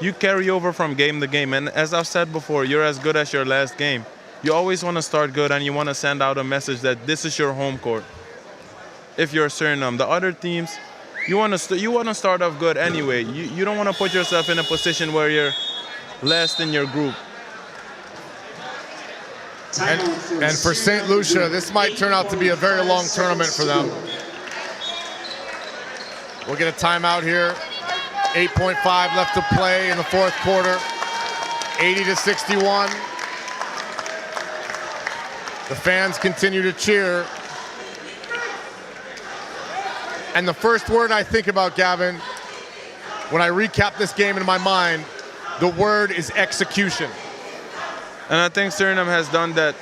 you carry over from game to game. And as I've said before, you're as good as your last game. You always want to start good, and you want to send out a message that this is your home court. If you're Suriname, the other teams, you want to start off good anyway. You don't want to put yourself in a position where you're last in your group. And for St. Lucia, this might turn out to be a very long tournament for them. We'll get a timeout here. 8.5 left to play in the fourth quarter. 80-61. The fans continue to cheer. And the first word I think about, Gavin, when I recap this game in my mind, the word is execution. And I think Suriname has done that,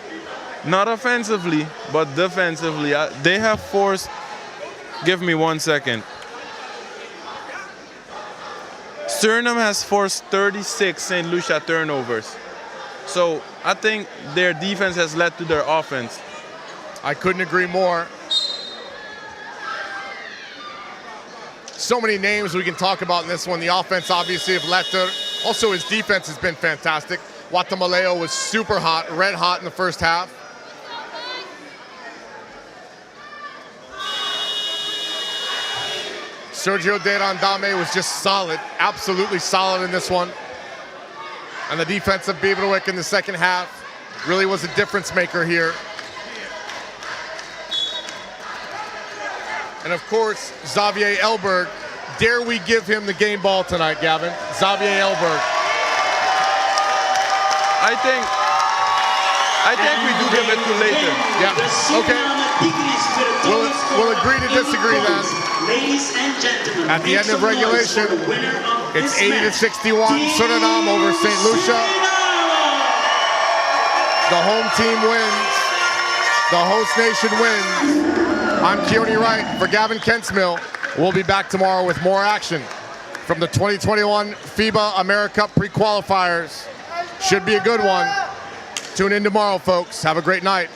not offensively, but defensively. They have forced, give me 1 second. Suriname has forced 36 St. Lucia turnovers. So I think their defense has led to their offense. I couldn't agree more. So many names we can talk about in this one. The offense, obviously, of Letter. Also, his defense has been fantastic. Guatemaleo was super hot, red hot in the first half. Sergio Derandame was just solid, absolutely solid in this one. And the defense of Bivouac in the second half really was a difference maker here. And of course, Xavier Elberg. Dare we give him the game ball tonight, Gavin? Xavier Elberg. I think we do give it to later. Yeah, okay. We'll agree to disagree then. Ladies and gentlemen, at the end of regulation, it's 80-61, Suriname over St. Lucia. The home team wins. The host nation wins. I'm Keone Wright for Gavin Kensmill. We'll be back tomorrow with more action from the 2021 FIBA AmeriCup Pre-Qualifiers. Should be a good one. Tune in tomorrow, folks. Have a great night.